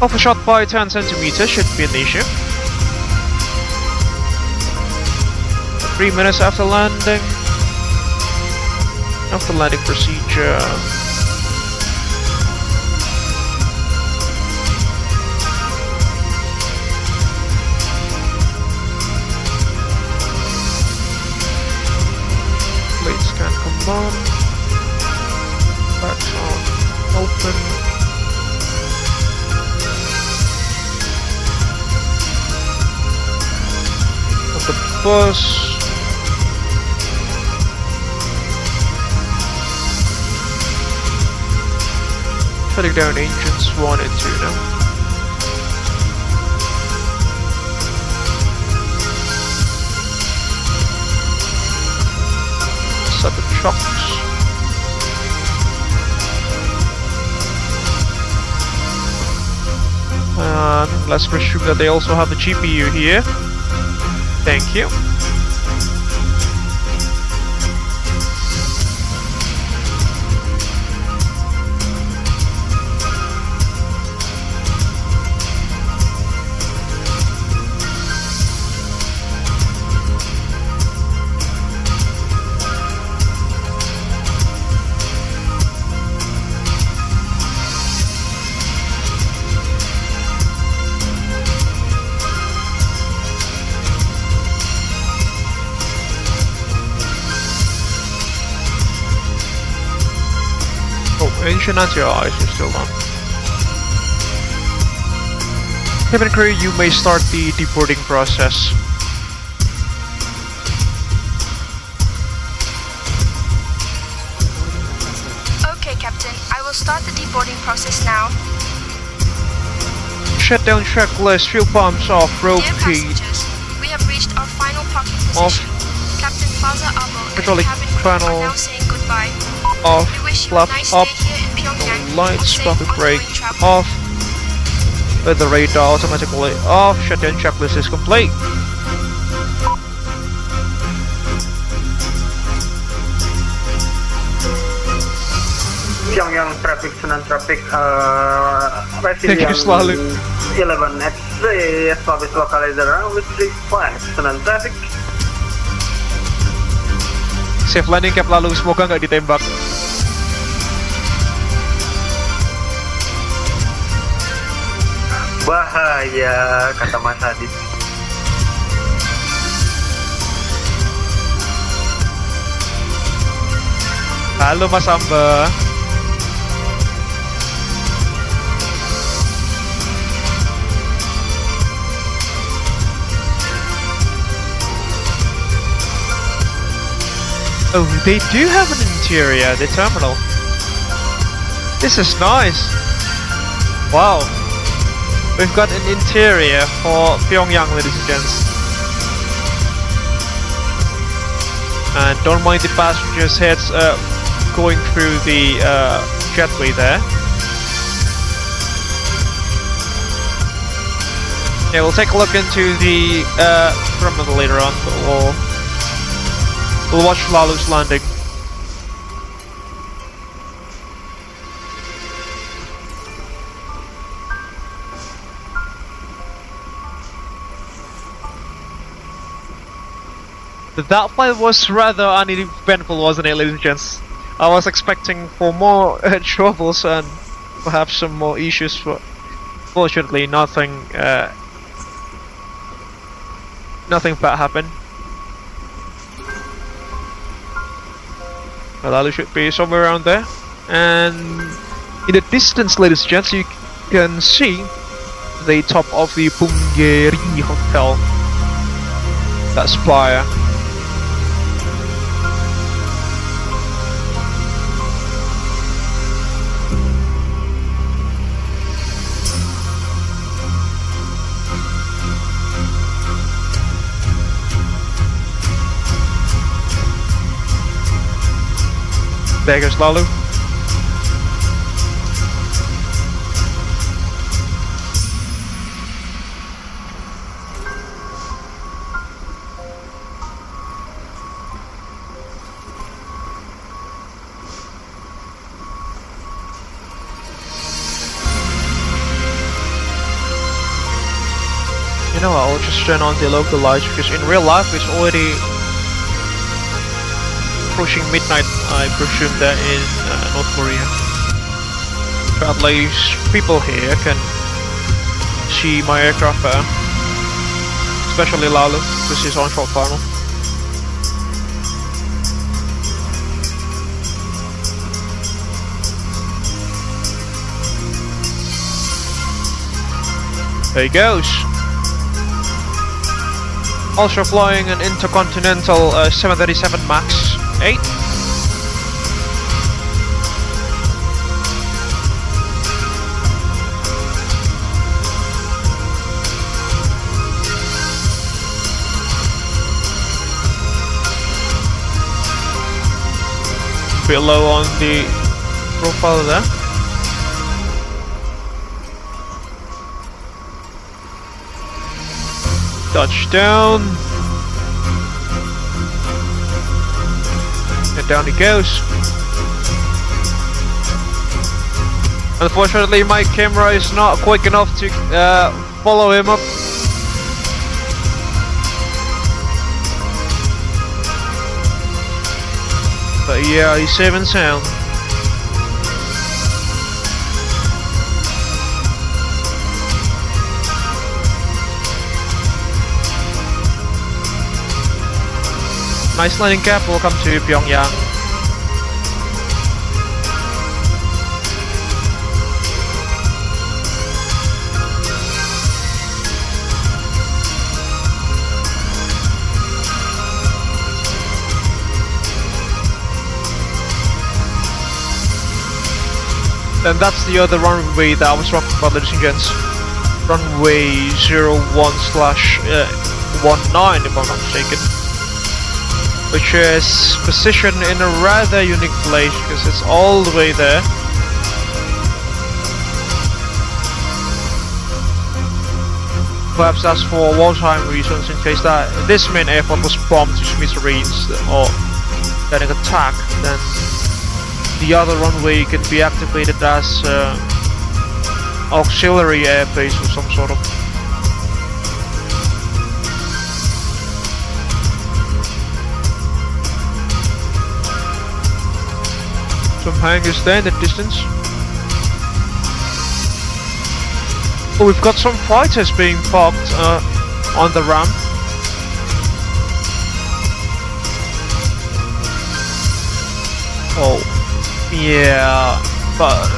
Off a shot by 10 centimeters should be an issue. 3 minutes after landing. After landing procedure. Plate scan command. Backs on. Open. At the bus. Shutting down engines 1 and 2 now. Set the chocks. And let's presume that they also have a GPU here. Thank you. Engine anti-ice is still on. Cabin crew, you may start the deboarding process. Okay, Captain. I will start the deboarding process now. Shutdown checklist, fuel pumps off, rope Dear feed. passengers, we have reached position. Captain Faza Abo and Hydraulic cabin crew funnel are now saying goodbye. off, We wish you a flap nice up, stay here in Pyongyang. lights, Safe traffic brake ongoing travel. off, with the radar automatically off, shutdown checklist is complete. Pyongyang traffic, Sunan traffic, Thank you, Slalu. 11 X-ray, establish localizer with 35 Sunan traffic. Safe landing cap lalu, semoga nggak ditembak. Bahaya, kata Mas Adit. Halo Mas Amba. Oh, they do have an interior, the terminal. This is nice. Wow. We've got an interior for Pyongyang, ladies and gents. And don't mind the passengers' heads going through the jetway there. Yeah, we'll take a look into the terminal later on, but we'll watch Lalu's landing. That flight was rather uneventful, wasn't it, ladies and gents? I was expecting for more troubles and perhaps some more issues, but fortunately nothing bad happened. Lalu should be somewhere around there, and in the distance, ladies and gents, you can see the top of the Punggiri Hotel. That spire. There goes Lalu. You know what, I'll just turn on the local lights because in real life it's already approaching midnight, I presume, that in North Korea. But at least people here can see my aircraft better. Especially Lalu, because he's on short final. There he goes. Also flying an Intercontinental 737 MAX 8. Bit low on the profile there. Touchdown. And down he goes. Unfortunately, my camera is not quick enough to follow him up. But yeah, he's safe and sound. Nice landing cap, welcome to Pyongyang. And that's the other runway that I was talking about, ladies and gents. Runway 01/19, if I'm not mistaken. which is positioned in a rather unique place because it's all the way there. Perhaps that's for wartime reasons, in case that this main airport was bombed to smithereens or getting attacked, then the other runway can be activated as auxiliary airbase of some sort of. Some hangars there in the distance. Oh, we've got some fighters being parked on the ramp. Oh, yeah, but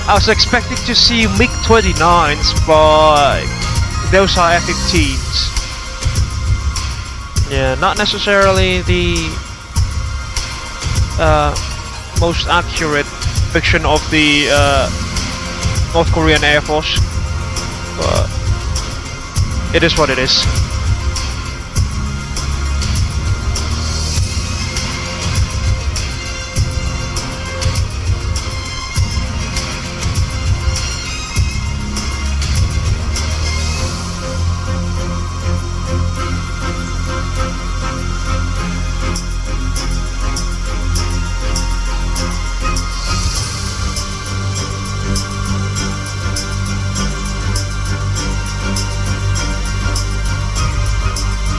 I was expecting to see MiG-29s, but those are F-15s. Yeah, not necessarily the most accurate depiction of the North Korean Air Force, but it is what it is.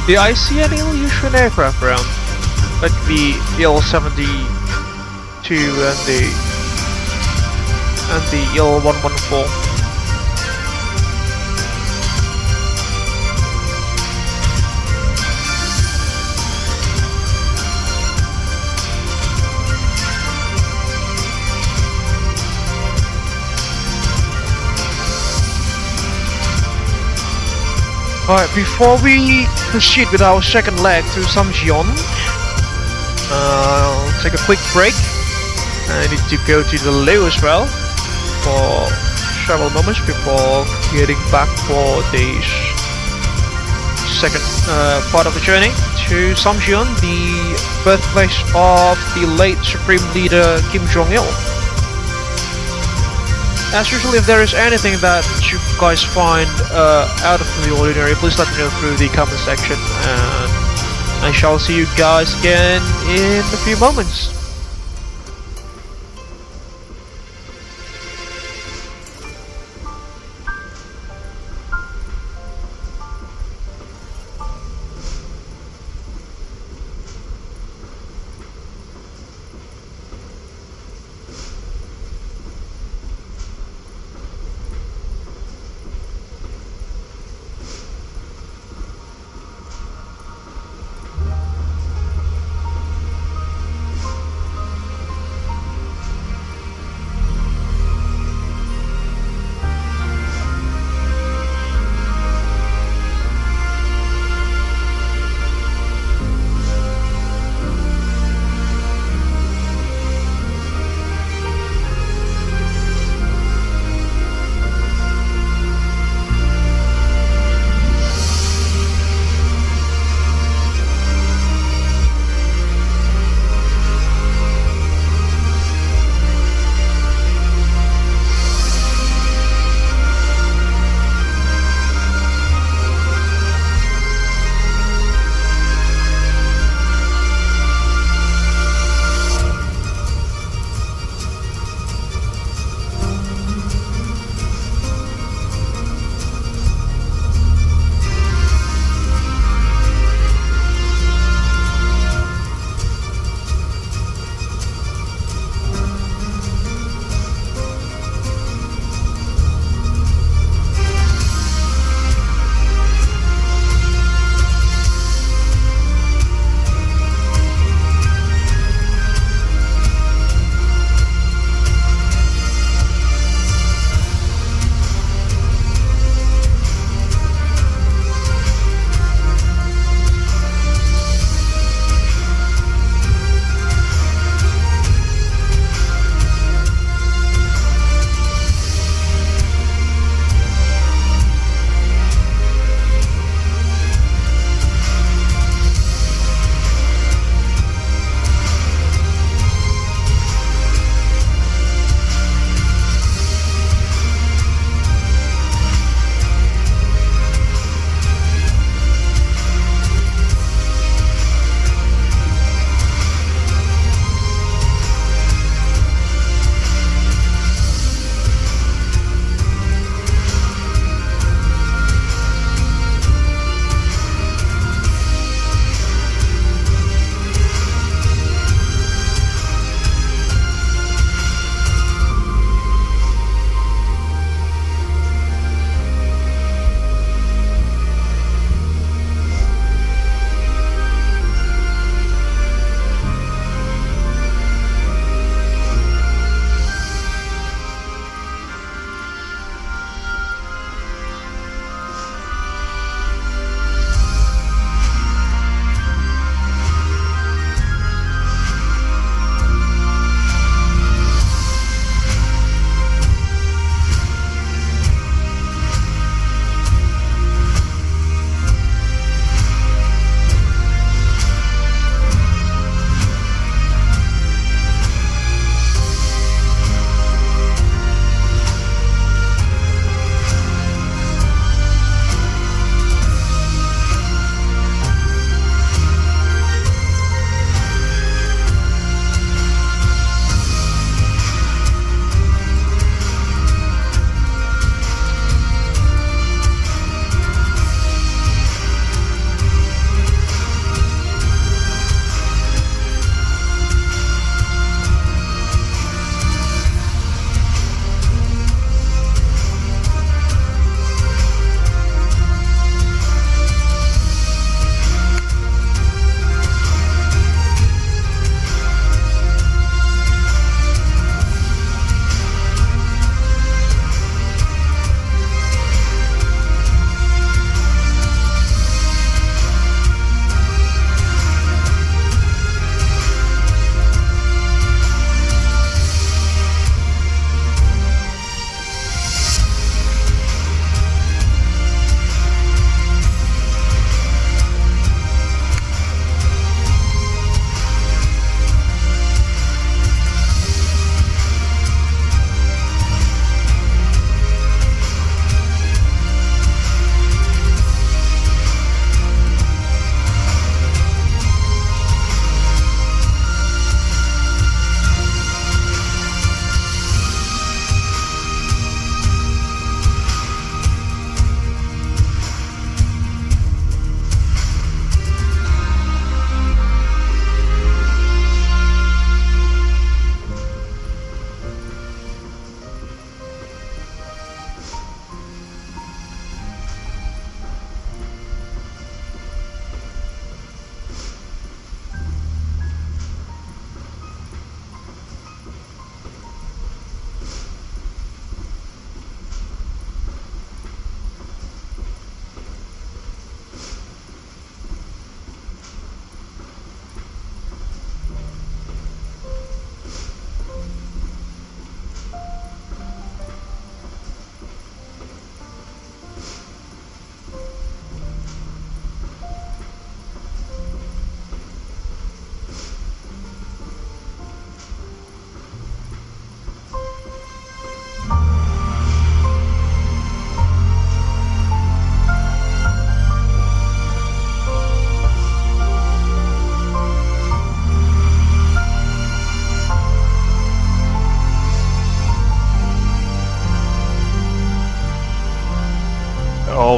Do I see any Ilyushin aircraft around? Like the Il-72 and the Il-114. Alright, before we proceed with our second leg to Samjion, I'll take a quick break. I need to go to the loo as well for several moments before getting back for the second part of the journey to Samjion, the birthplace of the late Supreme Leader Kim Jong-il. As usual, if there is anything that you guys find out of the ordinary, please let me know through the comment section, and I shall see you guys again in a few moments.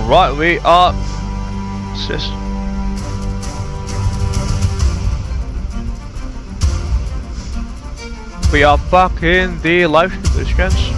Alright, we are... What's this? We are back in the live stream, guys.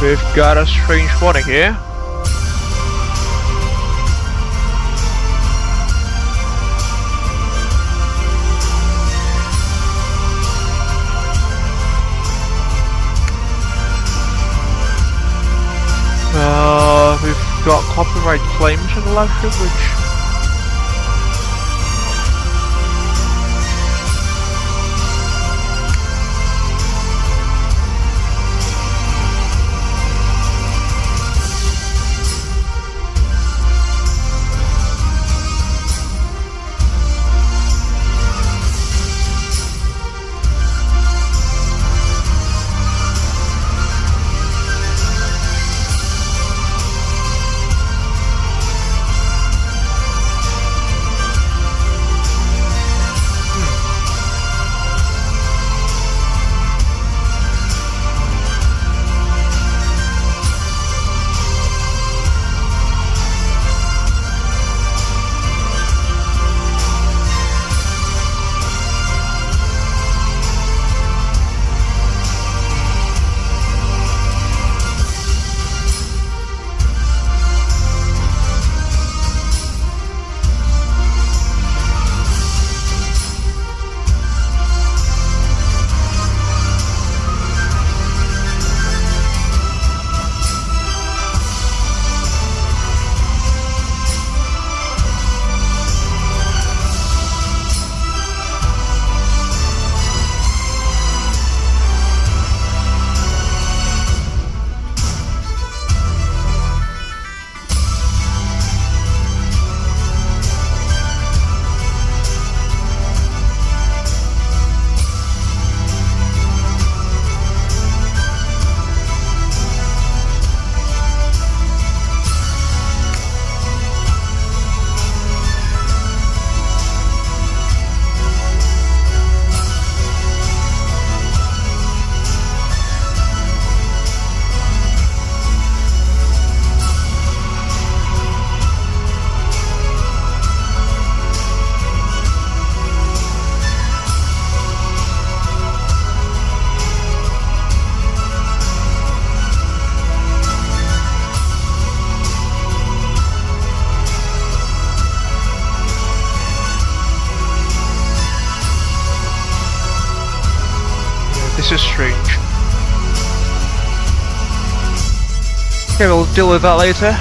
We've got a strange warning here. We've got copyright claims in the live stream, which... This is strange. Okay, we'll deal with that later.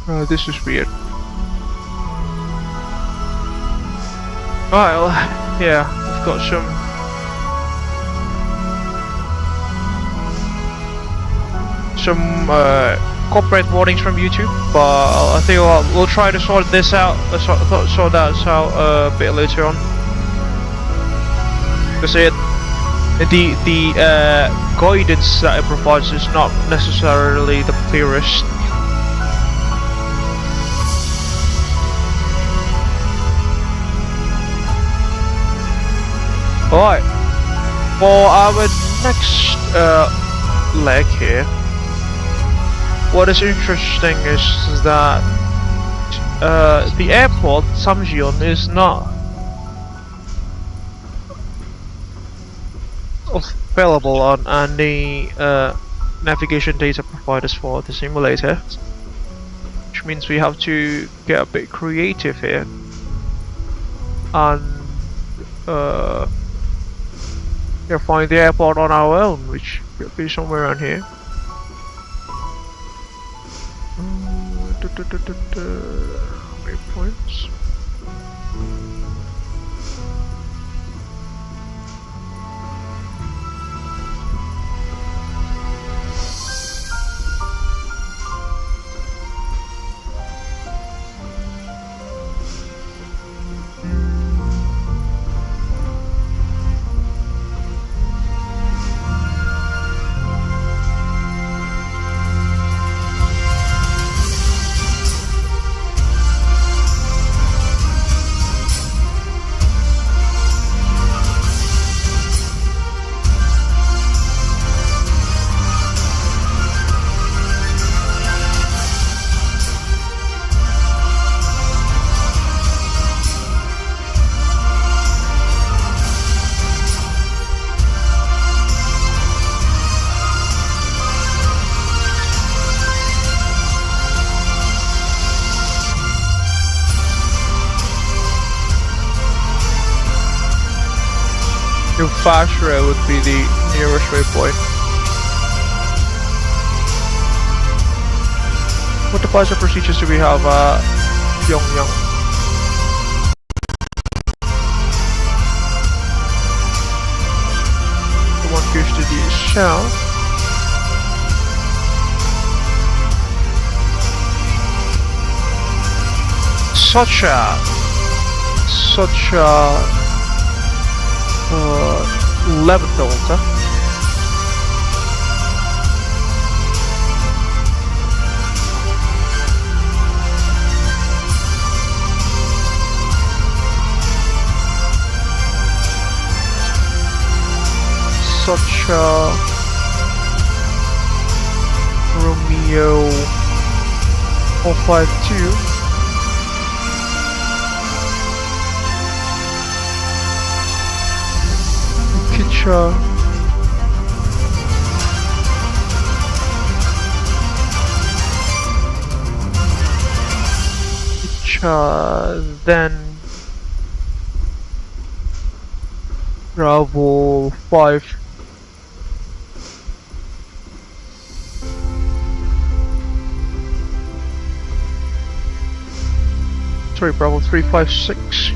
Oh, this is weird. Well, yeah, I've got some copyright warnings from YouTube, but I think we'll try to sort this out, sort that out a bit later on. Because the guidance that it provides is not necessarily the clearest. Alright, for our next leg here, what is interesting is that the airport, Samjion, is not available on any navigation data providers for the simulator, which means we have to get a bit creative here and find the airport on our own, which will be somewhere around here. Waypoints. Fashra would be the nearest waypoint. What departure procedures do we have at Pyongyang? The one goes to the south. Such a 11 Delta. Such a Romeo 452. Then Bravo 5. Sorry, Bravo 356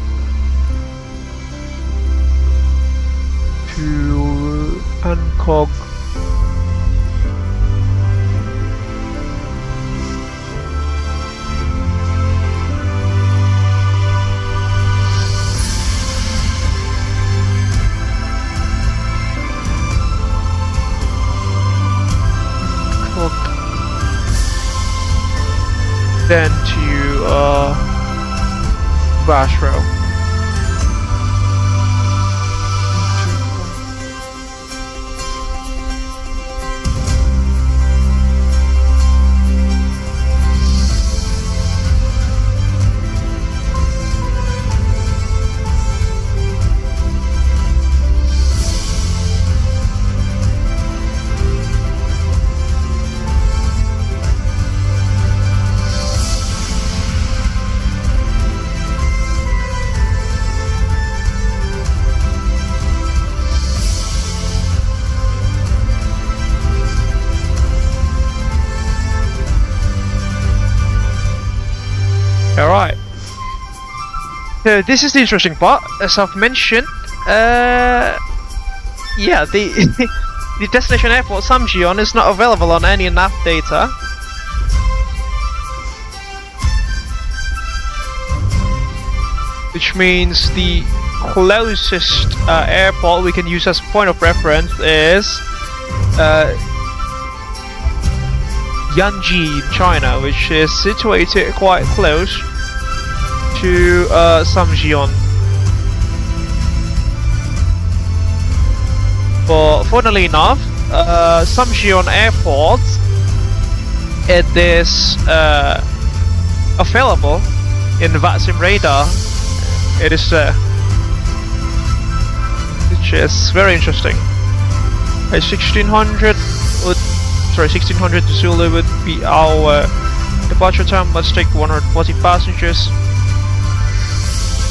to Ancog. Then to Basro. Alright. So this is the interesting part, as I've mentioned. Yeah, the the destination airport Samjion is not available on any nav data. Which means the closest airport we can use as point of reference is Yanji in China, which is situated quite close to Samjion. But funnily enough, Samjion Airport, it is available in VATSIM radar. It is which is very interesting. A 1600 would sorry, 1600 Zulu would be our departure time. Let's take 140 passengers.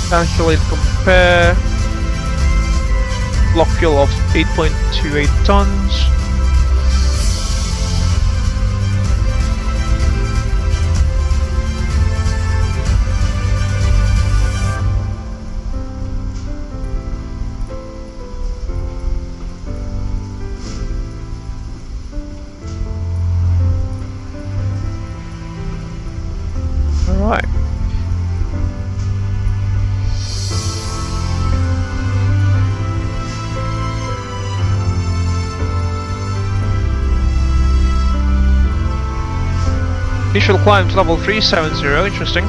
Calculate, compare. Block fuel of 8.28 tons. Alright. Initial climbs level 370, interesting.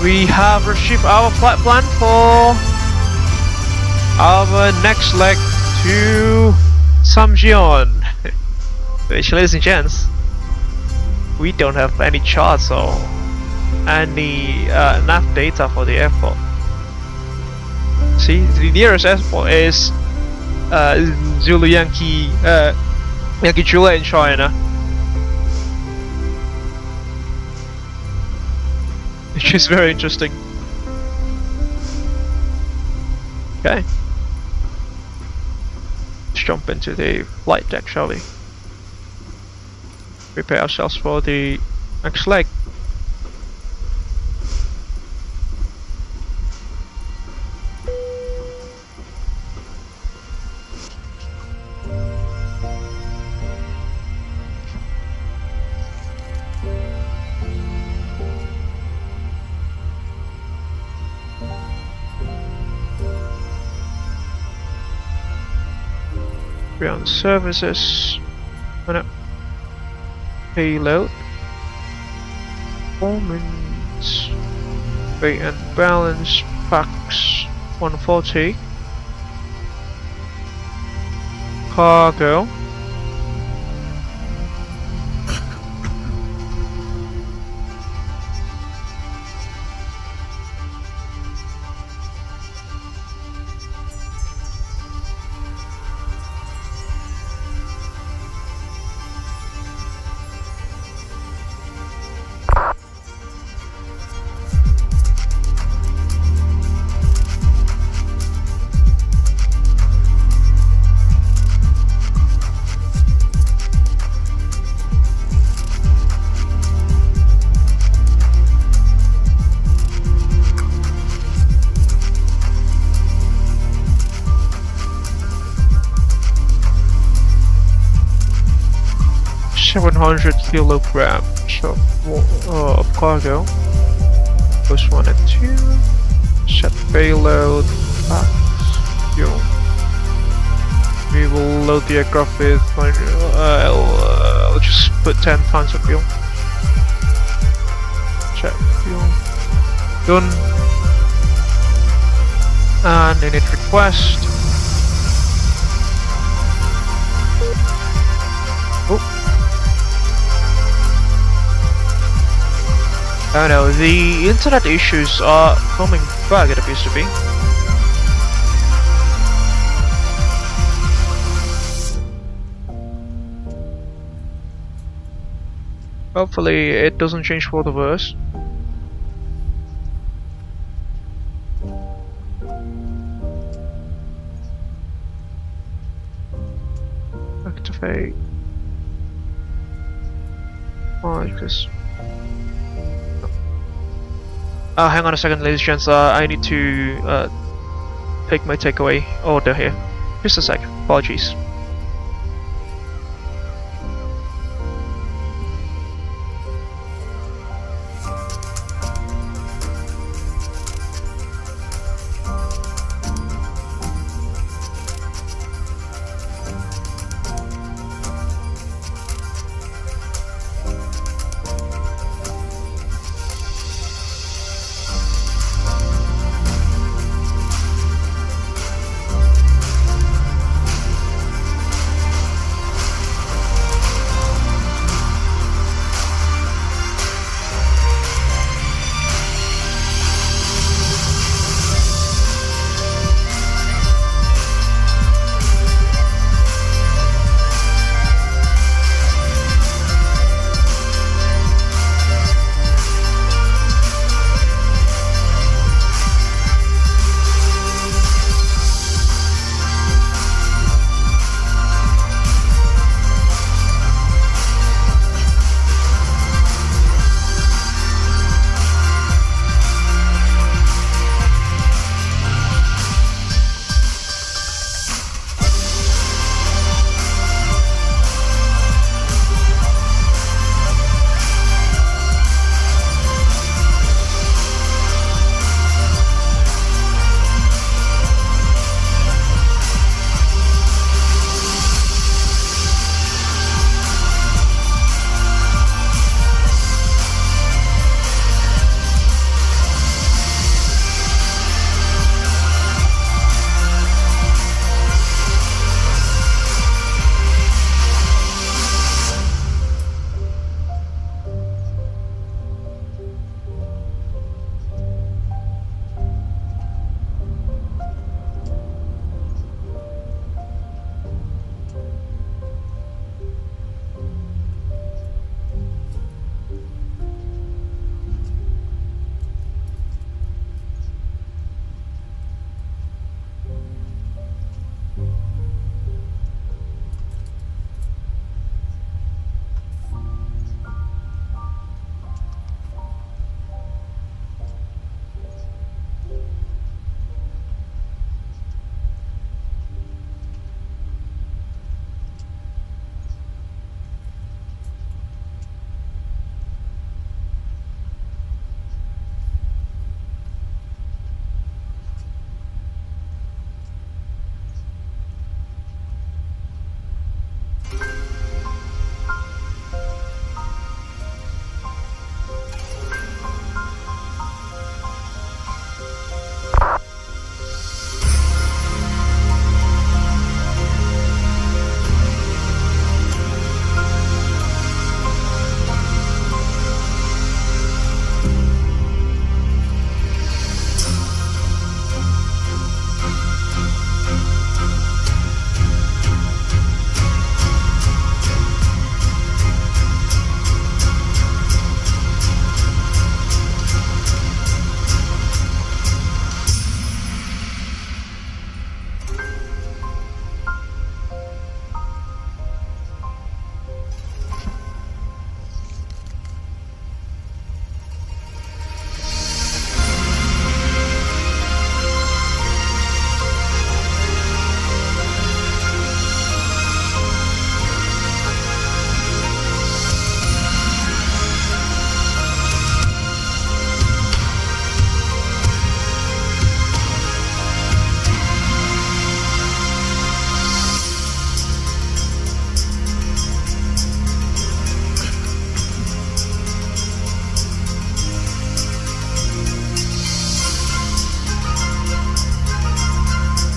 We have received our flight plan for our next leg to Samjion. Which, ladies and gents, we don't have any charts or any nav data for the airport. See, the nearest airport is Zulu Yankee Yankee Juliet in China, which is very interesting. Okay, let's jump into the flight deck, shall we? Prepare ourselves for the next leg. Ground services, payload, performance, weight and balance, packs 140, cargo, .700 kilograms of cargo. Push 1 and 2. Set payload. Fuel. We will load the aircraft with. I'll just put 10 tons of fuel. Check fuel. Done. And init request. Oh no, the internet issues are coming back, it appears to be. Hopefully it doesn't change for the worse. Activate. Alright, because hang on a second, ladies and gents. I need to take my takeaway order here. Just a sec. Apologies.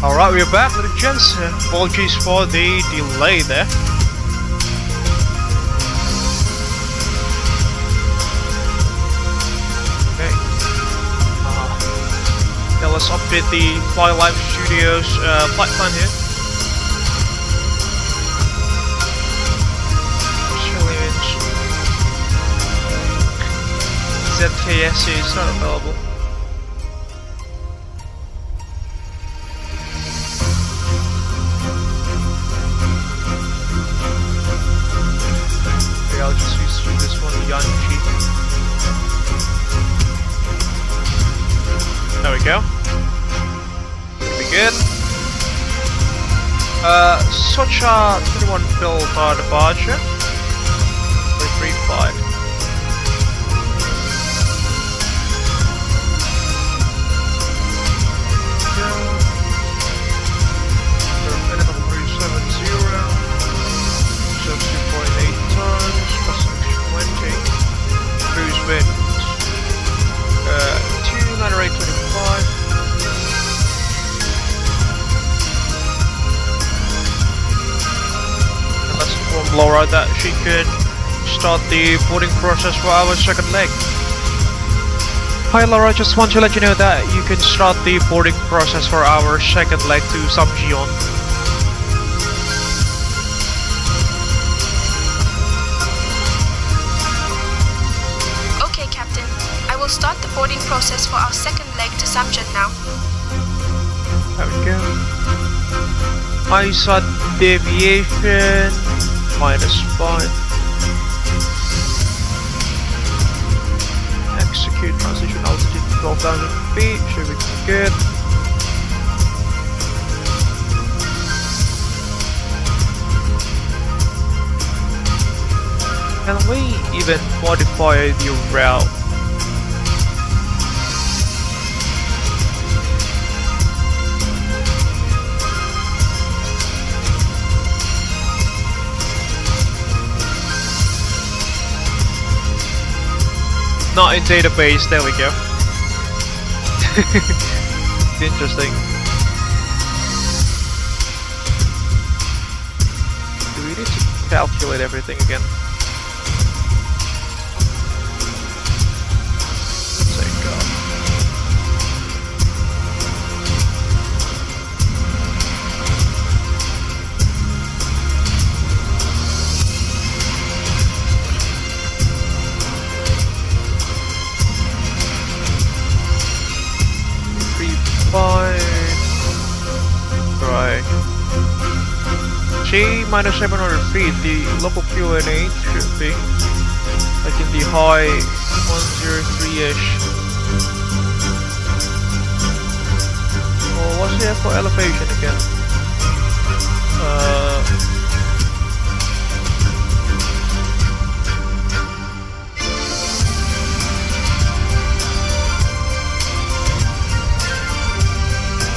Alright, we're back with the gents. Apologies for the delay there. Okay. Now let's update the Fly Live Studios flight plan here. that KSC is not available. Okay, I'll just use this one, Yanchi. There we go. Begin. Such a 21 build departure. 335. Minimum 370. So 2.8 tons. Plus 20. Cruise wind. 29825. Laura that she could start the boarding process for our second leg. Hi Laura, just want to let you know that you can start the boarding process for our second leg to Samjion. Okay, Captain. I will start the boarding process for our second leg to Samjion now. There we go. ISAT deviation -5. Execute transition altitude 12,000 feet, should be good. Can we even modify the route? Not in database, there we go. Interesting. Do we need to calculate everything again? Thank God. Right. G minus 700 feet, the local QNH should be like in the high 103-ish. Oh, what's the for elevation again?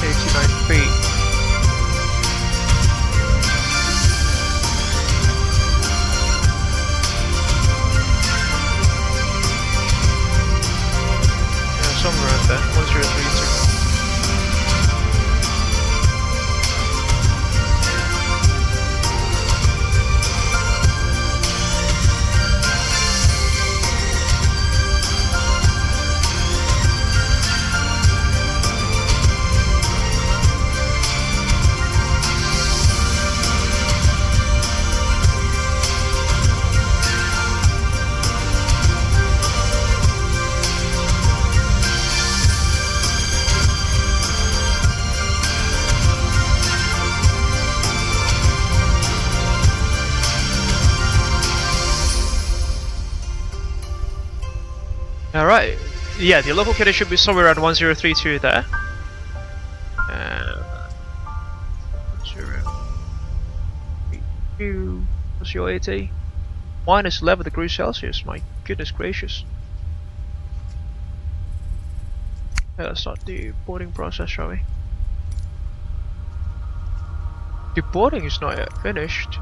89 feet. Somewhere around that, 1032. Alright, yeah, the local cadence should be somewhere around 1032 there. 032 plus your 80. Minus 11 degrees Celsius, my goodness gracious. Yeah, let's start the boarding process, shall we? The boarding is not yet finished.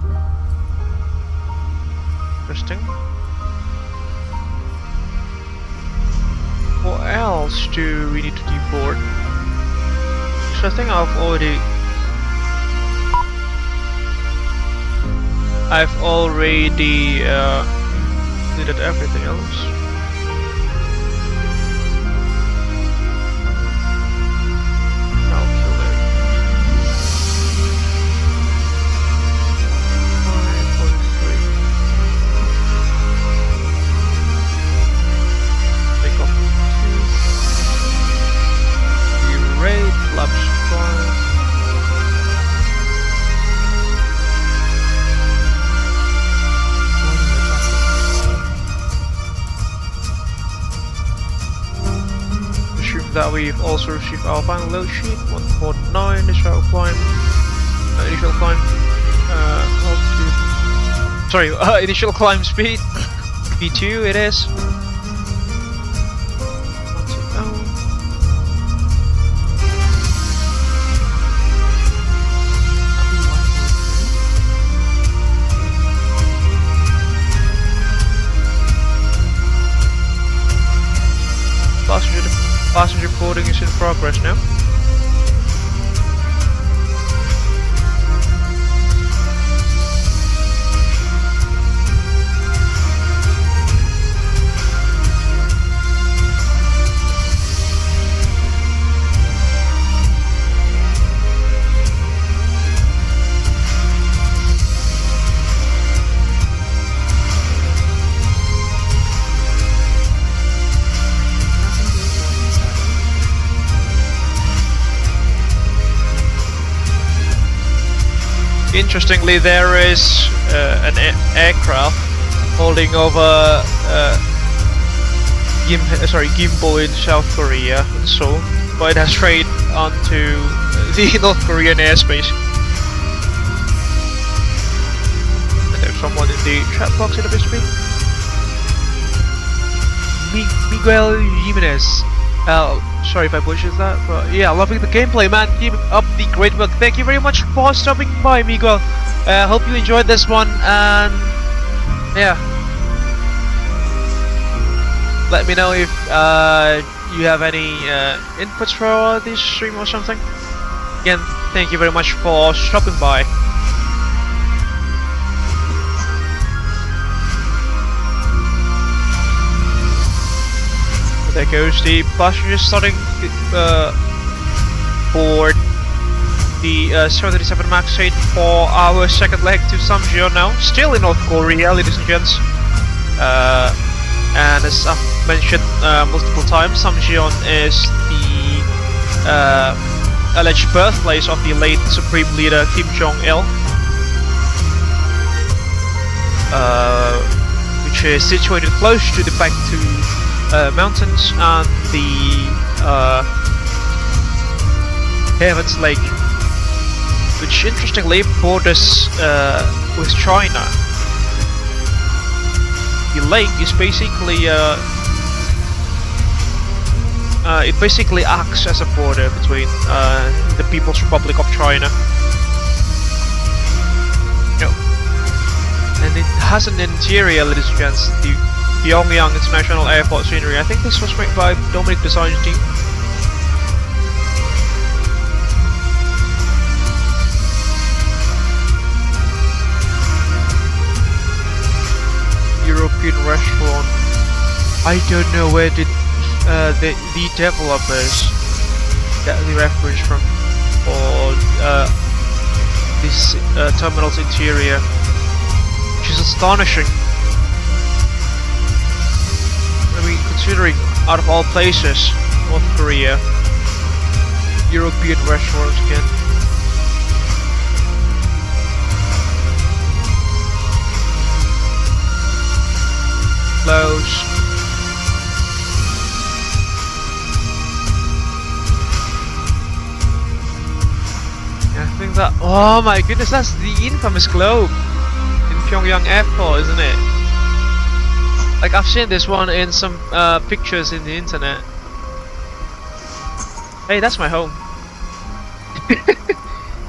Interesting. What else do we need to deboard? So I think I've already did everything else. Calculate. 543. Take off that we've also received our final load sheet. 149 initial climb. Altitude. Sorry, initial climb speed. V2 it is. Passenger boarding is in progress now. Interestingly, there is an aircraft holding over gimbal in South Korea, in Seoul, but it has strayed onto the North Korean airspace. And there's someone in the chat box in the speak. Miguel Jimenez. Sorry if I butchered that, but yeah, loving the gameplay, man. Keep up the great work. Thank you very much for stopping by, Miguel. Hope you enjoyed this one, and yeah, let me know if you have any inputs for this stream or something. Again, thank you very much for stopping by. There goes the passengers starting board the 737 MAX 8 for our second leg to Samjeon now. Still in North Korea, ladies and gents. And as I've mentioned multiple times, Samjeon is the alleged birthplace of the late Supreme Leader Kim Jong-il, which is situated close to the Baekdu mountains and the Heavens Lake, which interestingly borders with China. The lake is basically it basically acts as a border between the People's Republic of China. And it has an interior, ladies and gents, the Pyongyang International Airport scenery. I think this was made by Dominic Design's team. European restaurant. I don't know where did the developers get the reference from, or this terminal's interior, which is astonishing. I mean, considering out of all places, North Korea, European restaurants again. Close. I think that. Oh my goodness, that's the infamous globe in Pyongyang Airport, isn't it? Like, I've seen this one in some pictures in the internet. Hey, that's my home.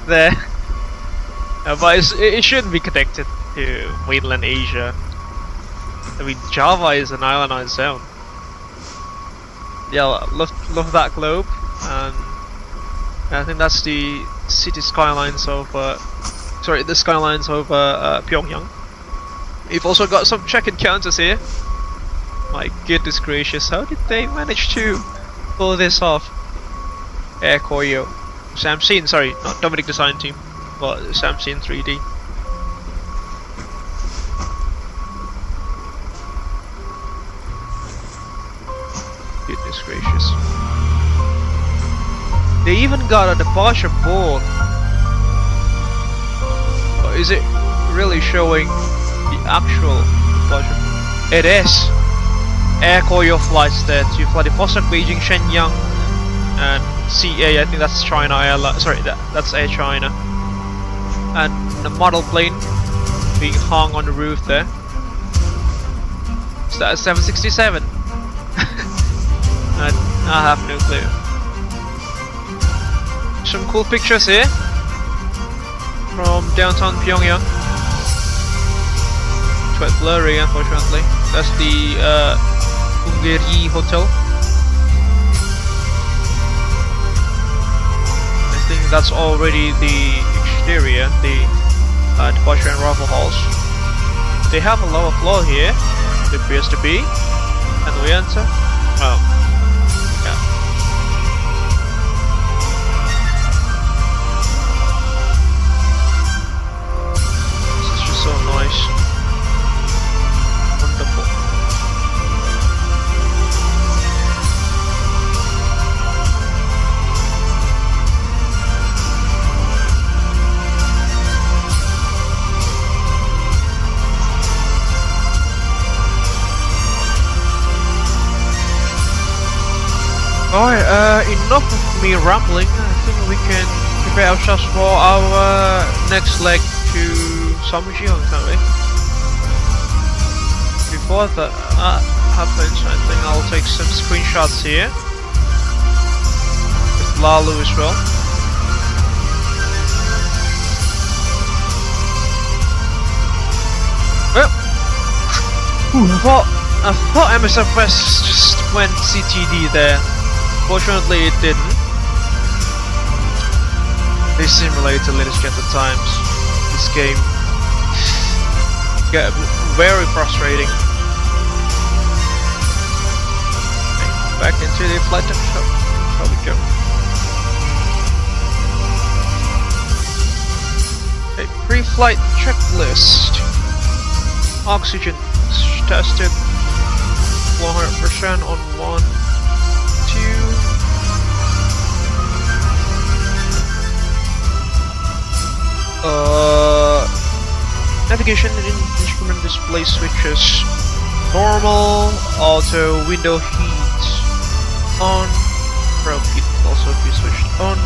There. But it shouldn't be connected to mainland Asia. I mean, Java is an island on its own. Yeah, love that globe, and I think that's the city skylines over. Sorry, the skylines over Pyongyang. We've also got some check encounters here. My goodness gracious, how did they manage to pull this off? Air Koryo. Samsung, sorry, not Dominic Design Team, but Samsung 3D. Goodness gracious. They even got a departure board. But is it really showing the actual departure? It is. Air Koryo flights there to fly the Vostok, Beijing, Shenyang, and CA, I think that's China Airline. Sorry, that's Air China. And the model plane being hung on the roof there. Is that a 767? I have no clue. Some cool pictures here from downtown Pyongyang. It's quite blurry, unfortunately. That's the Ungeri Hotel. I think that's already the exterior, the departure and arrival halls. They have a lower floor here. It appears to be, and we enter. Oh, yeah. This is just so nice. Wonderful. Alright, enough of me rambling. I think we can prepare ourselves for our next leg to Samjiang, can't we? Before that happens, I think I'll take some screenshots here with Lalu as well. Well, I thought MSFS just went CTD there. Fortunately, it didn't. They simulate a little bit at times. This game get very frustrating. Okay, back into the flight deck shop. Shall we go? Okay, pre-flight checklist. Oxygen tested 100% on 1, 2. Navigation instrument display switches. Normal, auto, window heat on. Probe heat will also be switched on.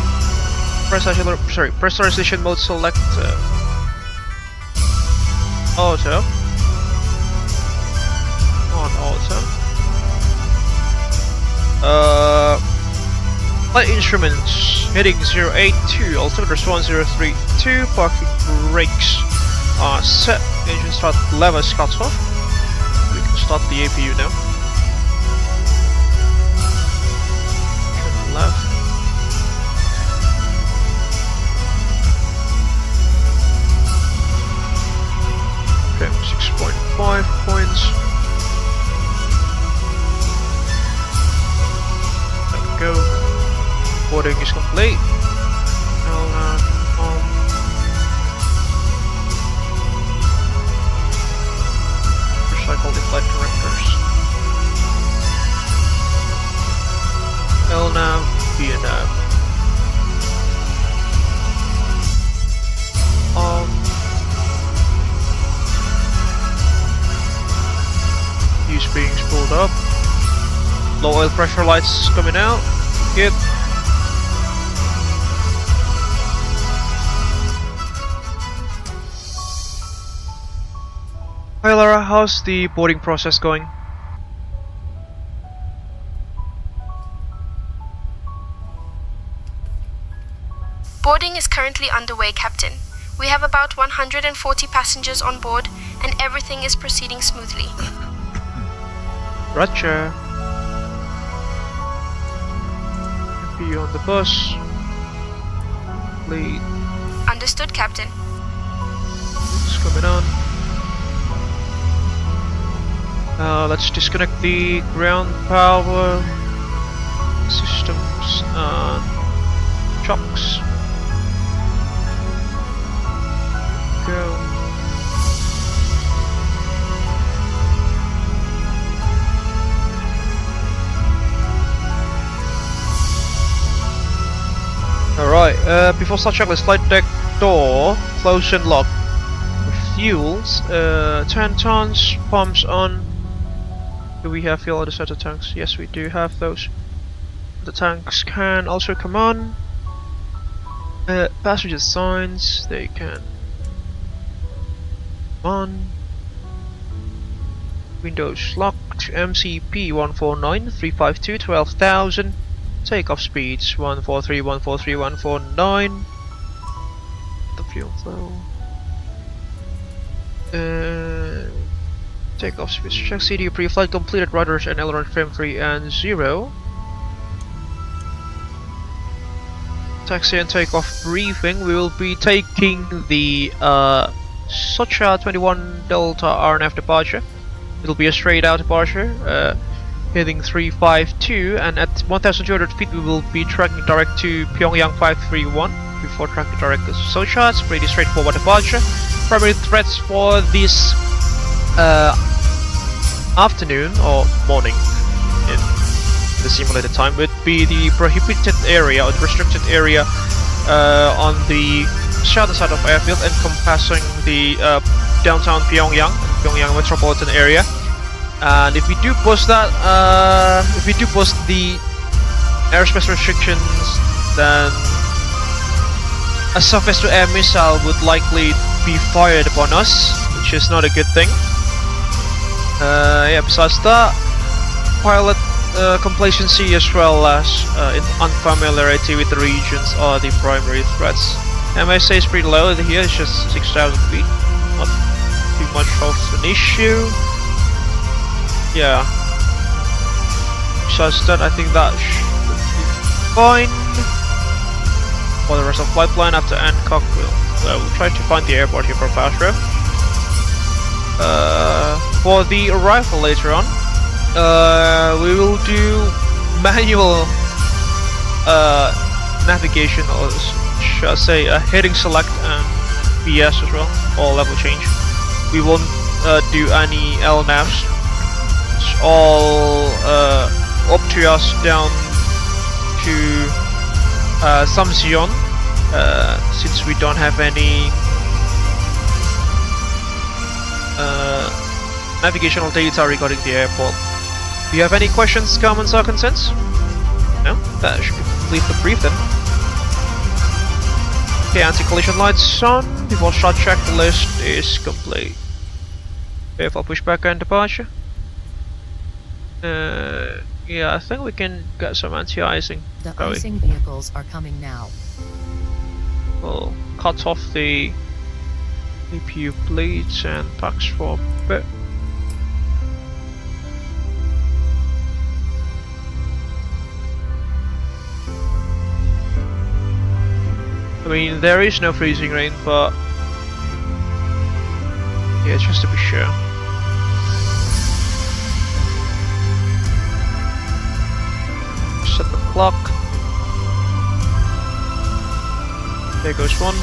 Pressurization mode select. Auto. On auto. Flight instruments, heading 082, altimeter 1032, parking brakes are set, engine start levers cut off. We can start the APU now. Turn left. Okay, 6.5 points. There we go. Boarding is complete. Recycle the flight directors. LNAV, VNAV. Fuse being spooled up. Low oil pressure lights coming out. Good. Hi Lara, how's the boarding process going? Boarding is currently underway, Captain. We have about 140 passengers on board and everything is proceeding smoothly. Roger. Be on the bus. Lead. Understood, Captain. It's coming on. Let's disconnect the ground power systems and chocks. Go. Alright, before start checklist, flight deck door, close and lock. Fuels, 10 tons, pumps on. Do we have fuel at the set of tanks? Yes, we do have those. The tanks can also come on. Passenger signs, they can come on. Windows locked. MCP 149 352 12,000. Takeoff speeds 143 143 149. The fuel flow. Takeoff speeds. Check CDU pre-flight completed. Rudders and aileron frame 3 and 0. Taxi and takeoff briefing. We will be taking the Socha 21 Delta RNF departure. It'll be a straight out departure, heading 352, and at 1,200 feet we will be tracking direct to Pyongyang 531 before tracking direct to Socha. It's pretty straightforward departure. Primary threats for this afternoon or morning in the simulated time would be the prohibited area or the restricted area on the southern side of airfield encompassing the downtown Pyongyang metropolitan area. And if we do post that, if we do post the airspace restrictions, then a surface-to-air missile would likely be fired upon us, which is not a good thing. Yeah, besides that, pilot complacency as well as unfamiliarity with the regions are the primary threats. MSA is pretty low here, it's just 6,000 feet, not too much of an issue. Yeah, besides that I think that should be fine. For the rest of flight plan after Hancock, we'll try to find the airport here for fast row. For the arrival later on, we will do manual navigation, or should I say heading select and BS as well, or level change. We won't do any LNAVs. It's all up to us down to Samsion, since we don't have any navigational data regarding the airport. Do you have any questions, comments, or concerns? No? That should complete the brief then. Okay, anti-collision lights on. Before start check, the list is complete. Airfield pushback and departure. Yeah, I think we can get some anti-icing. The icing vehicles are coming now. We'll cut off the APU plates and packs for a bit. I mean, there is no freezing rain, but yeah, just to be sure. Set the clock. There goes one.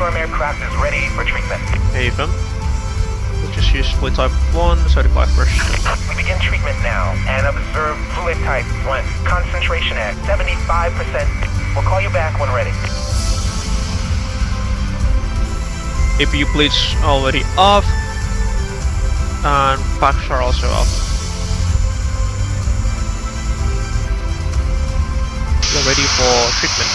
Aircraft is ready for treatment. AVM. We'll just use fluid type 1, 35 pressure. We begin treatment now and observe fluid type 1. Concentration at 75%. We'll call you back when ready. APU plates already off, and packs are also off. We're ready for treatment.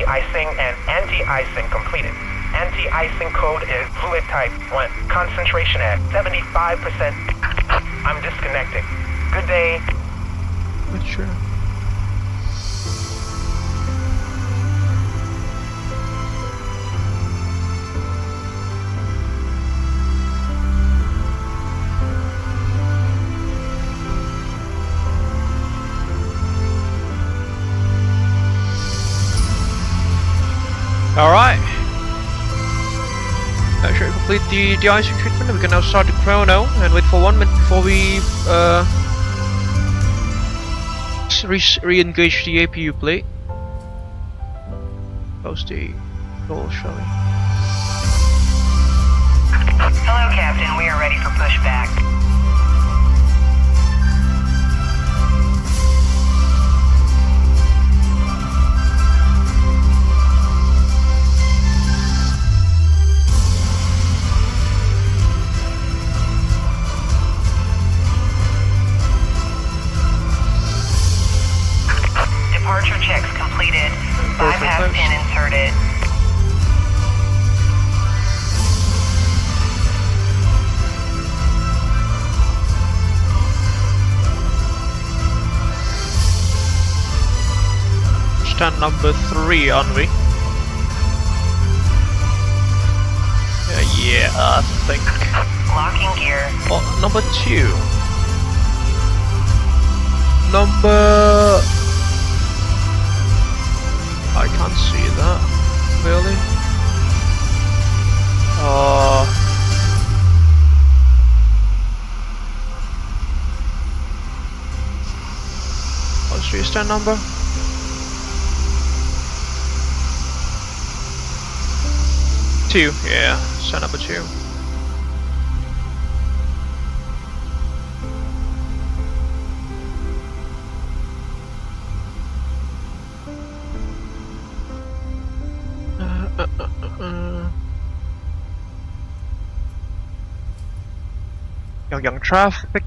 anti-icing and anti-icing completed. Anti-icing code is fluid type 1. Concentration at 75%. I'm disconnecting. Good day. Sure. Alright. That should complete the de-icing treatment. We can now start the chrono and wait for 1 minute before we re-engage the APU plate. Close the door, shall we? Hello, Captain. We are ready for pushback. Departure checks completed. Bypass pin inserted. Stand number 3, aren't we? Yeah, I think. Locking gear. Oh, number 2. Number... I can't see that, really. What's your stand number? Two, yeah, stand number 2. Pyongyang traffic.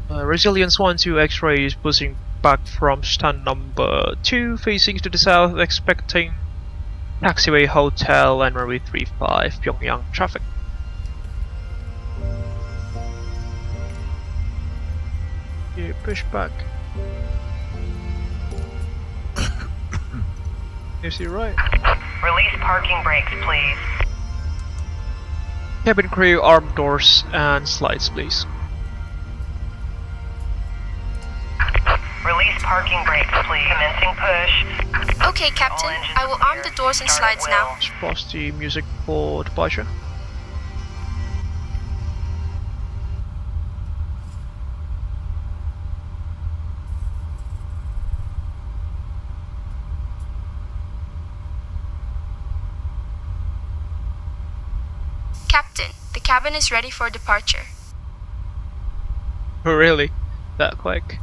Resilience 1-2 X-ray is pushing back from stand number 2, facing to the south, expecting taxiway hotel and runway 35 Pyongyang traffic. Yeah, push back. Is he right? Release parking brakes, please. Cabin crew, arm doors and slides, please. Release parking brakes, please. Commencing push. Okay, Captain. I will arm the doors and slides now. Let's pause the music for departure. Captain, the cabin is ready for departure. Really? That quick?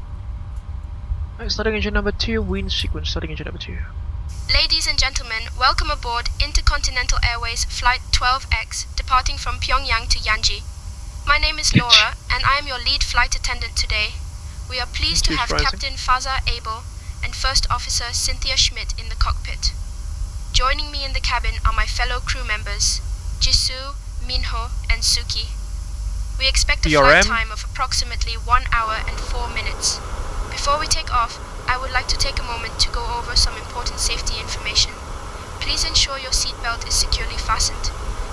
Starting engine number 2, wind sequence, starting engine number 2. Ladies and gentlemen, welcome aboard Intercontinental Airways Flight 12X, departing from Pyongyang to Yanji. My name is Laura, and I am your lead flight attendant today. We are pleased to have Captain Faza Abel and First Officer Cynthia Schmidt in the cockpit. Joining me in the cabin are my fellow crew members, Jisoo, Minho, and Suki. We expect a flight time of approximately 1 hour and 4 minutes. Before we take off, I would like to take a moment to go over some important safety information. Please ensure your seatbelt is securely fastened.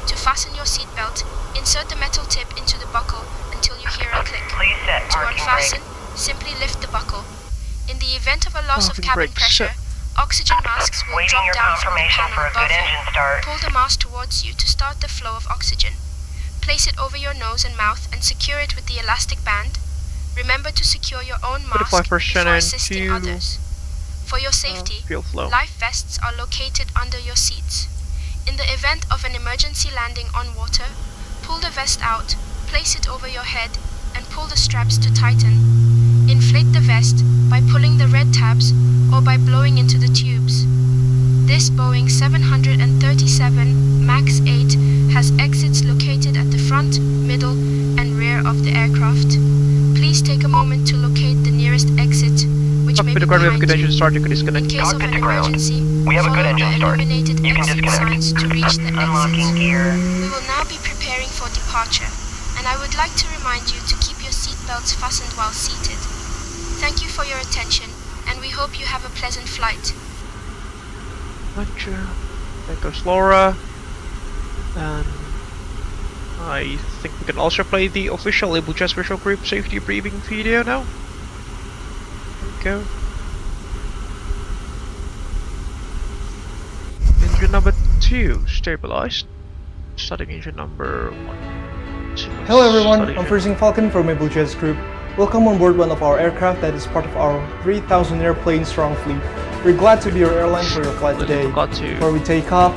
To fasten your seatbelt, insert the metal tip into the buckle until you hear a click. To unfasten, simply lift the buckle. In the event of a loss of cabin pressure, oxygen masks will drop down from the panel above you. Pull the mask towards you to start the flow of oxygen. Place it over your nose and mouth and secure it with the elastic band. Remember to secure your own mask before assisting others. For your safety, life vests are located under your seats. In the event of an emergency landing on water, pull the vest out, place it over your head, and pull the straps to tighten. Inflate the vest by pulling the red tabs or by blowing into the tubes. This Boeing 737 MAX 8 has exits located at the front, middle, and rear of the aircraft. Please take a moment to locate the nearest exit, which may be behind you. In case of an emergency, We have a good engine start. illuminated You can exit disconnect. signs to reach the Unlocking exits. gear. We will now be preparing for departure, and I would like to remind you to keep your seatbelts fastened while seated. Thank you for your attention, and we hope you have a pleasant flight. There goes Laura. And I think we can also play the official Abel Jets Virtual Group safety briefing video now. There we go. Engine number 2 stabilized. Starting engine number 1. Hello everyone, I'm Freezing Falcon from Abel Jets Group. Welcome on board one of our aircraft that is part of our 3,000 airplane strong fleet. We're glad to be your airline for your flight today. Before we take off,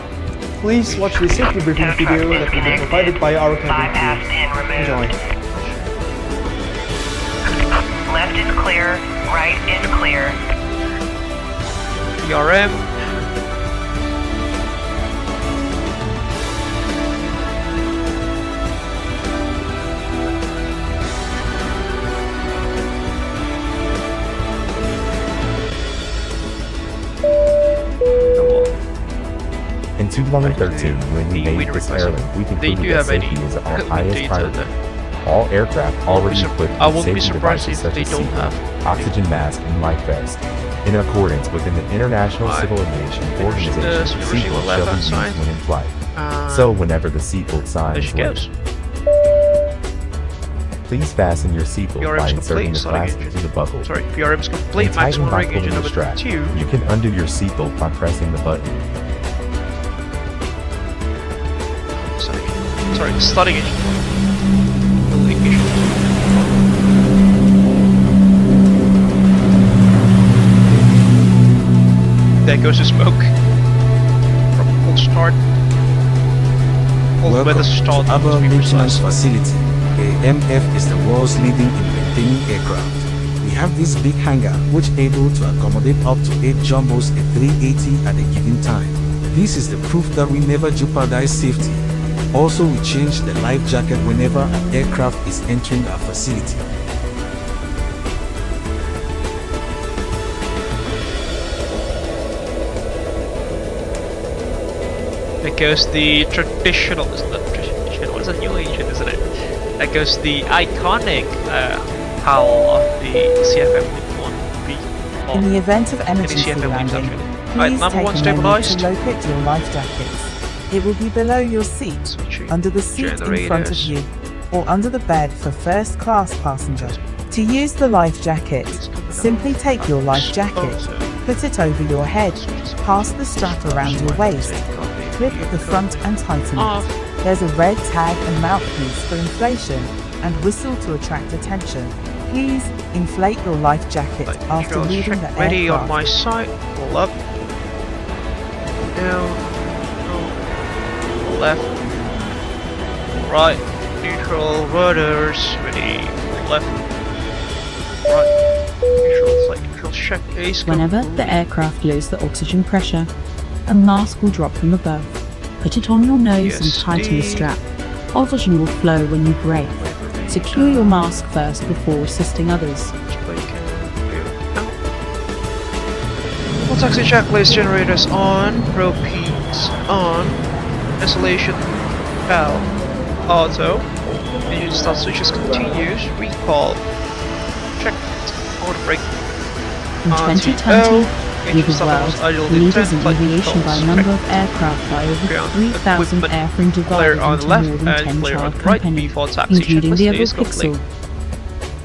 please watch the safety briefing video that will be provided by our cabin crew. Enjoy. Left is clear, right is clear. PRM. In 2013, when we made this airline, we concluded that safety is our highest priority. All aircraft already equipped with safety devices such as seatbelt, oxygen mask, and life vest. In accordance with the International Civil Aviation Organization, seatbelts shall be used when in flight. So whenever the seatbelt sign is lit, please fasten your seatbelt by inserting the clasp into the buckle. Sorry, PRM's complete. And tighten Maximum by ring engine pulling the number strap. 2. You can undo your seatbelt by pressing the button. Sorry, starting engine. Ignition. There goes the smoke from full start. All the weather start. to Abel Maintenance Facility. AMF is the world's leading in maintaining aircraft. We have this big hangar which is able to accommodate up to 8 jumbos at 380 at a given time. This is the proof that we never jeopardize safety. Also, we change the life jacket whenever an aircraft is entering our facility. That goes the traditional, isn't it? Traditional, it's a new engine, isn't it? That goes the iconic howl of the CFM-1B. In the event of emergency landing, please take a moment to locate your life jackets. It will be below your seat, under the seat in front of you, or under the bed for first class passenger. To use the life jacket, simply take your life jacket, put it over your head, pass the strap around your waist, clip the front and tighten it. There's a red tag and mouthpiece for inflation, and whistle to attract attention. Please inflate your life jacket after leaving the aircraft. Ready on my side, pull up, down, left, right, neutral, rudders, ready, left, right, neutral, flight control check, ace. Whenever the aircraft loses the oxygen pressure, a mask will drop from above. Put it on your nose and tighten the strap. Oxygen will flow when you brake. Secure your mask first before assisting others. Full taxi checklist, generators on, propelle's on. Isolation valve auto. Engine start switches continues. Recall. Check. Auto brake. In 2020, we the world leaders in aviation by number of aircraft by over 3,000 airframe divided into more than 10 child companies, including the Abel Pixel,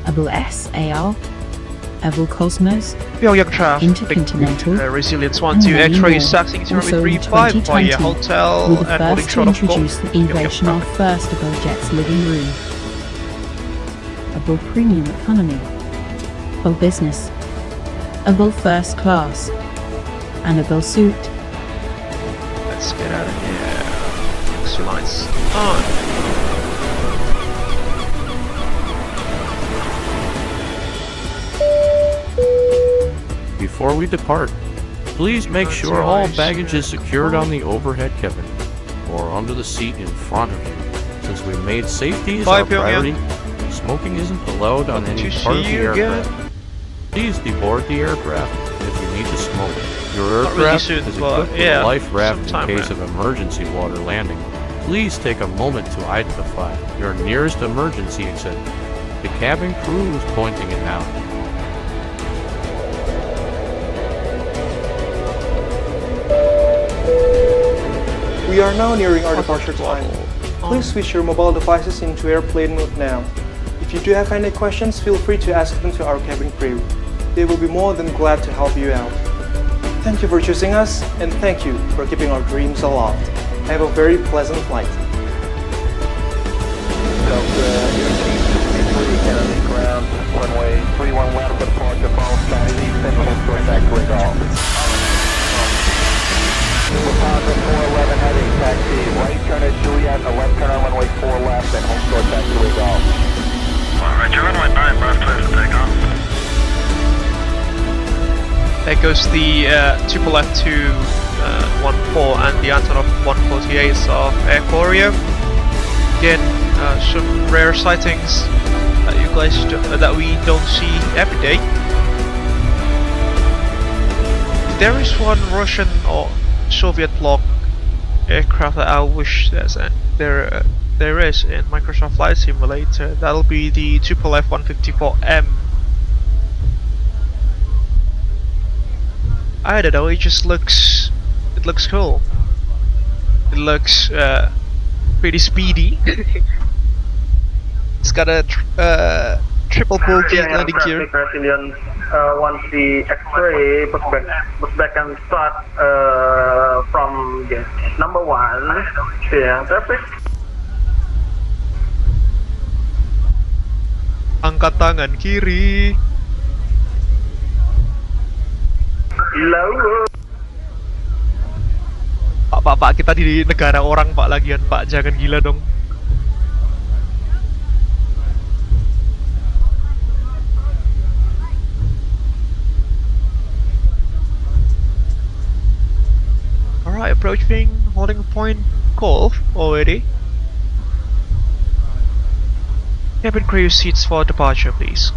Abel S, AR, Abel Cosmos, Pyongyang traffic, Intercontinental, Resilience and 1-2 many X-ray more. taxing Also in 035 via 2020, hotel we're the and boarding first to short of introduce the innovation of first Abel Jets living room, Abel Premium Economy, Abel Business, Abel First Class, and Abel Suite. Let's get out of here. Extra lights on. Before we depart, please make sure all baggage is secured on the overhead cabin or under the seat in front of you. Since we made safety as our priority, smoking isn't allowed on any part of the aircraft. Please deboard the aircraft if you need to smoke. Your aircraft is equipped with a life raft in sometime, case of emergency water landing. Please take a moment to identify your nearest emergency exit. The cabin crew is pointing it now. We are now nearing our departure time. Please switch your mobile devices into airplane mode now. If you do have any questions, feel free to ask them to our cabin crew. They will be more than glad to help you out. Thank you for choosing us, and thank you for keeping our dreams aloft. Have a very pleasant flight. Runway 31 left for departure, follow Sky East, and back to Golf. Deposit 411 heading, taxi, right turn at Juliet, a left turn on runway 4 left, and home short back to Golf. Roger, runway 9 left, clear for takeoff. There goes the 2F2 14 and the Antonov 148 of Air Koryo. Again, some rare sightings that we don't see every day. There is one Russian or Soviet bloc aircraft that I wish there is in Microsoft Flight Simulator. That'll be the F-154M. I don't know, it looks cool. It looks pretty speedy. It's got a triple pull gate landing gear. Once the X-ray push back and start from gate number 1. Yeah, traffic. Angkat tangan kiri. Low. Pak, kita di negara orang Pak lagian Pak, jangan gila dong. Alright, approaching holding point Golf already. Cabin crew seats for departure, please.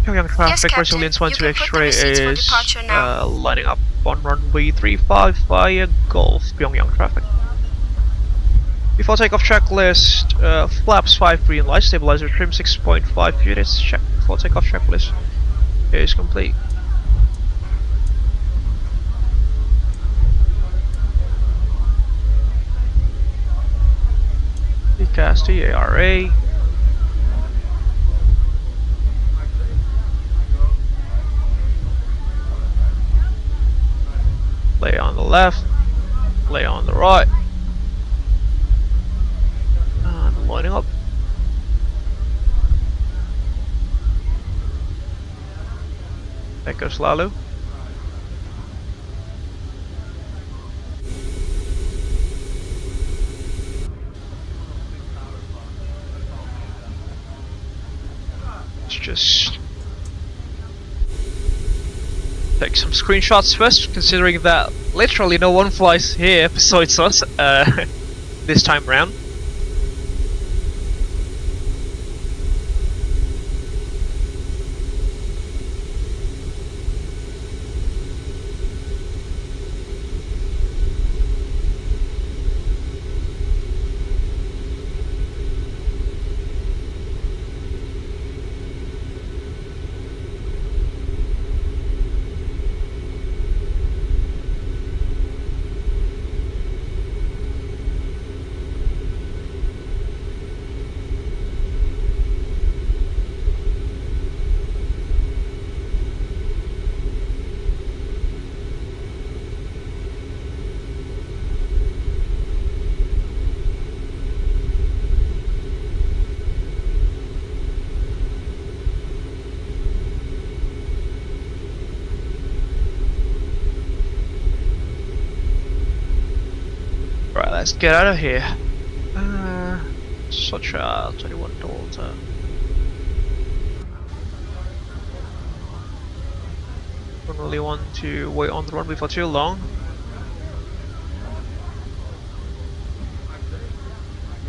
Pyongyang traffic, resilience 12 X-ray is lining up on runway 35 via Golf, Pyongyang traffic. Before takeoff checklist, flaps 5 green light, stabilizer trim 6.5 units, check. Before takeoff checklist is complete. Cast ARA. Lay on the left, lay on the right, and lining up. There goes Lalu. Let's just take some screenshots first, considering that literally no one flies here besides us this time round. Right, let's get out of here. Such a 21 Delta. Don't really want to wait on the runway for too long.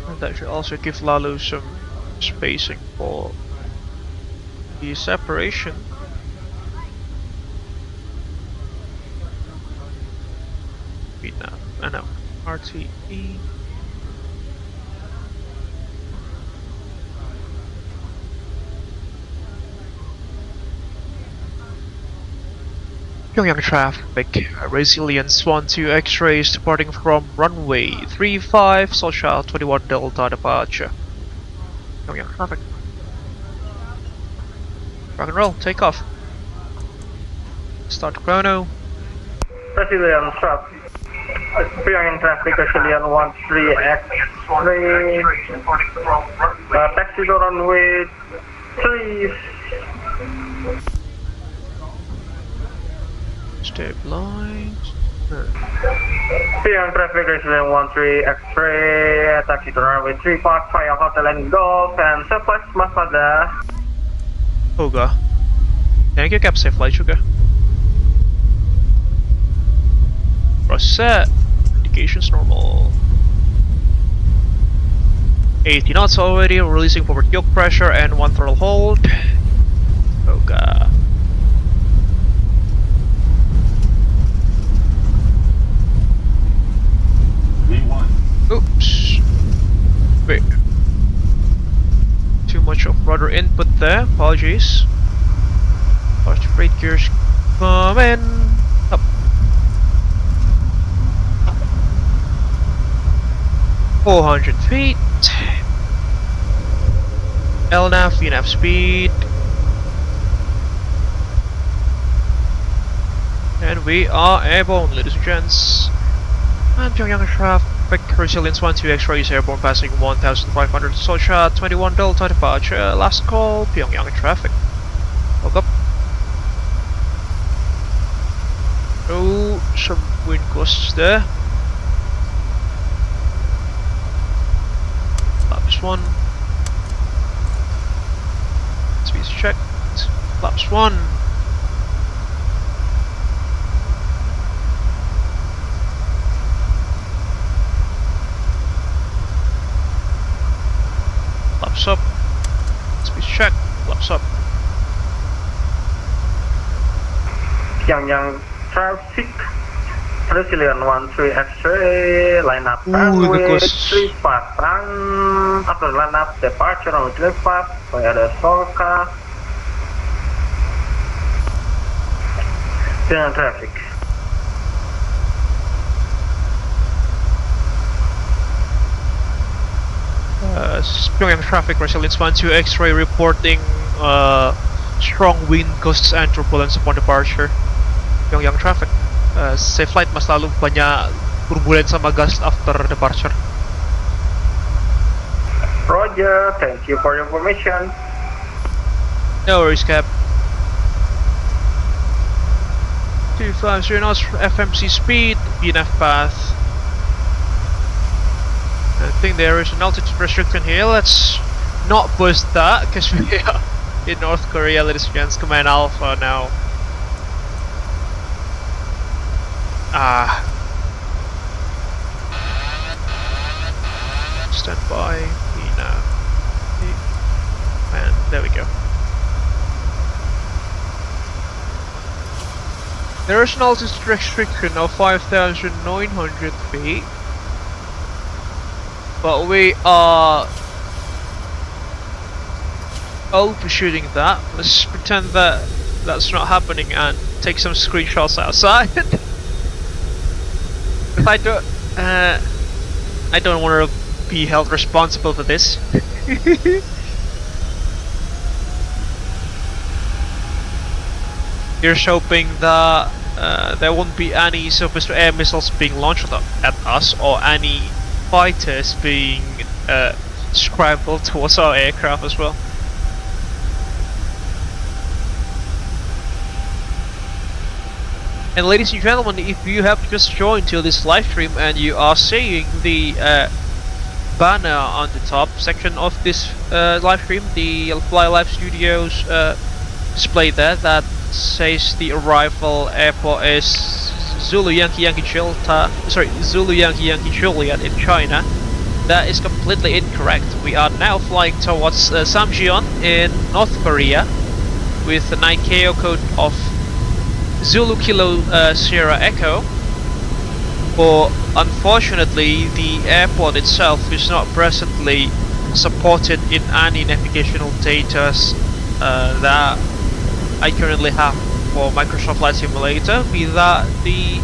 And that should also give Lalu some spacing for the separation. Vietnam, no, RTE. Pyongyang traffic, resilience 12 X-rays departing from runway 35, social 21 Delta departure. Pyongyang traffic. Rock and roll, take off. Start chrono. Resilience traffic. Pyongyang traffic, Resilience 13 X-ray. Taxi to runway 3. Stabilize. Pyongyang traffic, Resilience 13 X-ray. Taxi to runway 3 park via hotel and golf and surplus Masada. Oga. Thank you, Cap Safe Flight Sugar. Set. Indications normal. 80 knots already, releasing forward yoke pressure and 1 throttle hold. Oga. Oops. Wait. Too much of rudder input there, apologies. Large freight gears coming up. 400 feet. LNAV, VNAV speed. And we are airborne, ladies and gents. And Pyongyang traffic, resilience 12 X-rays airborne passing 1500 Socha 21 Delta departure. Last call, Pyongyang traffic. Look up. Oh, some wind gusts there. Flaps 1. Speeds checked. Flaps 1. Flaps up. Speeds checked. Flaps up. Pyongyang traffic, Resilience 13 X-ray, line up runway 3 pasang. After line up departure on 3 pass via the Solka. Pyongyang traffic. Pyongyang traffic, resilience 12 X-ray reporting strong wind gusts and turbulence upon departure. Pyongyang traffic. Safe flight, mas lalu banyak turbulence sama gust after departure. Roger, thank you for your information. No worries, Cap. 250 knots FMC speed, VNAV path. I think there is an altitude restriction here. Let's not boost that because we are in North Korea, ladies and gents. Command Alpha now. Stand by, VNAV. And there we go. There is an altitude restriction of 5,900 feet. But we are overshooting that. Let's pretend that that's not happening and take some screenshots outside. If I don't want to be held responsible for this. Here's hoping that there won't be any surface-to-air missiles being launched at us or any fighters being scrambled towards our aircraft as well. And ladies and gentlemen, if you have just joined to this live stream and you are seeing the banner on the top section of this live stream, the Fly Live Studios display there that says the arrival airport is Zulu Yankee Yankee Zulu Yankee Yankee Juliet in China. That is completely incorrect. We are now flying towards Samcheon in North Korea. with an ICAO code of Zulu Kilo Sierra Echo, but unfortunately the airport itself is not presently supported in any navigational data that I currently have for Microsoft Flight Simulator, be that the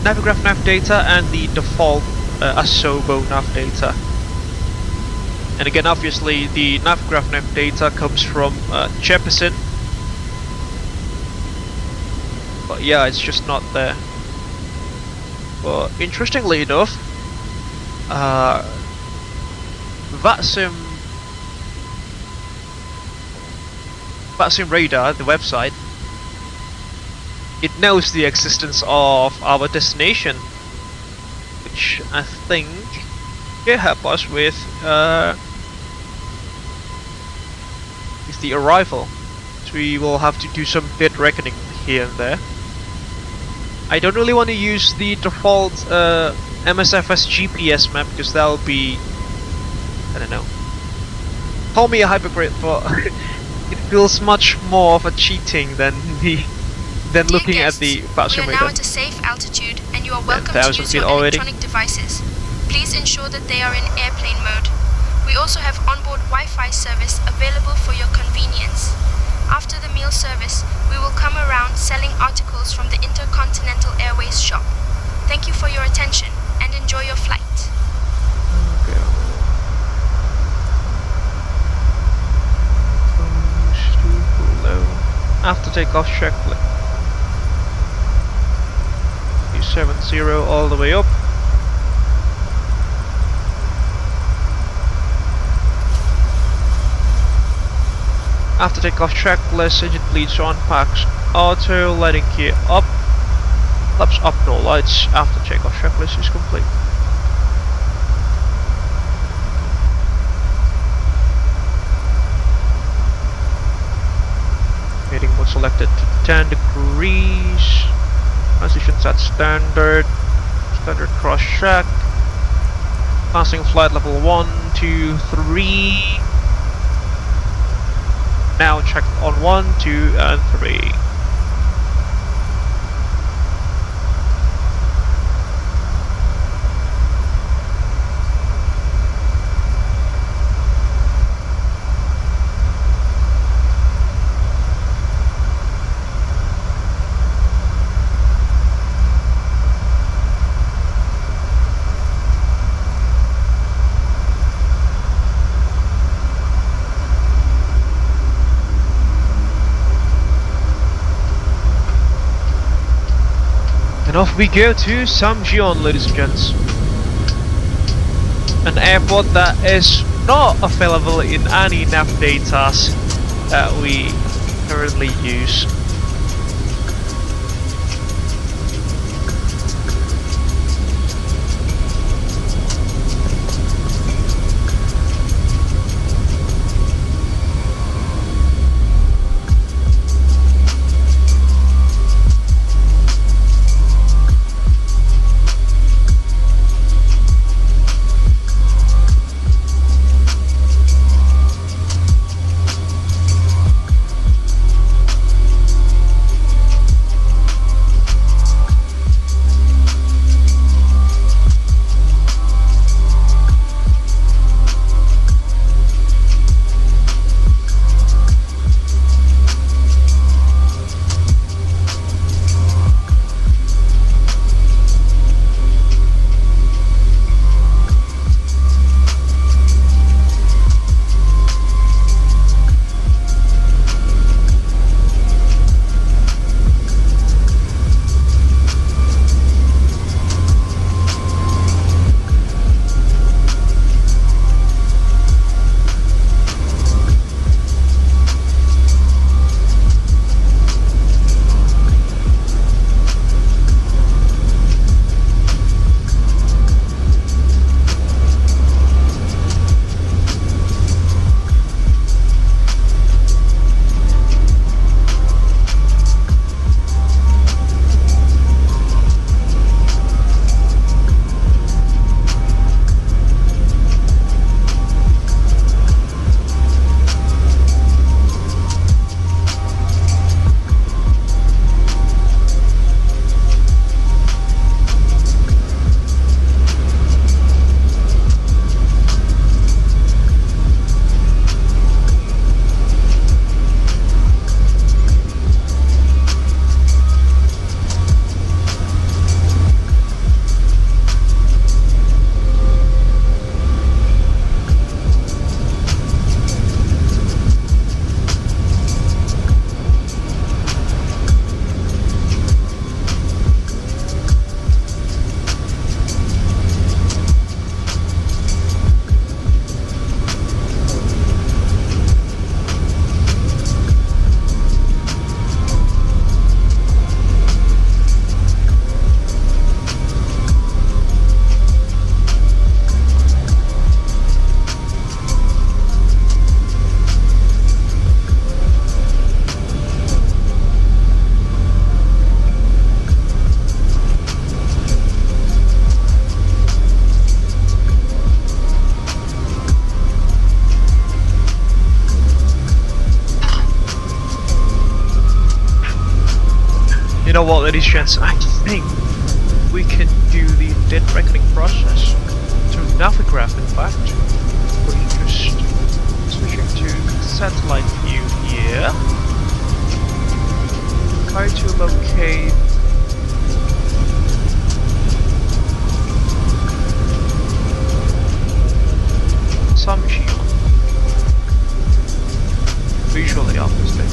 Navigraph nav data and the default Asobo nav data. And again, obviously the Navigraph nav data comes from Jefferson, but yeah, it's just not there. But interestingly enough, VATSIM radar, the website, it knows the existence of our destination, which I think will help us with the arrival. So we will have to do some bit reckoning here and there. I don't really want to use the default MSFS GPS map because that'll be, I don't know, call me a hypocrite, but it feels much more of a cheating than looking at the VATSIM radar. We are now at a safe altitude and you are welcome to use your electronic devices. Please ensure that they are in airplane mode. We also have onboard Wi-Fi service available for your convenience. After the meal service, we will come around selling articles from the Intercontinental Airways shop. Thank you for your attention and enjoy your flight. Okay. After takeoff checklist. 370 all the way up. After takeoff checklist, engine bleeds on, packs auto, landing gear up, flaps up, no lights. After takeoff checklist is complete. Heading mode selected to 10 degrees. Transitions at standard. Standard cross check. Passing flight level 1, 2, 3. Now check on 1, 2, and 3. And off we go to Samjeon, ladies and gents. An airport that is not available in any nav data that we currently use. You know what, ladies and gents, I think we can do the dead reckoning process through Navigraph, in fact. We're just switching to satellite view here. Try to locate some shield. Visually, obviously.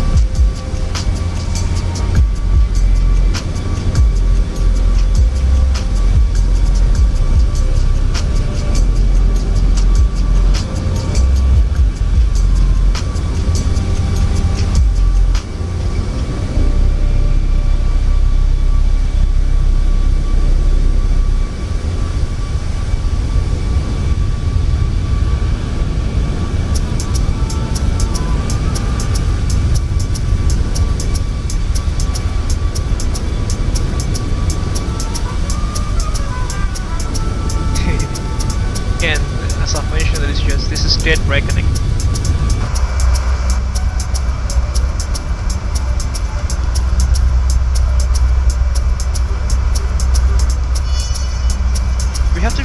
This is dead reckoning. We have to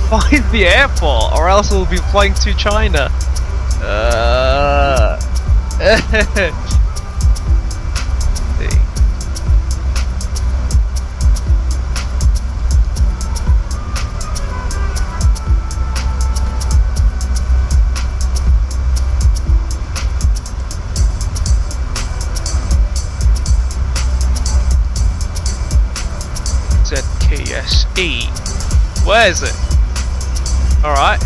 find the airport, or else we'll be flying to China. ZKSE. Where is it? Alright.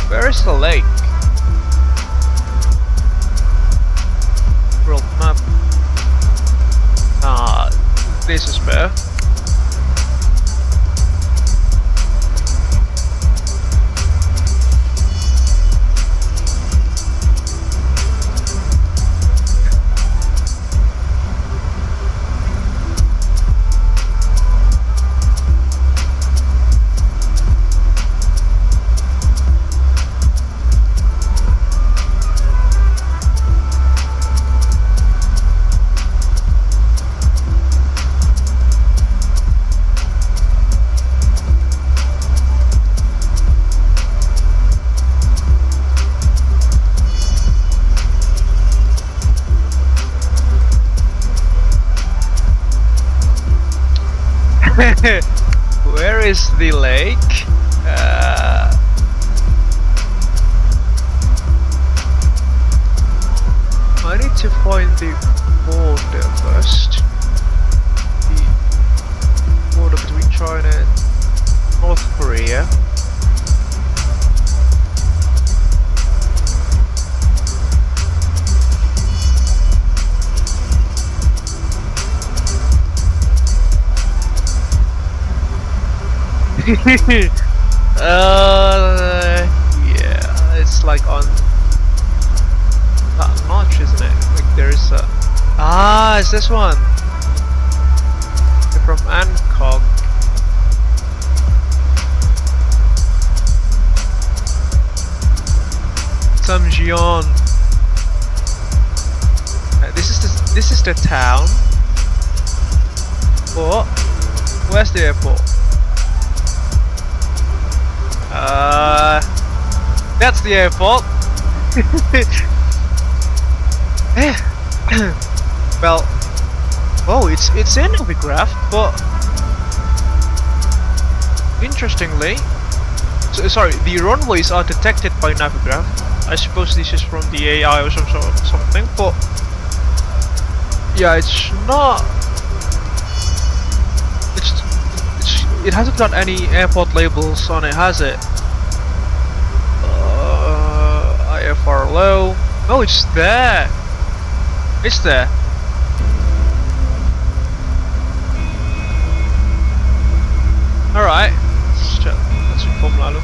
Where is the lake? World map. This is better. Where is the lake? I need to find the border first. The border between China and North Korea. Yeah, it's like on that notch, isn't it? Like there's a it's this one. From Angkor. Samjion. This is the town. Oh, where's the airport? That's the airport. Well, oh, it's in Navigraph, but interestingly, sorry, the runways are detected by Navigraph. I suppose this is from the AI or something, but yeah, it's not. It hasn't got any airport labels on it, has it? IFR low. Oh, it's there. It's there. Alright. Let's inform lalu.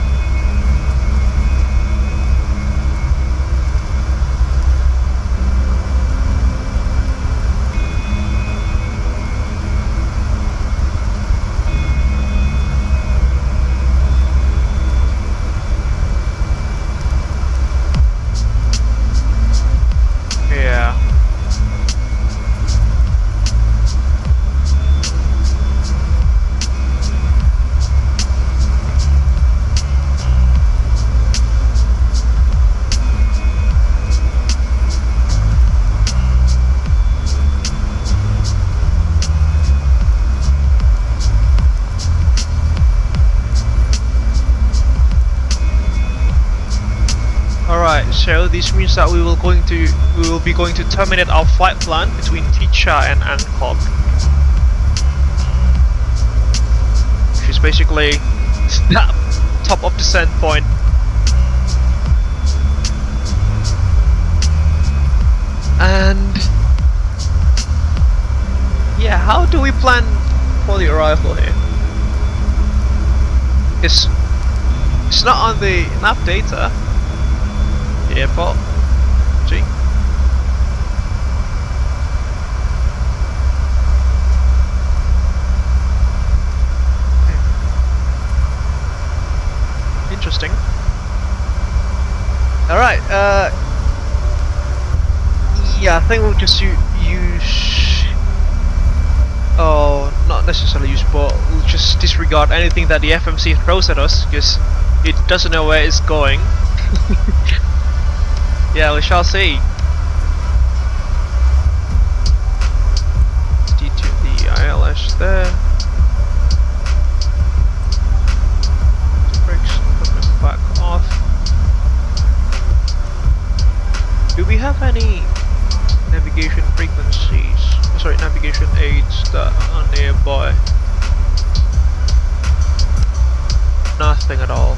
So this means that we will be going to terminate our flight plan between Ticha and Angkor, which is basically that top of descent point. And yeah, how do we plan for the arrival here? It's not on the nav data. The airport. See? Interesting. Alright, yeah, I think we'll just use... Oh, not necessarily use, but we'll just disregard anything that the FMC throws at us, because it doesn't know where it's going. Yeah, we shall see. D2 the ILS there. Brakes coming back off. Do we have any navigation frequencies? Sorry, navigation aids that are nearby? Nothing at all.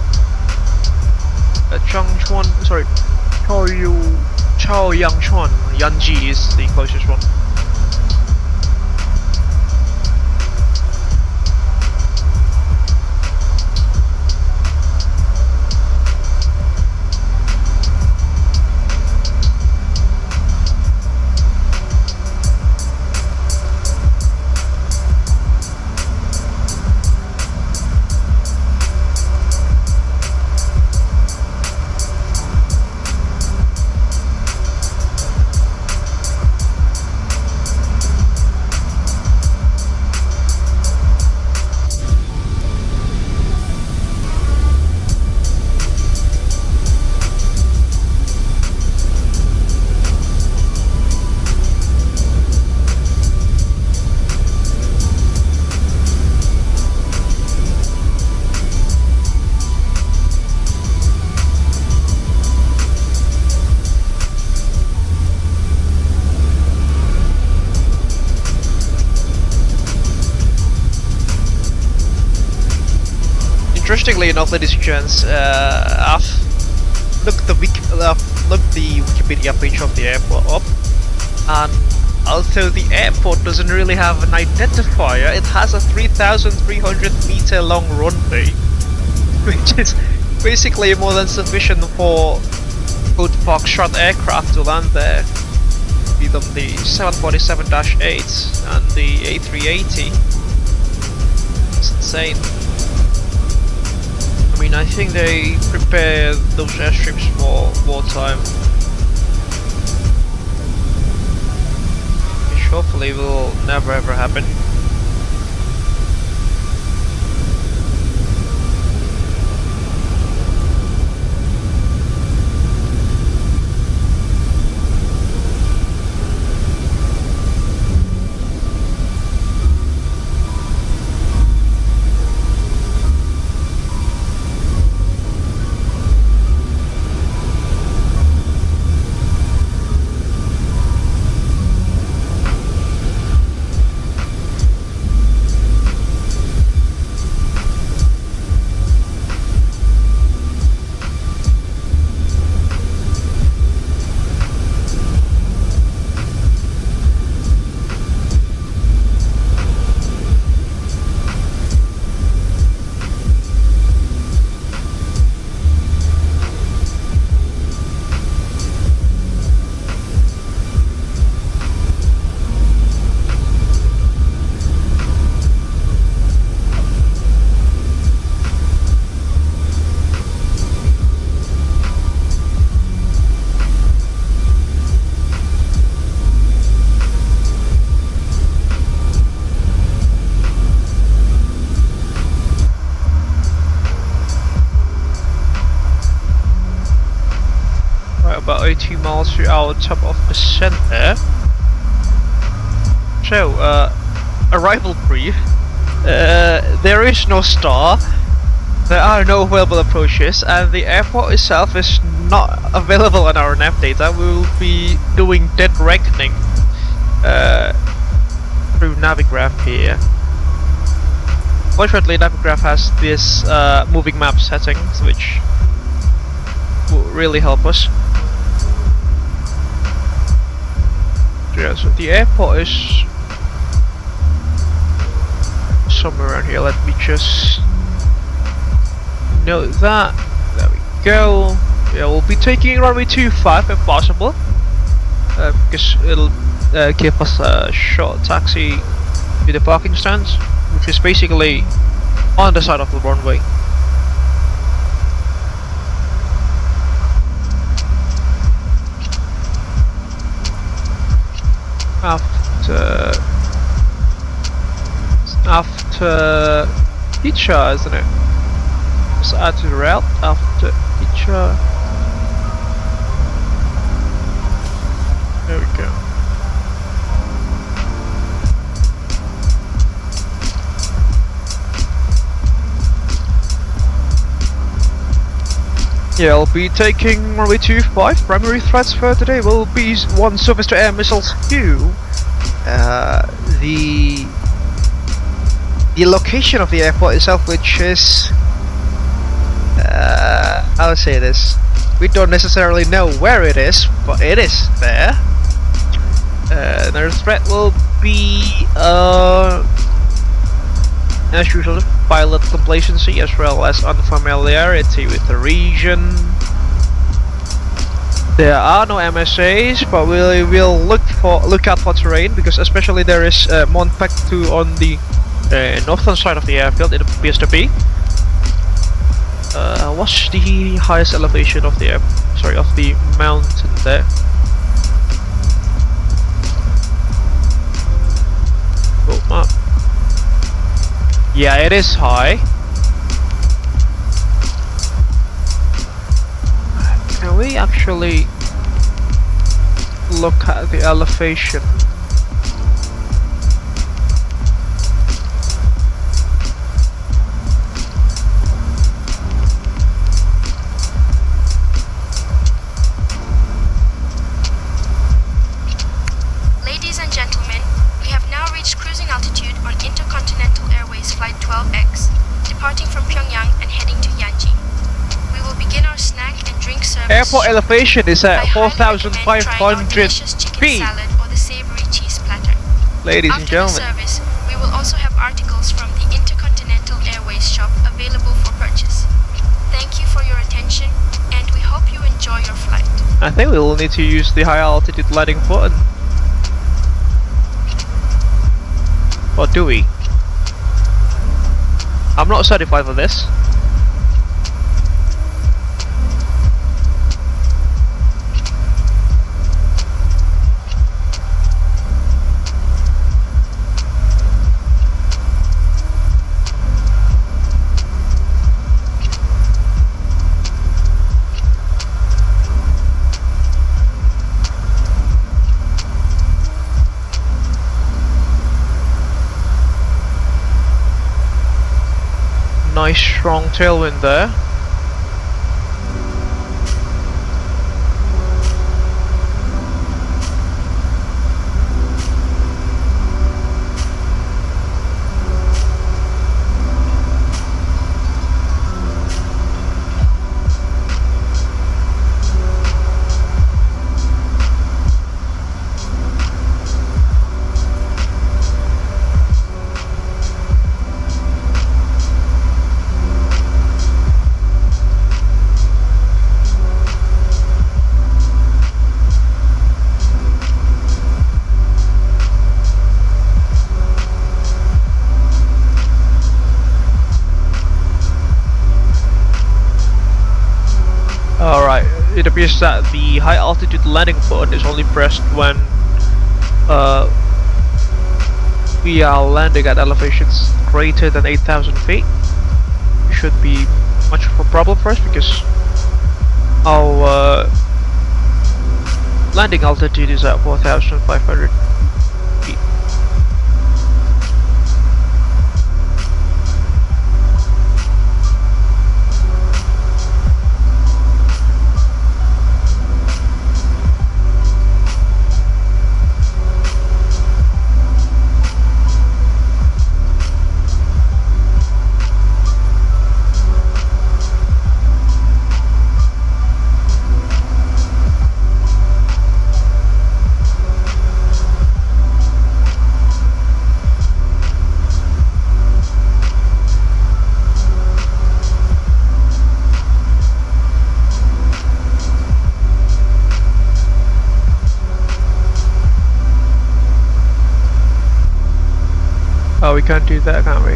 Changchuan, sorry, Chaoyangchuan, Yanji is the closest one. Interestingly enough, ladies and gents, I've looked the Wikipedia page of the airport up, and although the airport doesn't really have an identifier, it has a 3,300 meter long runway, which is basically more than sufficient for good Foxtrot aircraft to land there. Be them the 747-8 and the A380. It's insane. I mean, I think they prepare those airstrips for wartime, which hopefully will never ever happen. About 80 miles per hour top of descent there. So, arrival brief. There is no star. there are no available approaches, and the airport itself is not available on our nav data. We will be doing dead reckoning through Navigraph here. Fortunately, Navigraph has this moving map settings, which will really help us. Yeah, so the airport is somewhere around here. Let me just note that. There we go. Yeah, we'll be taking runway 25 if possible, because it'll give us a short taxi to the parking stands, which is basically on the side of the runway. After Icha, isn't it? Just add to the route after Icha. There we go. Yeah, I'll be taking runway 25. Primary threats for today will be one surface-to-air missiles Q. The location of the airport itself, which is I'll say this, we don't necessarily know where it is, but it is there. Another threat will be as usual, pilot complacency as well as unfamiliarity with the region. There are no MSAs, but we will look out for terrain, because especially there is Mont Pectu on the northern side of the airfield. It appears to be. What's the highest elevation of the of the mountain there? Oh, map. Yeah, it is high. Can we actually look at the elevation? Ladies and gentlemen, we have now reached cruising altitude on Intercontinental Airways Flight 12X, departing from Pyongyang and heading to Yanji. We will begin our snack and drink service. Airport elevation is at 4,500 feet. Or the savory cheese platter. Ladies and gentlemen. After the service, we will also have articles from the Intercontinental Airways shop available for purchase. Thank you for your attention, and we hope you enjoy your flight. I think we will need to use the high altitude landing button. Or do we? I'm not certified for this. Nice strong tailwind there. Alright, it appears that the high altitude landing button is only pressed when we are landing at elevations greater than 8,000 feet. It should be much of a problem for us because our landing altitude is at 4,500 feet. Oh, we can't do that, can we?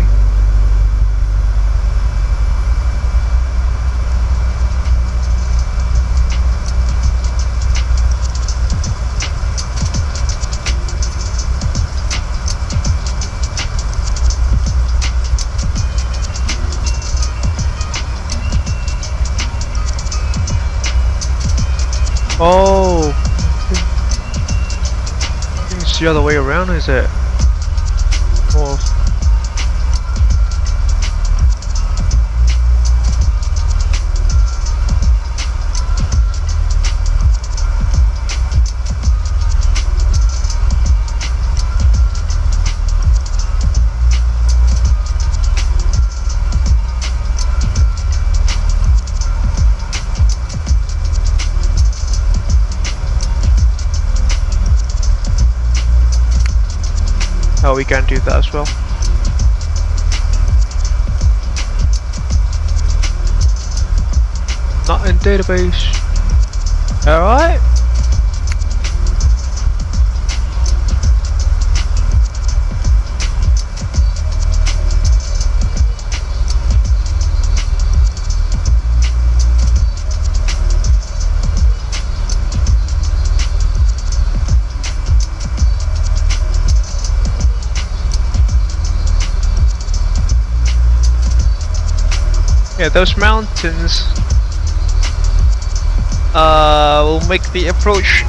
Oh, it's the other way around, is it? Oh. Oh, we can't do that as well. Not in database. Alright. Yeah, those mountains will make the approach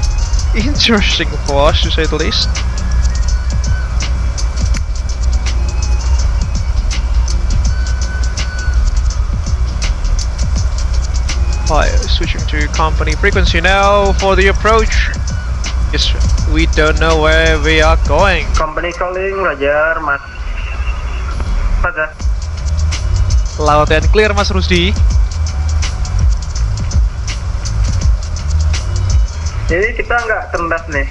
interesting for us, to say the least. Alright, switching to company frequency now for the approach. Yes, we don't know where we are going. Company calling, Roger, Mas. Pada. Loud and clear, Mas Rusdi. Jadi kita nggak tendas nih.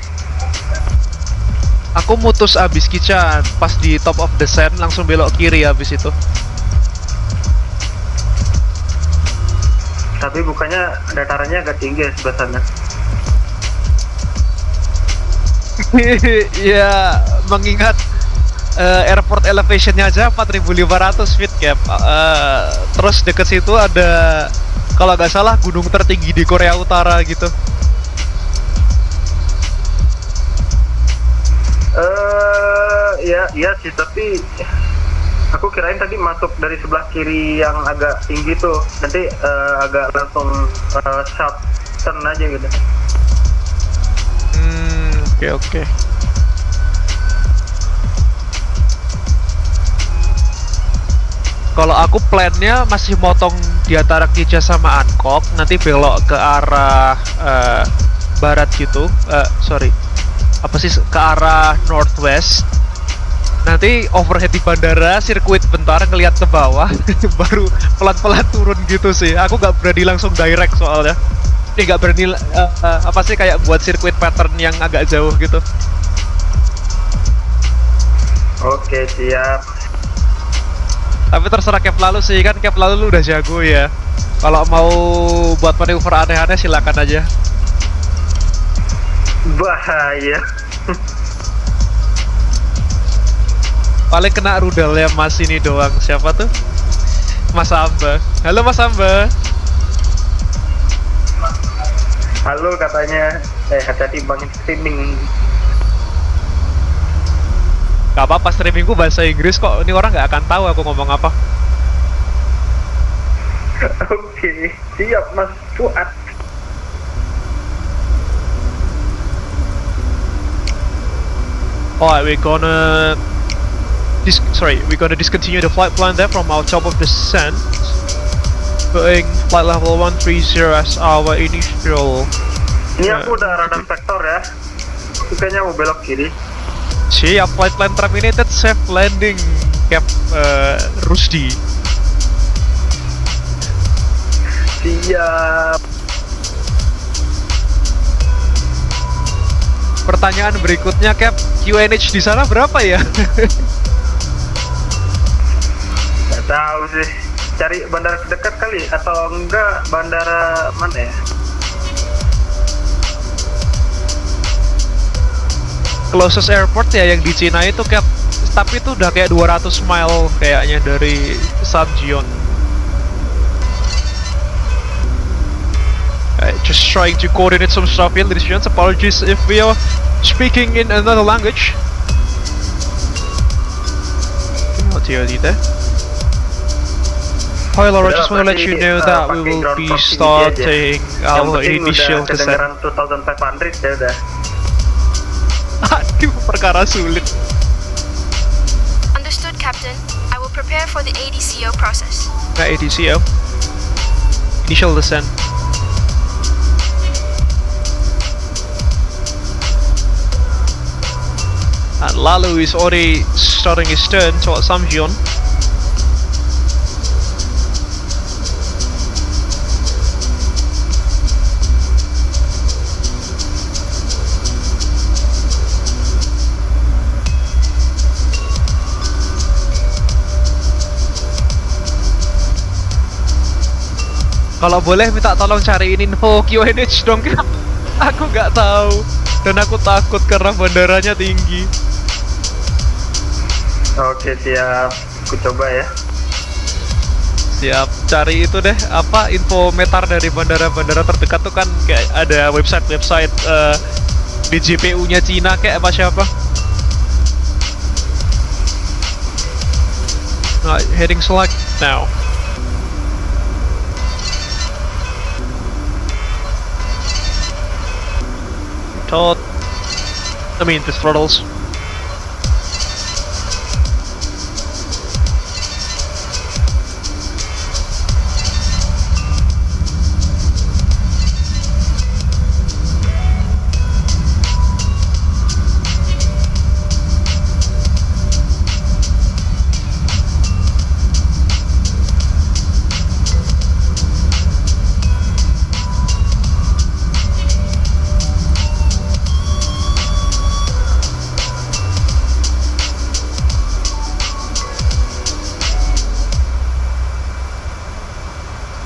Aku mutus abis Kican, pas di top of descent langsung belok kiri abis itu. Tapi bukannya datarannya agak tinggi ya sebelah sana. Ya, mengingat airport elevationnya aja 4.500 feet cap. Terus deket situ ada, kalau nggak salah, gunung tertinggi di Korea Utara gitu. Iya sih, tapi aku kirain tadi masuk dari sebelah kiri yang agak tinggi tuh, nanti agak langsung sharp turn aja gitu. Oke. Kalau aku plannya masih motong di antara Kija sama Angkok, nanti belok ke arah barat gitu, ke arah northwest. Nanti overhead di bandara, sirkuit bentar ngeliat ke bawah, baru pelan-pelan turun gitu sih. Aku nggak berani langsung direct soalnya. Nggak berani kayak buat sirkuit pattern yang agak jauh gitu. Oke, siap. Tapi terserah cap lalu sih, kan cap lalu lu udah jago ya. Kalau mau buat manuver aneh-aneh silakan aja. Bahaya. Paling kena rudalnya Mas ini doang. Siapa tuh? Mas Amba. Halo Mas Amba. Halo katanya. Hati-hati bangin streaming. Gak apa-apa, streamingku bahasa Inggris kok. Ini orang nggak akan tahu aku ngomong apa. Oke, siap Mas Fuad. Alright, we're gonna discontinue the flight plan there from our top of descent. Boeing flight level 130 as our initial. Ini aku udah radar vektor ya. Kayaknya mau belok kiri. Siap, flight plan terminated, safe landing, Cap Rusdi. Siap. Pertanyaan berikutnya, Cap, QNH di sana berapa ya? Gak tahu sih. Cari bandara terdekat kali atau enggak bandara mana ya? Closest airport ya yang di Cina itu, Cap, tapi itu udah kayak 200 mile kayaknya dari Samjion. Just trying to coordinate some stuff here, ladies and gents. Apologies if we are speaking in another language. Hi Laura, just want to let you know that we will be starting our initial descent. 2500 ya udah. Aduh, perkara sulit. Understood, Captain. I will prepare for the ADCO process. ADCO. Initial descent. And Lalu is already starting his turn towards Samjion. Kalau boleh minta tolong cariin info QNH dong, aku nggak tahu dan aku takut karena bandaranya tinggi. Oke, siap, aku coba ya. Siap, cari itu deh, apa info metar dari bandara-bandara terdekat tuh kan kayak ada website di JPU-nya Cina kayak apa siapa? Nah, heading select now. The throttles.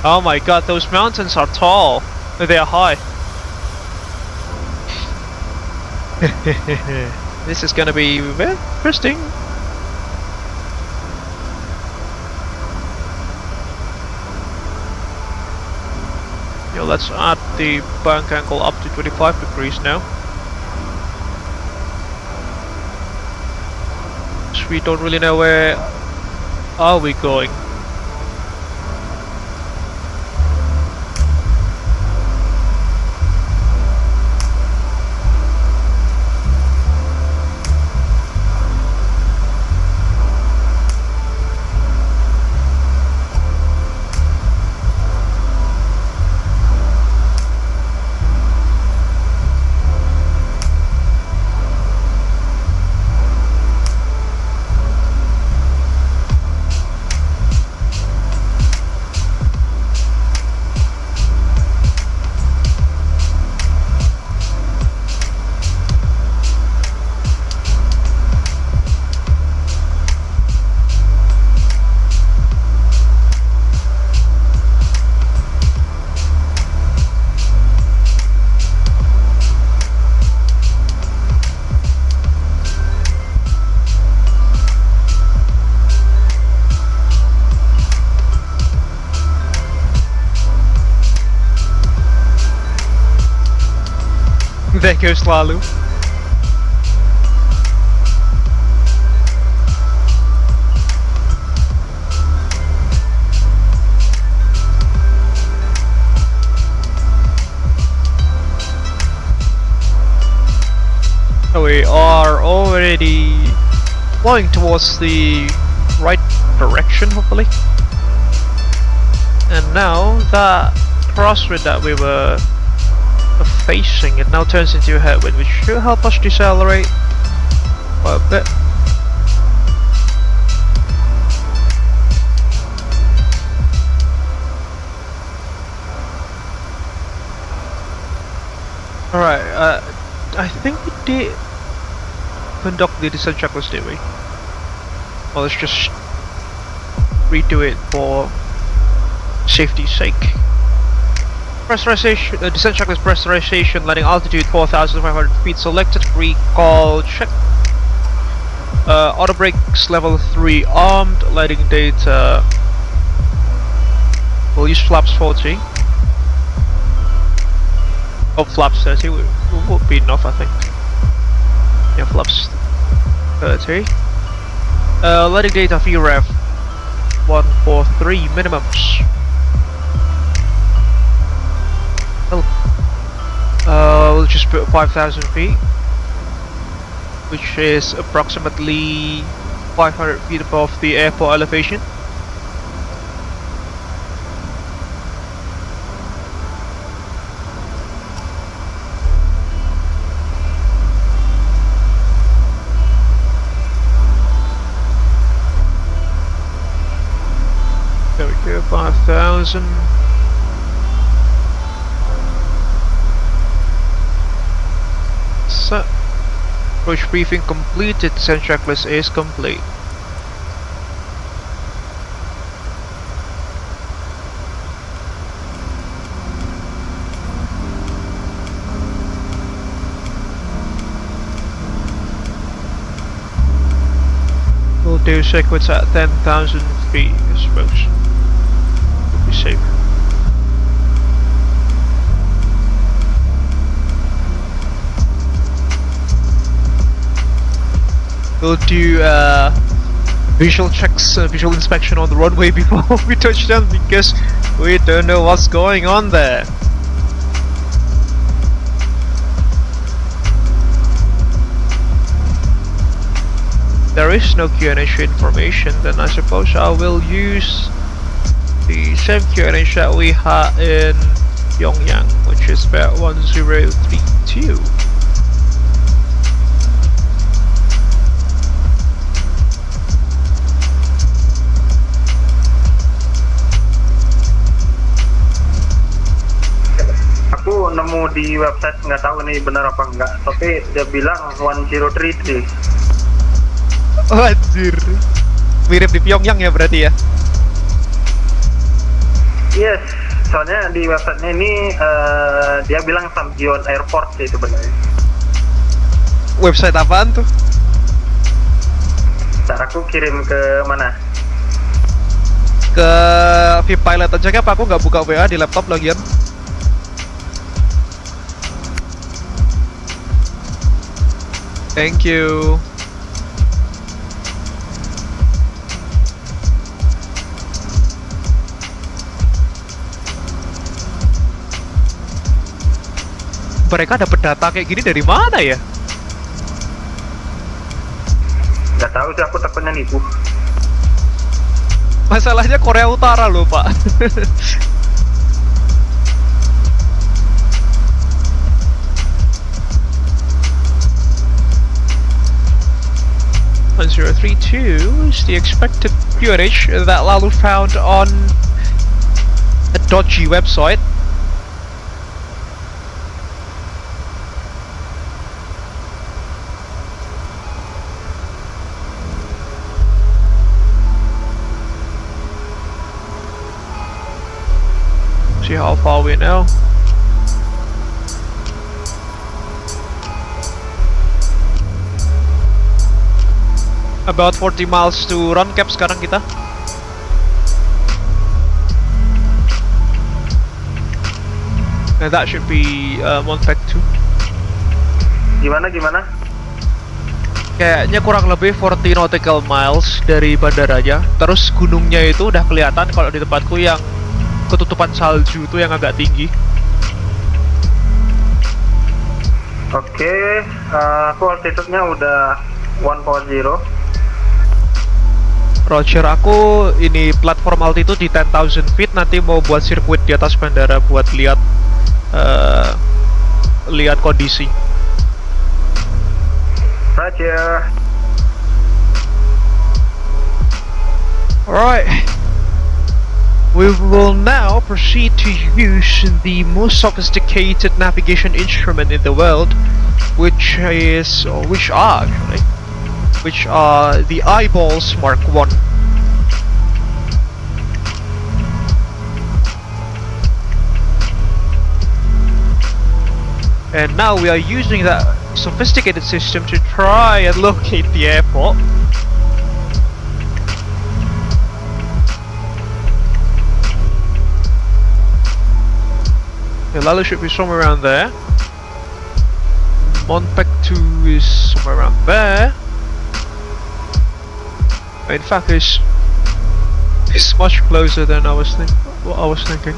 Oh my god, those mountains are tall. They are high. This is gonna be very interesting. Yo, let's add the bank angle up to 25 degrees now. So we don't really know where are we going. There goes Lalu. We are already flying towards the right direction, hopefully. And now that crosswind that we were facing, it now turns into a headwind, which should help us decelerate quite a bit. Alright, I think we did conduct the descent checklist, did we? Well, let's just redo it for safety's sake. Pressurization, descent checklist pressurization, landing altitude 4,500 feet selected, recall check. Auto brakes level 3 armed, landing data. We'll use flaps 40. Oh, flaps 30 would be enough, I think. Yeah, flaps 30. Landing data VREF 143 minimums. We'll just put 5,000 feet, which is approximately 500 feet above the airport elevation. There we go, 5,000. Set. Approach briefing completed. Descent checklist is complete. We'll do circuits at 10,000 feet, I suppose. Would be safe. We'll do visual checks, visual inspection on the runway before we touch down because we don't know what's going on there. There is no QNH information, then I suppose I will use the same QNH that we had in Pyongyang, which is about 1032. Aku nemu di website, nggak tahu nih benar apa enggak, tapi dia bilang 1033. Oh, anjir. Mirip di Pyongyang ya berarti ya? Yes, soalnya di websitenya ini dia bilang Samgyeon Airport sih sebenarnya. Website apaan tuh? Ntar aku kirim ke mana? Ke VPilot aja kan, aku nggak buka WA di laptop lagian. Thank you. Mereka dapat data kayak gini dari mana ya? Nggak tahu sih, aku takutnya nipu. Masalahnya Korea Utara loh, Pak. is the expected QNH that Lalu found on a dodgy website. See how far we know. About 40 miles to run cap sekarang kita. And that should be 1.2. Gimana? Kayaknya kurang lebih 40 nautical miles dari bandaranya. Terus gunungnya itu udah kelihatan kalau di tempatku yang ketutupan salju itu yang agak tinggi. Oke, aku altitude-nya udah 140. Roger, aku ini platform altitude di 10,000 feet, nanti mau buat sirkuit di atas bandara buat lihat lihat kondisi. Roger. Alright. We will now proceed to use the most sophisticated navigation instrument in the world, which are the eyeballs Mark 1. And now we are using that sophisticated system to try and locate the airport. Okay, Lalu should be somewhere around there. Monpec 2 is somewhere around there. In fact, it's much closer than what I was thinking.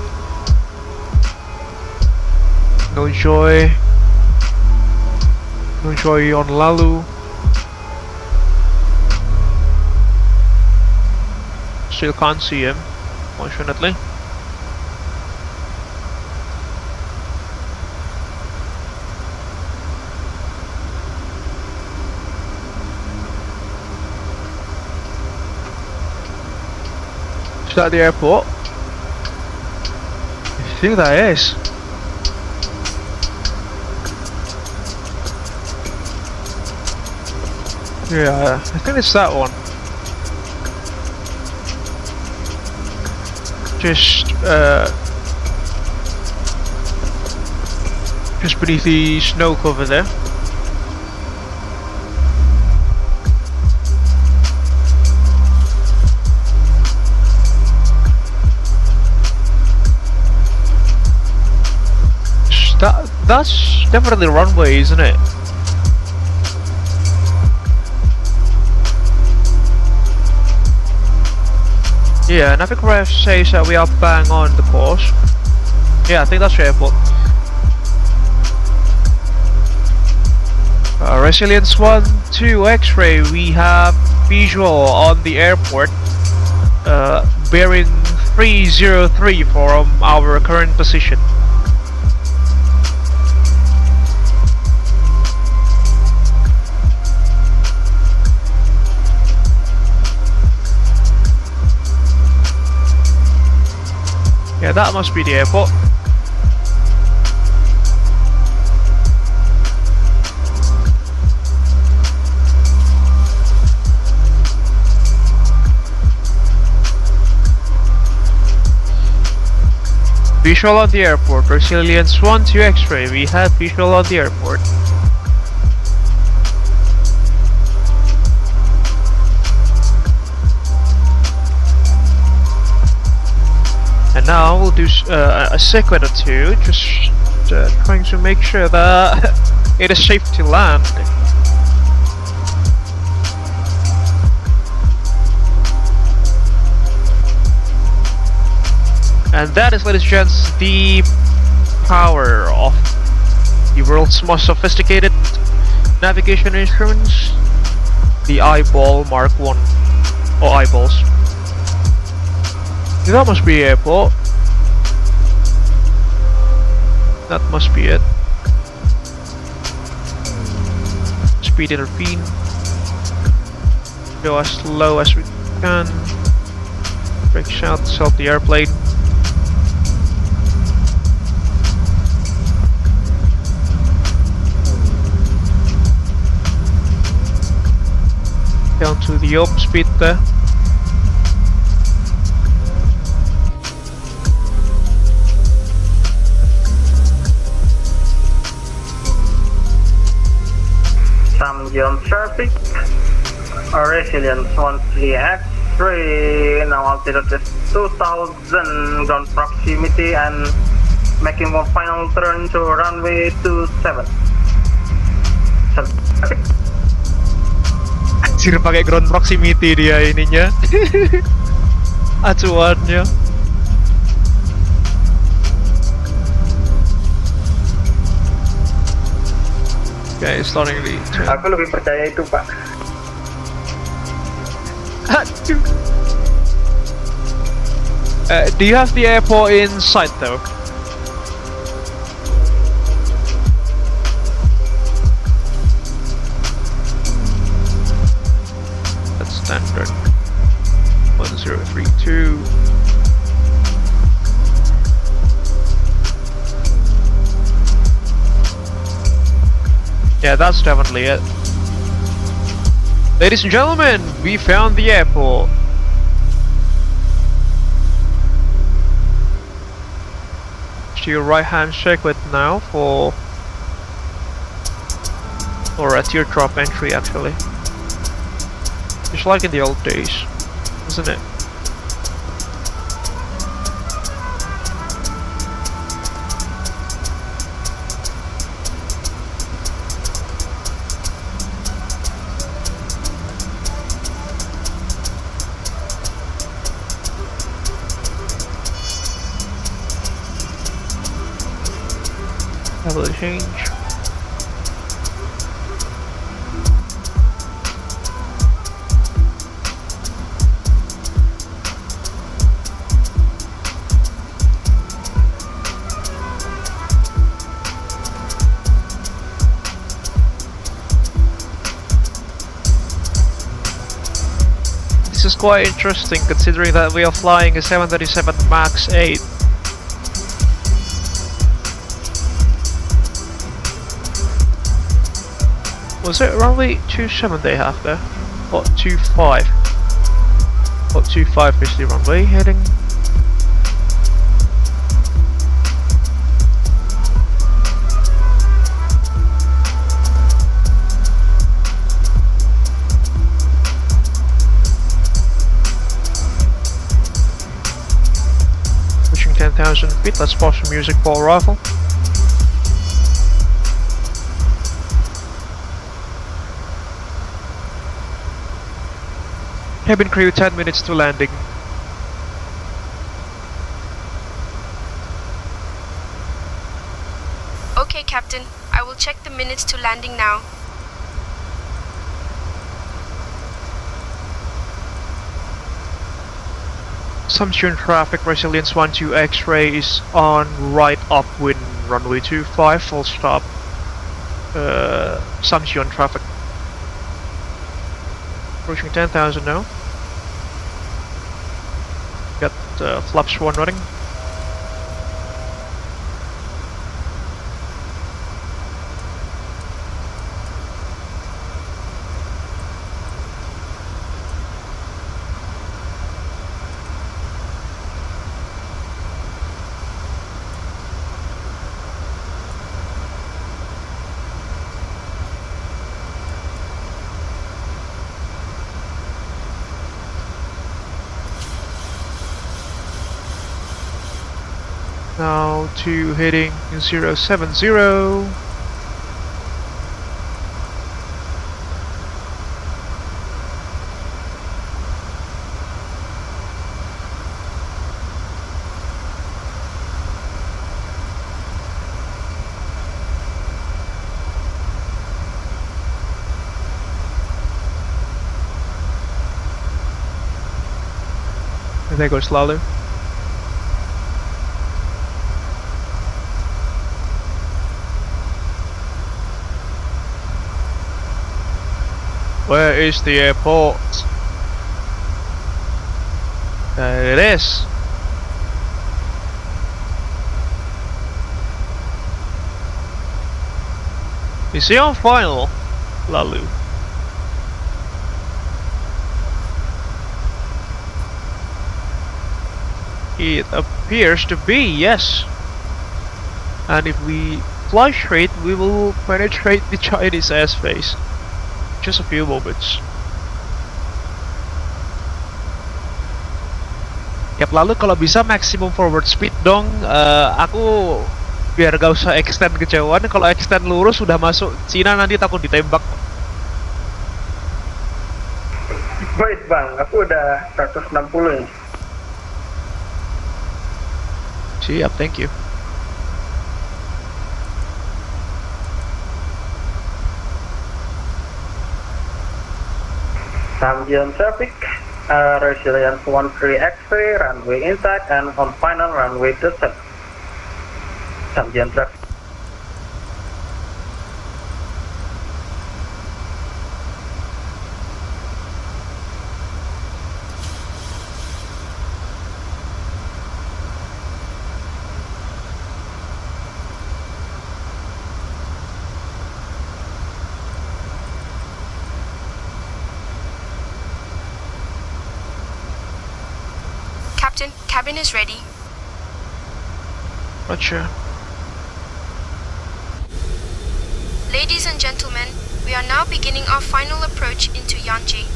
No joy on Lalu. Still can't see him, fortunately. Is that the airport? I think that is. Yeah, I think it's that one. Just beneath the snow cover there. That's definitely the runway, isn't it? Yeah, and I think Ref says that we are bang on the course. Yeah, I think that's the airport. Resilience 1-2 X-ray, we have visual on the airport, bearing 303 from our current position. Yeah, that must be the airport. Visual on the airport. Resilience 1-2 X-ray. We have visual on the airport. And now we'll do a second or two, just trying to make sure that it is safe to land. And that is, ladies and gents, the power of the world's most sophisticated navigation instruments, the Eyeball Mark 1, or eyeballs. That must be airport. That must be it. Speed intervene. Go as low as we can. Brake out, help the airplane. Down to the up speed there. Some traffic. Resilience 1-3 X-ray. Now altitude is 2000, ground proximity, and making one final turn to runway 27. Anjir, pakai ground proximity dia ininya. Acuannya. Okay, starting the turn. Aku lebih percaya itu, Pak. Do you have the airport in sight though? That's standard. 1032. Yeah, that's definitely it. Ladies and gentlemen, we found the airport. To your right hand check with now for a teardrop entry actually. Just like in the old days, isn't it? heavily change. This is quite interesting considering that we are flying a 737 MAX 8. Was it runway 27 they have there? Or 25? Or 25 is the runway heading. Pushing 10,000 feet, let's pause the music for arrival. Cabin crew 10 minutes to landing. Okay, Captain. I will check the minutes to landing now. Assumption traffic resilience 12 X-ray is on right upwind runway 25 full stop. Assumption traffic. Approaching 10,000 now. Got flaps 1 running. Now to heading 070. And there goes Lalu. Where is the airport? There it is. Is he on final, Lalu? It appears to be, yes. And if we fly straight, we will penetrate the Chinese airspace. Just a few moments. Yap, lalu kalau bisa maximum forward speed dong. Aku biar gak usah extend kejauhan. Kalau extend lurus sudah masuk Cina nanti takut ditembak. Wait bang, aku udah 160 ya. Siap, thank you. Samjian traffic, resilience 13 X-ray, runway inside and on final runway to set. Samjian traffic. Captain, cabin is ready. Roger. Ladies and gentlemen, we are now beginning our final approach into Yanji.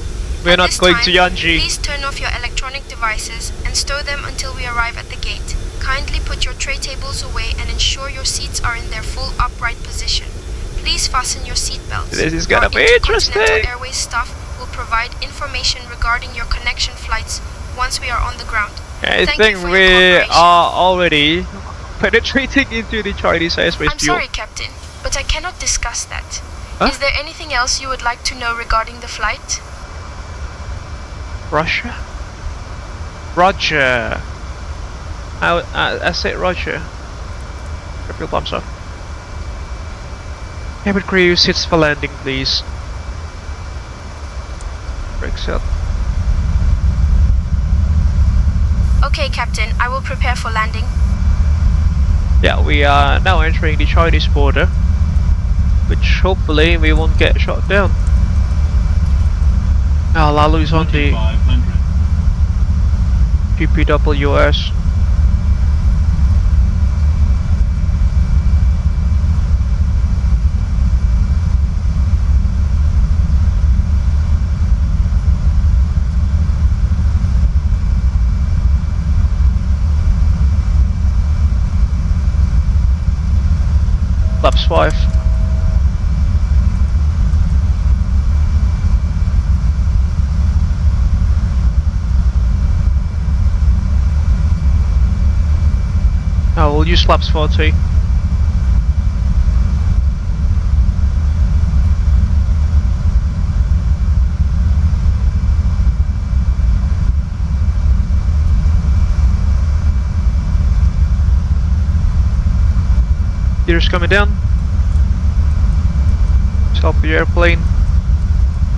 We are At not this going time, to Yanji. Please turn off your electronic devices and stow them until we arrive at the gate. Kindly put your tray tables away and ensure your seats are in their full upright position. Please fasten your seat belts. This is gonna be interesting. Intercontinental Airways staff will provide information regarding your connection flights once we are on the ground. I Thank think you for your we cooperation. are already penetrating into the Chinese airspace. I'm sorry, Captain, but I cannot discuss that. Is there anything else you would like to know regarding the flight? Russia? Roger. I said Roger. Triple thumbs up. Cabin crew, sits for landing, please. Brakes up. Okay, Captain, I will prepare for landing. Yeah, we are now entering the Chinese border, which hopefully we won't get shot down. Now Lalu is on the GPWS. Flaps 5. Now we'll use flaps 40. Gears coming down. Stop the airplane.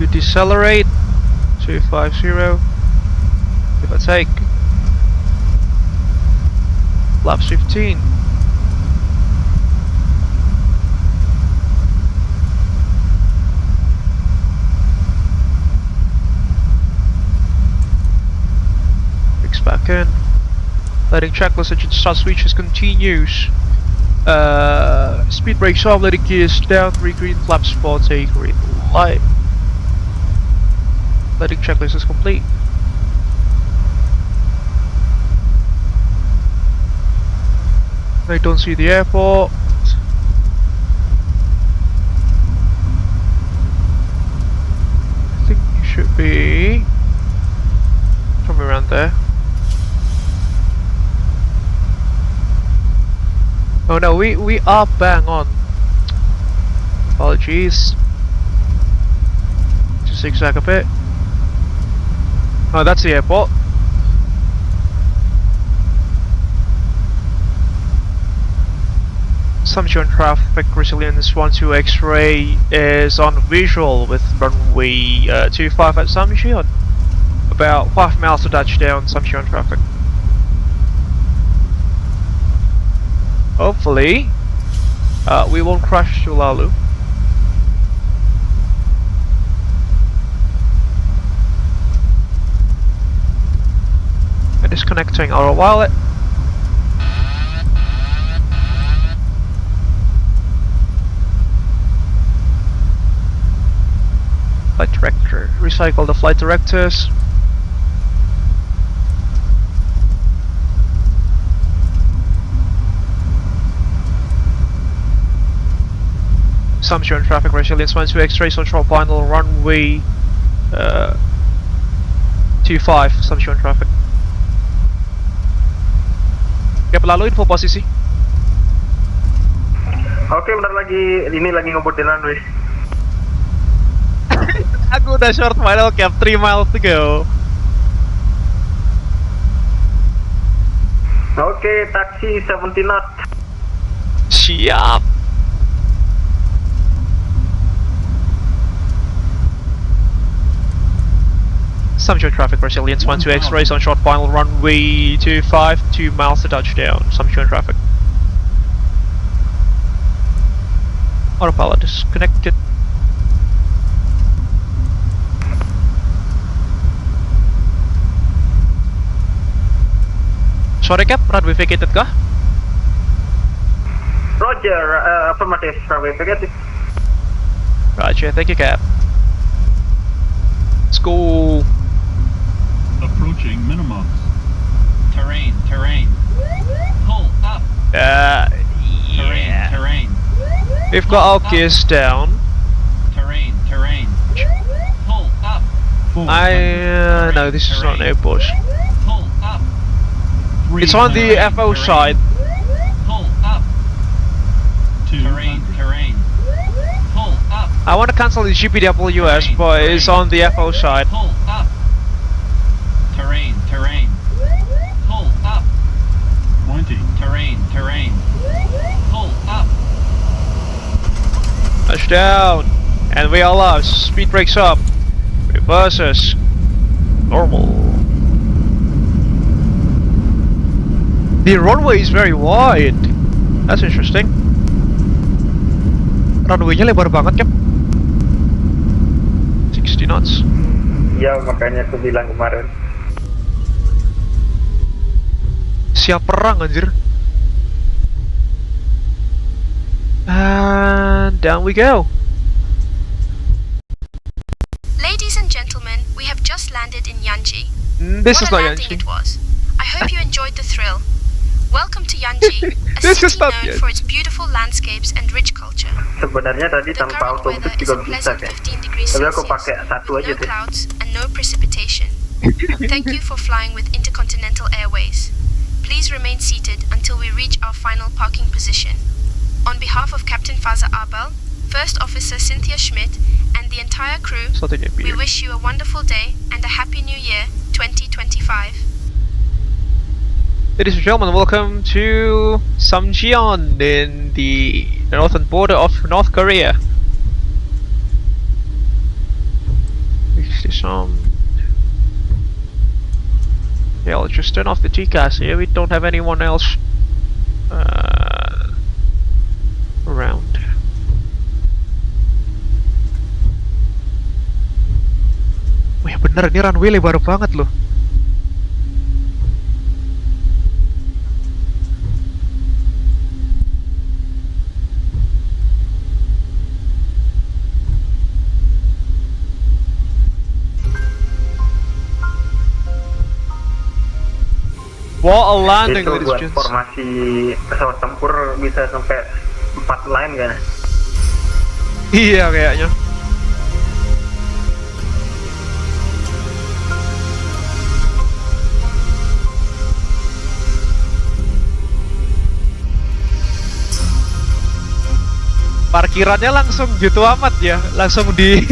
You decelerate. 250. Give a take. Flaps 15. Brakes back in. Letting checklist engine start switches continues. Speed brakes off, letting gears down, 3 green, flaps 40, green light. Letting checklist is complete. I don't see the airport. I think you should be somewhere around there. Oh no, we are bang on. Apologies. Just zigzag a bit. Oh, that's the airport. Assumption traffic resilience 12 X-ray is on visual with runway 25 at Assumption. About 5 miles to touchdown, Assumption traffic. Hopefully, we won't crash to Lalu. And disconnecting our wallet. Flight director. Recycle the flight directors. Assumption traffic resilience 12 X-rays on short final runway 25 Assumption traffic. Oke, lalu info posisi. Oke, bentar lagi ini lagi ngebut di runway. Aku udah short final cap 3 miles to go. Oke, taksi 70 knot. Siap. Assumption traffic resilience 12 X-rays on short final runway 25, 2 miles to touchdown. Assumption traffic. Autopilot disconnected. Sorry Cap, runway vacated kah? Roger, affirmative, runway vacated. Roger, thank you Cap. Let's go. Approaching minimums. Terrain, terrain. Pull up. Yeah. Terrain. We've got our gears down. Terrain, terrain. Pull up. No, this is not an Airbus. Pull up. It's on the FO side. Pull Terrain, terrain. Pull up. I want to cancel the GPWS, but it's on the FO side. Pull up. Terrain, terrain. Pull up. 20. Terrain, terrain. Pull up. Touchdown! And we are lost. Speed brakes up. Reverses. Normal. The runway is very wide. That's interesting. Runway-nya lebar banget, Cap. 60 knots. Ya, makanya aku bilang kemarin. Siap perang, anjir. And down we go. Ladies and gentlemen, we have just landed in Yanji. This is What not a landing Yanji. it was. I hope you enjoyed the thrill. Welcome to Yanji, a This is city not known Yanji. for its beautiful landscapes and rich culture. Sebenarnya tadi The tanpa current automatic weather is juga a bisa pleasant kayak. 15 degrees Tapi aku Celsius, pakai satu with aja no deh. clouds and no precipitation. Thank you for flying with Intercontinental Airways. Please remain seated until we reach our final parking position. On behalf of Captain Faza Abel, First Officer Cynthia Schmidt, and the entire crew, Satunya we biru. wish you a wonderful day and a happy new year 2025. Ladies and gentlemen, welcome to Samjian in the northern border of North Korea. Yeah, I'll just turn off the TCAS here. We don't have anyone else around. Wih, bener, ini runway lebar banget loh. What a landing, Itu ladies buat and gents. formasi pesawat tempur bisa sampai 4 line kan? Iya kayaknya. Parkirannya langsung gitu amat ya, langsung di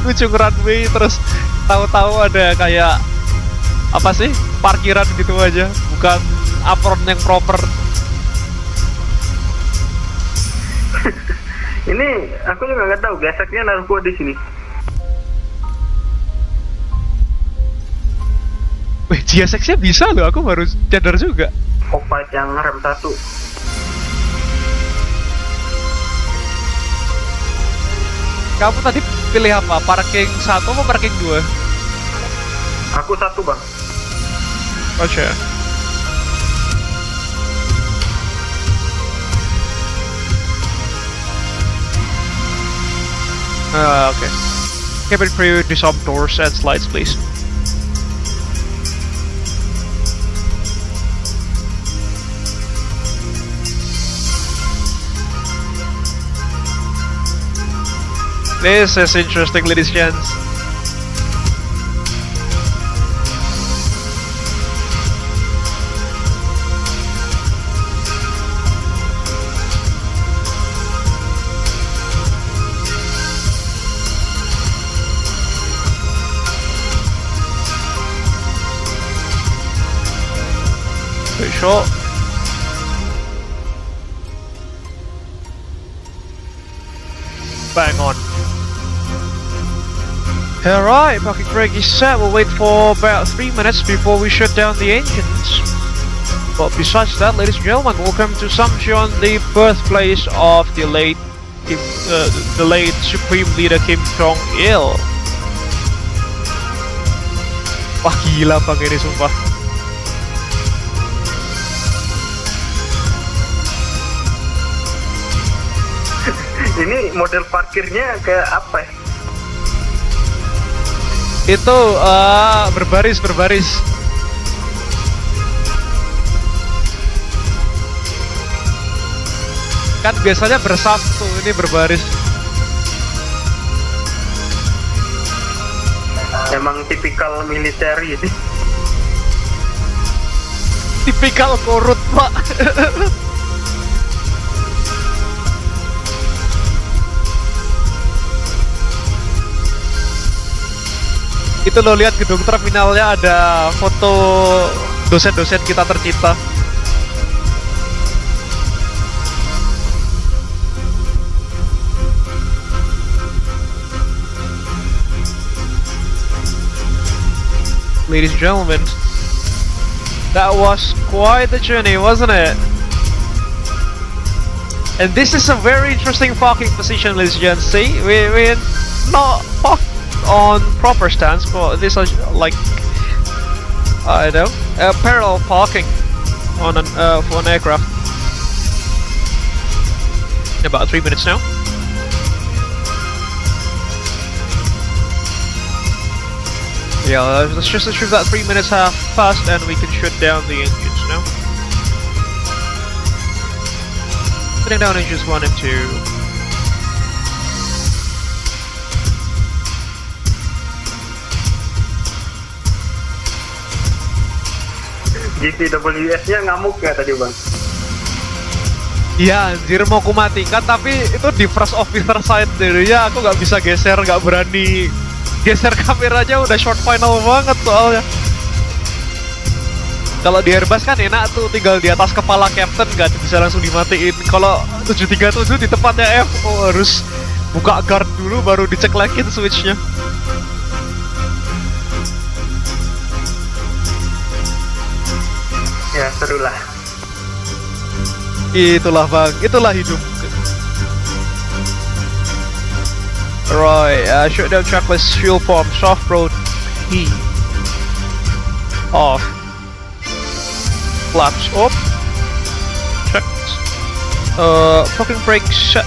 ujung runway, terus tahu-tahu ada kayak apa sih, parkiran gitu aja, bukan apron yang proper. Ini aku juga nggak tahu geseknya naruh gua di sini. Wih, GSX-nya bisa loh, aku baru sadar juga. Copilot yang rem 1. Kamu tadi pilih apa? Parking 1 atau parking 2? Aku 1 bang. Oke. Okay. Cabin crew, disarm doors and slides, please. This is interesting, ladies and gents. Pretty short. Bang on. Alright, parking brake is set. We'll wait for about 3 minutes before we shut down the engines. But besides that, ladies and gentlemen, welcome to Samcheon, the birthplace of the late Supreme Leader Kim Jong-il. Wah, gila bang ini sumpah. Ini model parkirnya kayak apa ya? Itu berbaris. Kan biasanya bersatu, ini berbaris. Emang tipikal militer ini. Tipikal korut, Pak. Itu lo lihat gedung terminalnya ada foto dosen-dosen kita tercinta. Ladies and gentlemen, that was quite the journey, wasn't it? And this is a very interesting parking position, ladies and gents. See, we're not parked on proper stance, but this is like, I don't know, parallel parking on an for an aircraft. In about 3 minutes now. Yeah, let's just assume that 3 minutes have passed and we can shut down the engines now. Putting down engines 1 and 2. GCWS-nya ngamuk ya tadi bang? Iya anjir mau ku matikan, tapi itu di first officer side dirinya aku nggak bisa geser, nggak berani geser kameranya, udah short final banget soalnya. Kalau di Airbus kan enak tuh, tinggal di atas kepala captain kan bisa langsung dimatiin. Kalau 737 di tempatnya F, harus buka guard dulu baru diceklekin switchnya. Ya seru lah. Itulah bang, itulah hidup. Right, shutdown checklist, fuel pump, soft road, E, off, flaps up, checked, parking brakes set,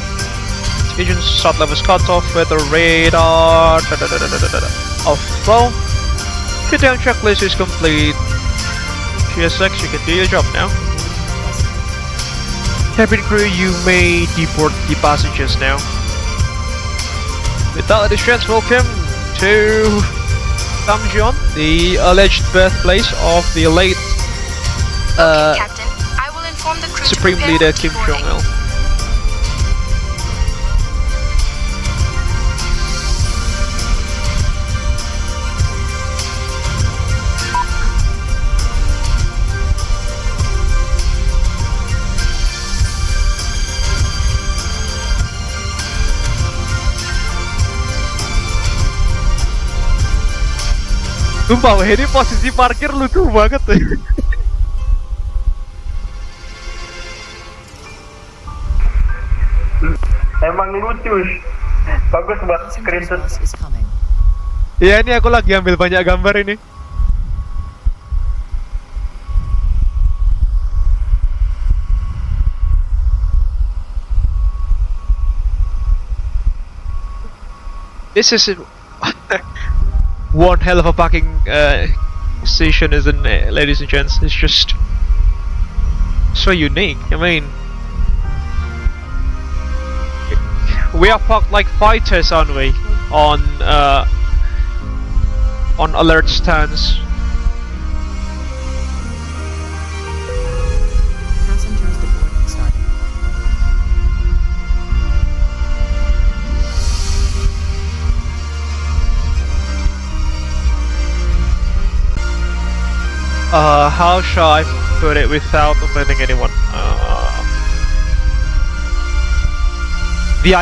engine start levels cut off, weather radar, off flow, shutdown checklist is complete. GSX, you can do your job now. Cabin crew, you may deport the passengers now. With that, ladies and gents, welcome to Pyongyang, the alleged birthplace of the late Captain. I will inform the crew Supreme to Leader prepare Kim for boarding. Jong-il. Sumpah, ini posisi parkir lucu banget tuh. Emang lucu. Bagus buat screenshot. Iya, ini aku lagi ambil banyak gambar ini. This is one hell of a parking station, isn't it, ladies and gents? It's just so unique. I mean, we are parked like fighters, aren't we? On alert stance. Passengers departing starting. How shall I put it without offending anyone? The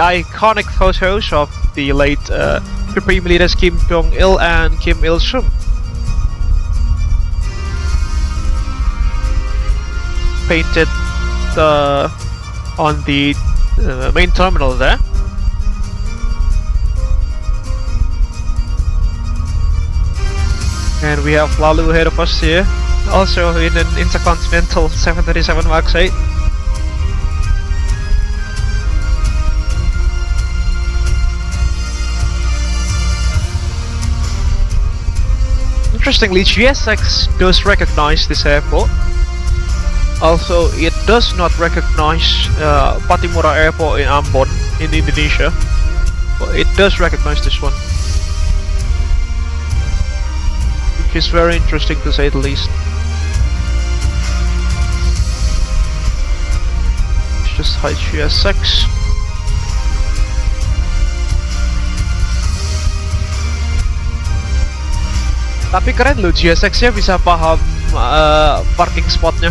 iconic photos of the late Supreme Leaders Kim Jong-il and Kim Il-sung. Painted on the main terminal there. And we have Lalu ahead of us here, also in an Intercontinental 737 MAX 8. Interestingly, GSX does recognize this airport. Also, it does not recognize Patimura Airport in Ambon in Indonesia, but it does recognize this one. Which is very interesting to say the least. Let's just hide GSX. Tapi keren loh, GSX-nya bisa paham parking spotnya.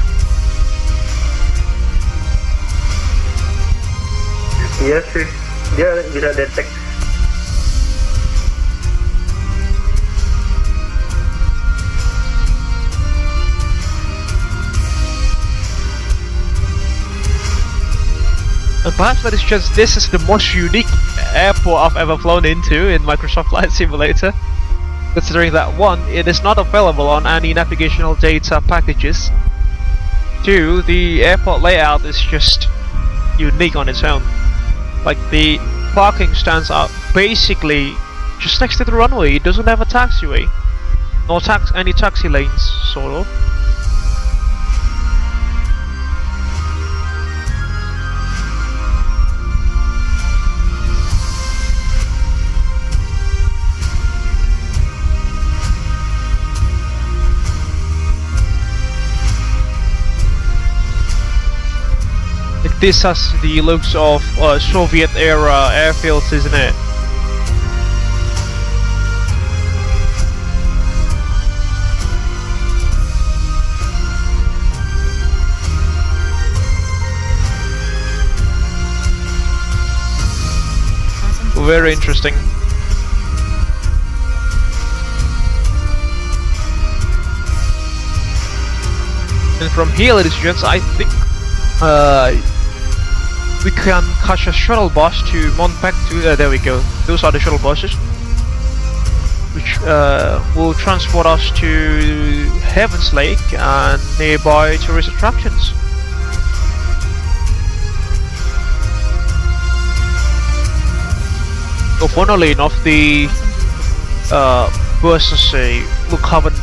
Iya sih, dia bisa detect. And perhaps that is just this is the most unique airport I've ever flown into in Microsoft Flight Simulator. Considering that 1, it is not available on any navigational data packages. 2, the airport layout is just unique on its own. Like the parking stands out basically just next to the runway. It doesn't have a taxiway, nor any taxi lanes, sort of. This has the looks of Soviet era airfields, isn't it? Very interesting. And from here, ladies and gents, I think we can catch a shuttle bus to Montpec to, there we go, those are the shuttle buses, which will transport us to Heaven's Lake and nearby tourist attractions. So funnily enough, the buses look haven't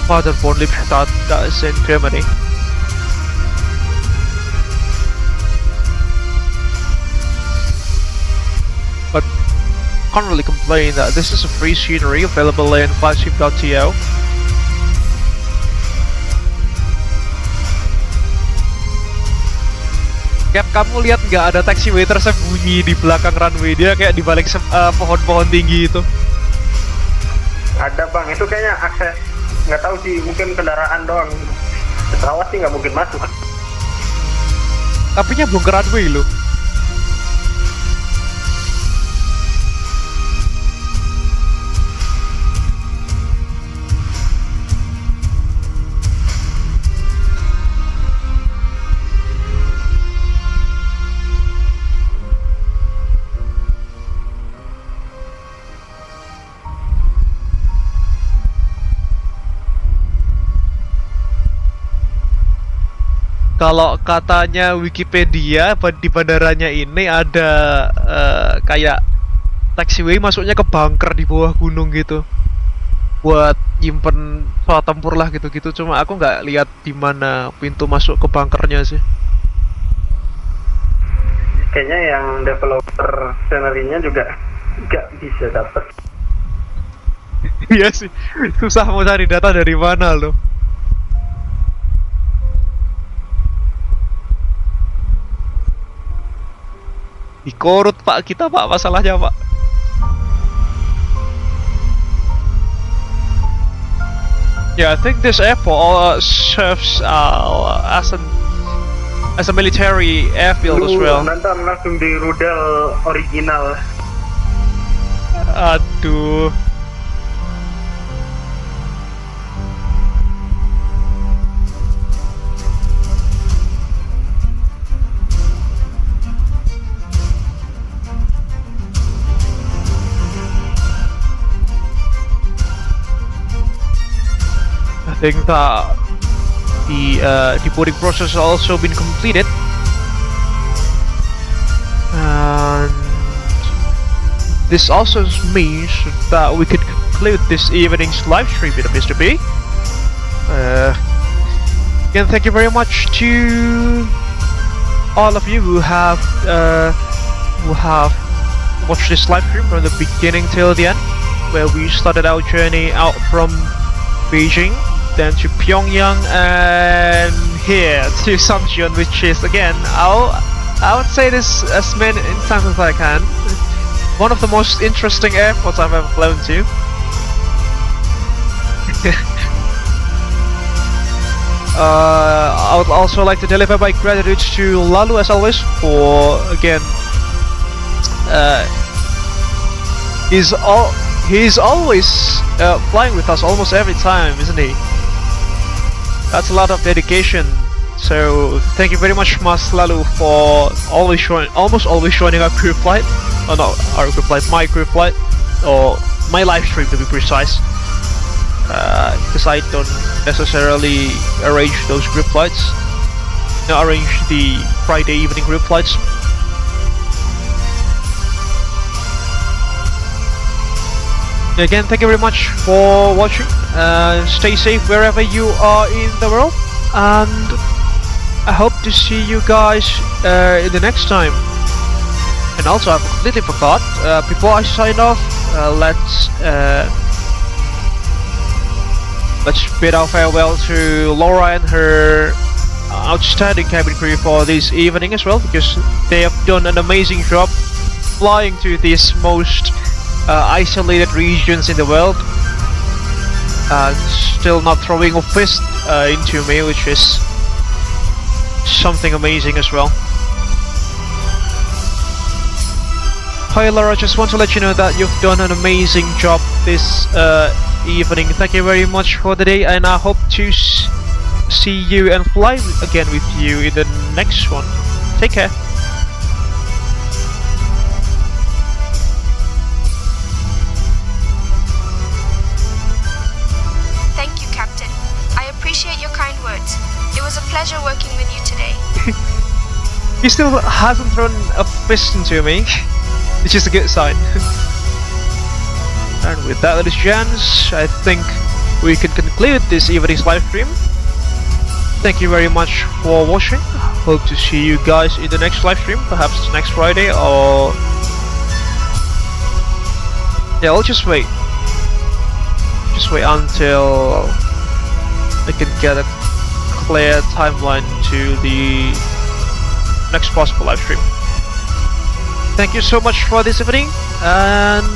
Paderborn-Lippstadt, that is in Germany. But can't really complain that this is a free scenery available in VATSIM.to. Cap, kamu lihat nggak ada taxiway tersembunyi di belakang runway, dia kayak di balik pohon-pohon tinggi itu. Ada bang, itu kayaknya akses, nggak tahu sih, mungkin kendaraan doang. Pesawat sih nggak mungkin masuk. Tapi nya belum ke runway loh. Kalau katanya Wikipedia, di bandaranya ini ada kayak taxiway masuknya ke bunker di bawah gunung gitu, buat nyimpen pesawat tempur lah gitu-gitu. Cuma aku nggak lihat di mana pintu masuk ke bunkernya sih. Kayaknya yang developer scenarinya juga nggak bisa dapet. Iya sih, susah mau cari data dari mana loh. Dikorut pak kita pak, masalahnya pak. Yeah, I think this airport serves as a military airfield as well. Nonton langsung di rudal original. Aduh. I think that the boarding process has also been completed, and this also means that we could conclude this evening's live stream. It appears to be. Again, thank you very much to all of you who have watched this live stream from the beginning till the end, where we started our journey out from Beijing, then to Pyongyang, and here to Samcheon, which is, again, I would say this as many times as I can, one of the most interesting airports I've ever flown to. I would also like to deliver my gratitude to Lalu as always for again. He's always flying with us almost every time, isn't he? That's a lot of dedication. So thank you very much, Mas Lalu, for almost always joining our crew flight. Oh no, our crew flight, my crew flight, or my live stream to be precise. Because I don't necessarily arrange those group flights. I arrange the Friday evening group flights. Again, thank you very much for watching. Stay safe wherever you are in the world, and I hope to see you guys in the next time. And also, I completely forgot, before I sign off, let's bid our farewell to Laura and her outstanding cabin crew for this evening as well, because they have done an amazing job flying to these most isolated regions in the world, still not throwing a fist into me, which is something amazing as well. Hi Laura, just want to let you know that you've done an amazing job this evening. Thank you very much for the day, and I hope to see you and fly again with you in the next one. Take care. Thank you, Captain. I appreciate your kind words. It was a pleasure working with you today. He still hasn't thrown a fist into me, which is a good sign. And with that, ladies and gents, I think we can conclude this evening's live stream. Thank you very much for watching. Hope to see you guys in the next live stream, perhaps next Friday, or yeah, I'll just wait. Just wait until I can get a clear timeline to the next possible live stream. Thank you so much for this evening, and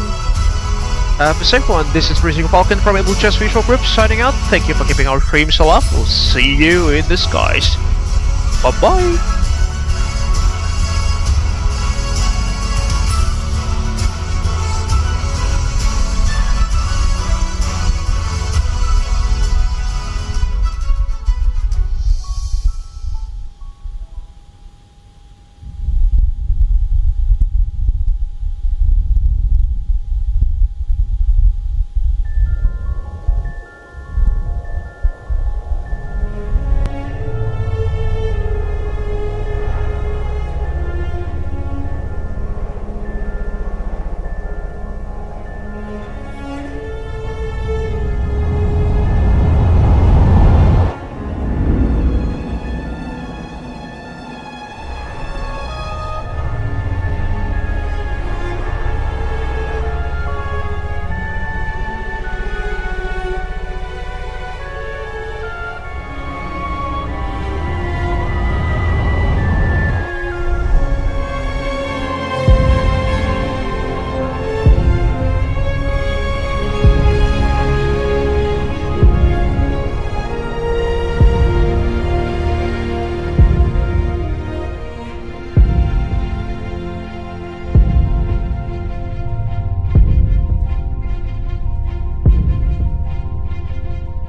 have a safe one. This is Freezing Falcon from Abel Jets Virtual Group signing out. Thank you for keeping our streams alive. We'll see you in the skies. Bye bye.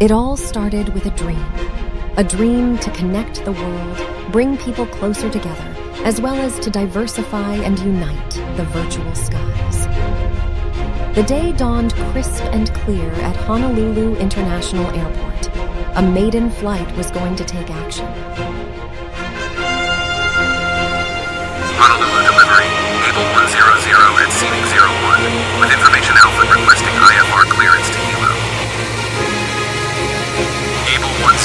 It all started with a dream to connect the world, bring people closer together, as well as to diversify and unite the virtual skies. The day dawned crisp and clear at Honolulu International Airport. A maiden flight was going to take action. Honolulu delivery, Abel 100 at seating 01, with information Alpha requesting IFR clearance to Hilo. Abel 100,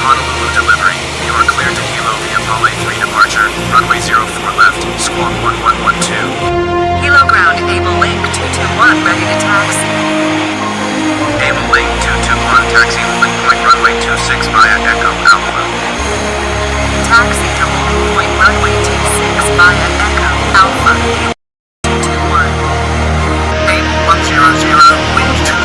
Honolulu delivery, you are cleared to Hilo via Pale 3 departure, runway 04 left, squawk 1112. Hilo ground, Abel Link 221, ready to taxi. Abel Link 221, taxi holding point runway 26 via Echo Alpha. Taxi to holding point runway 26 via Echo Alpha. 221. Abel 100, wind 2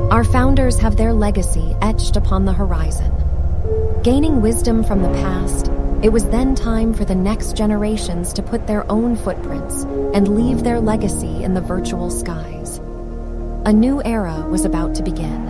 Our founders have their legacy etched upon the horizon. Gaining wisdom from the past, it was then time for the next generations to put their own footprints and leave their legacy in the virtual skies. A new era was about to begin.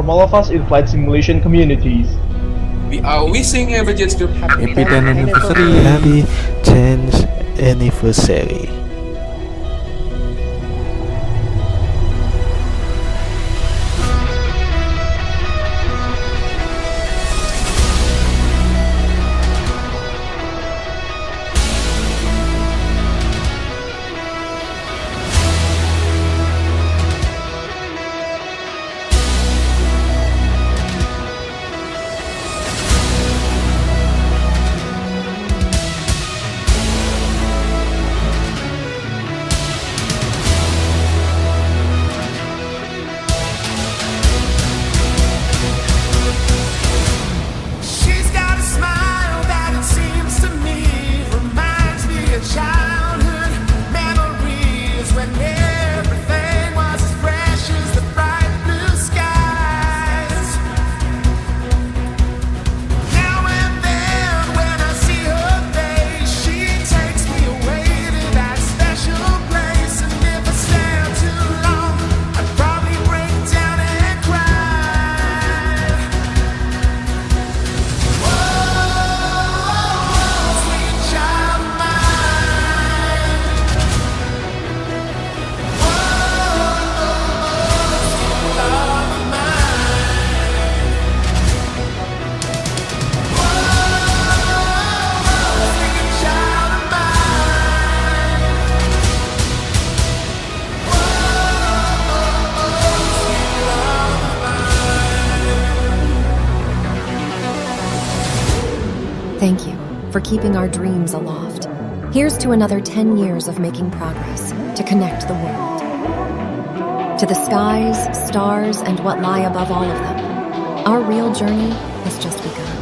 from all of us in flight simulation communities. We are wishing Abel Jets Group happy 10th anniversary. Happy 10th anniversary. Thank you for keeping our dreams aloft. Here's to another 10 years of making progress to connect the world. To the skies, stars, and what lie above all of them. Our real journey has just begun.